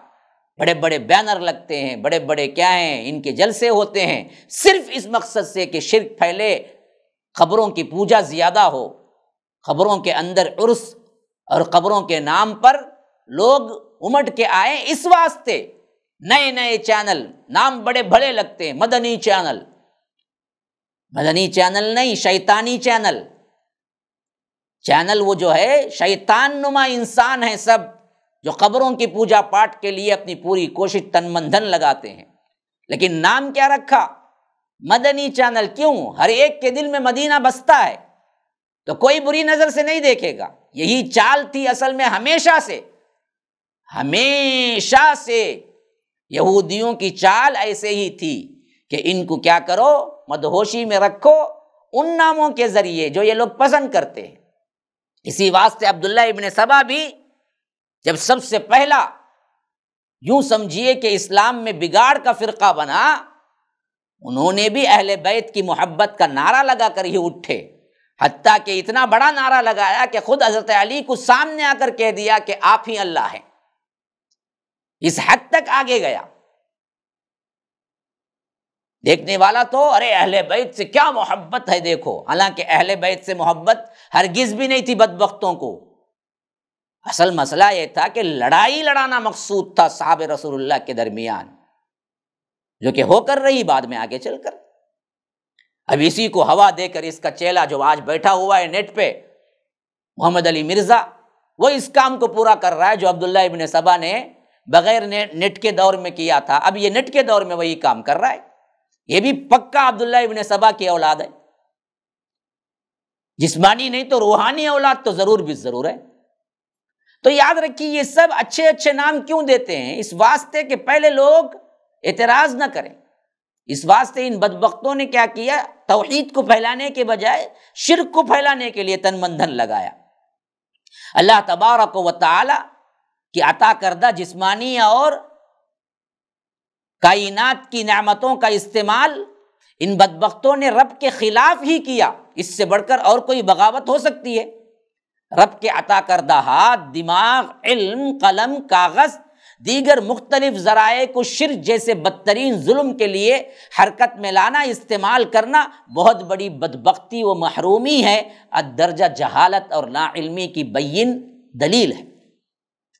بڑے بڑے بینر لگتے ہیں، بڑے بڑے کیا ہیں، ان کے جلسے ہوتے ہیں، صرف اس مقصد سے کہ شرک پھیلے، قبروں کی پوجا زیادہ ہو، قبروں کے اندر عرس اور قبروں کے نام پر لوگ امٹ کے آئیں۔ اس واسطے نئے نئے چینل، نام بڑے بڑے لگتے ہیں، مدنی چینل، مدنی چینل نہیں، شیطانی چینل، چینل وہ جو ہے شیطان نما انسان ہیں سب، جو قبروں کی پوجا پاٹ کے لیے اپنی پوری کوشش تن من دھن لگاتے ہیں، لیکن نام کیا رکھا؟ مدنی چینل۔ کیوں؟ ہر ایک کے دل میں مدینہ بستا ہے تو کوئی بری نظر سے نہیں دیکھے گا۔ یہی چال تھی اصل میں ہمیشہ سے یہودیوں کی چال ایسے ہی تھی کہ ان کو کیا کرو، مدہوشی میں رکھو ان ناموں کے ذریعے جو یہ لوگ پسند کرتے ہیں۔ اسی واسطے عبداللہ ابن سبا بھی جب سب سے پہلا یوں سمجھیے کہ اسلام میں بگاڑ کا فرقہ بنا، انہوں نے بھی اہل بیت کی محبت کا نعرہ لگا کر ہی اٹھے، حتیٰ کہ اتنا بڑا نعرہ لگایا کہ خود حضرت علی کو سامنے آ کر کہہ دیا کہ آپ ہی اللہ ہیں۔ اس حد تک آگے گیا۔ دیکھنے والا تو ارے اہل بیت سے کیا محبت ہے دیکھو، حالانکہ اہل بیت سے محبت ہرگز بھی نہیں تھی بدبختوں کو۔ اصل مسئلہ یہ تھا کہ لڑائی لڑانا مقصود تھا صحاب رسول اللہ کے درمیان، جو کہ ہو کر رہی بعد میں آگے چل کر۔ اب اسی کو ہوا دے کر اس کا چیلا جو آج بیٹھا ہوا ہے نیٹ پہ، محمد علی مرزا، وہ اس کام کو پورا کر رہا ہے جو عبداللہ ابن سبا نے بغیر نیٹ کے دور میں کیا تھا، اب یہ نیٹ کے دور میں وہی کام کر رہا ہے۔ یہ بھی پکا عبداللہ ابن سبا کی اولاد ہے، جسمانی نہیں تو روحانی اولاد تو ضرور بھی ضرور ہے۔ تو یاد رکھیے یہ سب اچھے اچھے نام کیوں دیتے ہیں؟ اس واسطے کہ پہلے لوگ اعتراض نہ کریں۔ اس واسطے ان بدبختوں نے کیا کیا؟ توحید کو پھیلانے کے بجائے شرک کو پھیلانے کے لیے تن من دھن لگایا۔ اللہ تبارک و تعالی کی عطا کردہ جسمانی اور کائنات کی نعمتوں کا استعمال ان بدبختوں نے رب کے خلاف ہی کیا۔ اس سے بڑھ کر اور کوئی بغاوت ہو سکتی ہے؟ رب کے عطا کردہ ہاتھ، دماغ، علم، قلم، کاغذ، دیگر مختلف ذرائع کو شرک جیسے بدترین ظلم کے لیے حرکت میں لانا، استعمال کرنا بہت بڑی بدبختی و محرومی ہے، الدرجہ جہالت اور نا علمی کی بین دلیل ہے۔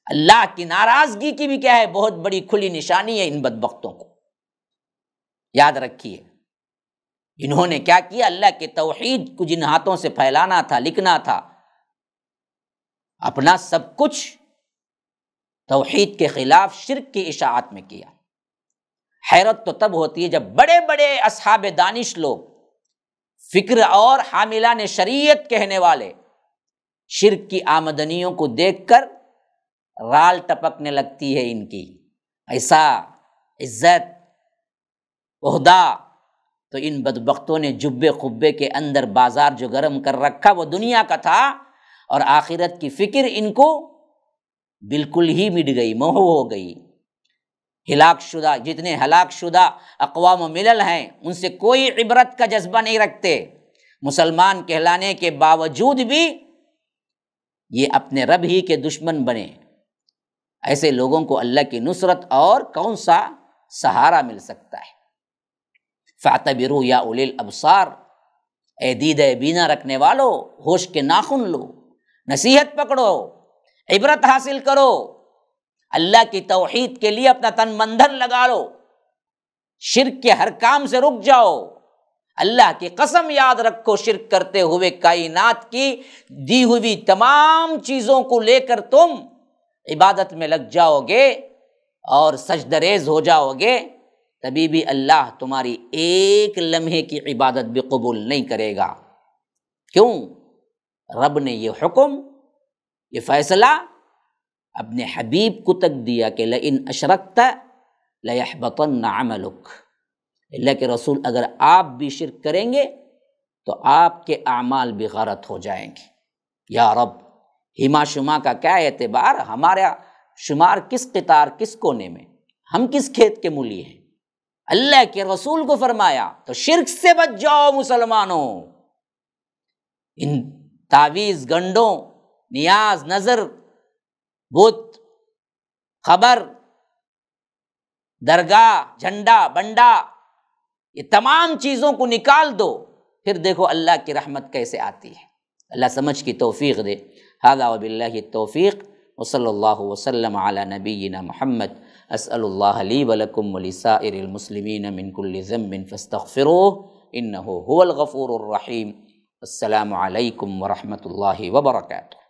اللہ کی ناراضگی کی بھی کیا ہے؟ بہت بڑی کھلی نشانی ہے ان بدبختوں کو۔ یاد رکھیے انہوں نے کیا کیا؟ اللہ کے توحید کو جن ہاتھوں سے پھیلانا تھا، لکھنا تھا، اپنا سب کچھ توحید کے خلاف شرک کی اشاعت میں کیا۔ حیرت تو تب ہوتی ہے جب بڑے بڑے اصحاب دانش لوگ، فکر اور حاملان شریعت کہنے والے، شرک کی آمدنیوں کو دیکھ کر رال ٹپکنے لگتی ہے ان کی۔ ایسا عزت، عہدہ، تو ان بدبختوں نے جبے خبے کے اندر بازار جو گرم کر رکھا وہ دنیا کا تھا، اور آخرت کی فکر ان کو بالکل ہی مٹ گئی، محو ہو گئی۔ ہلاک شدہ، جتنے ہلاک شدہ اقوام و ملل ہیں ان سے کوئی عبرت کا جذبہ نہیں رکھتے، مسلمان کہلانے کے باوجود بھی یہ اپنے رب ہی کے دشمن بنے۔ ایسے لوگوں کو اللہ کی نصرت اور کون سا سہارا مل سکتا ہے؟ فاعتبروا یا اولی الابصار، اے دید بینا رکھنے والو، ہوش کے ناخن لو، نصیحت پکڑو، عبرت حاصل کرو، اللہ کی توحید کے لیے اپنا تن من دھن لگا لو، شرک کے ہر کام سے رک جاؤ۔ اللہ کی قسم یاد رکھو، شرک کرتے ہوئے کائنات کی دی ہوئی تمام چیزوں کو لے کر تم عبادت میں لگ جاؤ گے اور سجدہ ریز ہو جاؤ گے، تبھی بھی اللہ تمہاری ایک لمحے کی عبادت بھی قبول نہیں کرے گا۔ کیوں؟ رب نے یہ حکم، یہ فیصلہ اپنے حبیب کو تک دیا کہ لئن اشرکت لیحبطن عملک، اللہ کے رسول اگر آپ بھی شرک کریں گے تو آپ کے اعمال بھی غارت ہو جائیں گے۔ یا رب، ہما شما کا کیا اعتبار؟ ہمارا شمار کس قطار، کس کونے میں، ہم کس کھیت کے مولی ہیں؟ اللہ کے رسول کو فرمایا تو شرک سے بچ جاؤ مسلمانوں۔ ان تعویذ، گنڈوں، نیاز، نظر، بت، خبر، درگاہ، جھنڈا، بنڈا، یہ تمام چیزوں کو نکال دو، پھر دیکھو اللہ کی رحمت کیسے آتی ہے۔ اللہ سمجھ کی توفیق دے۔ ھذا وباللہ التوفیق، وصلی اللہ وسلم علی نبینا محمد۔ اسأل اللہ لی ولکم ولسائر المسلمین من کل ذنب فاستغفروہ انہ هو الغفور الرحیم۔ السلام علیکم ورحمۃ اللہ وبرکاتہ۔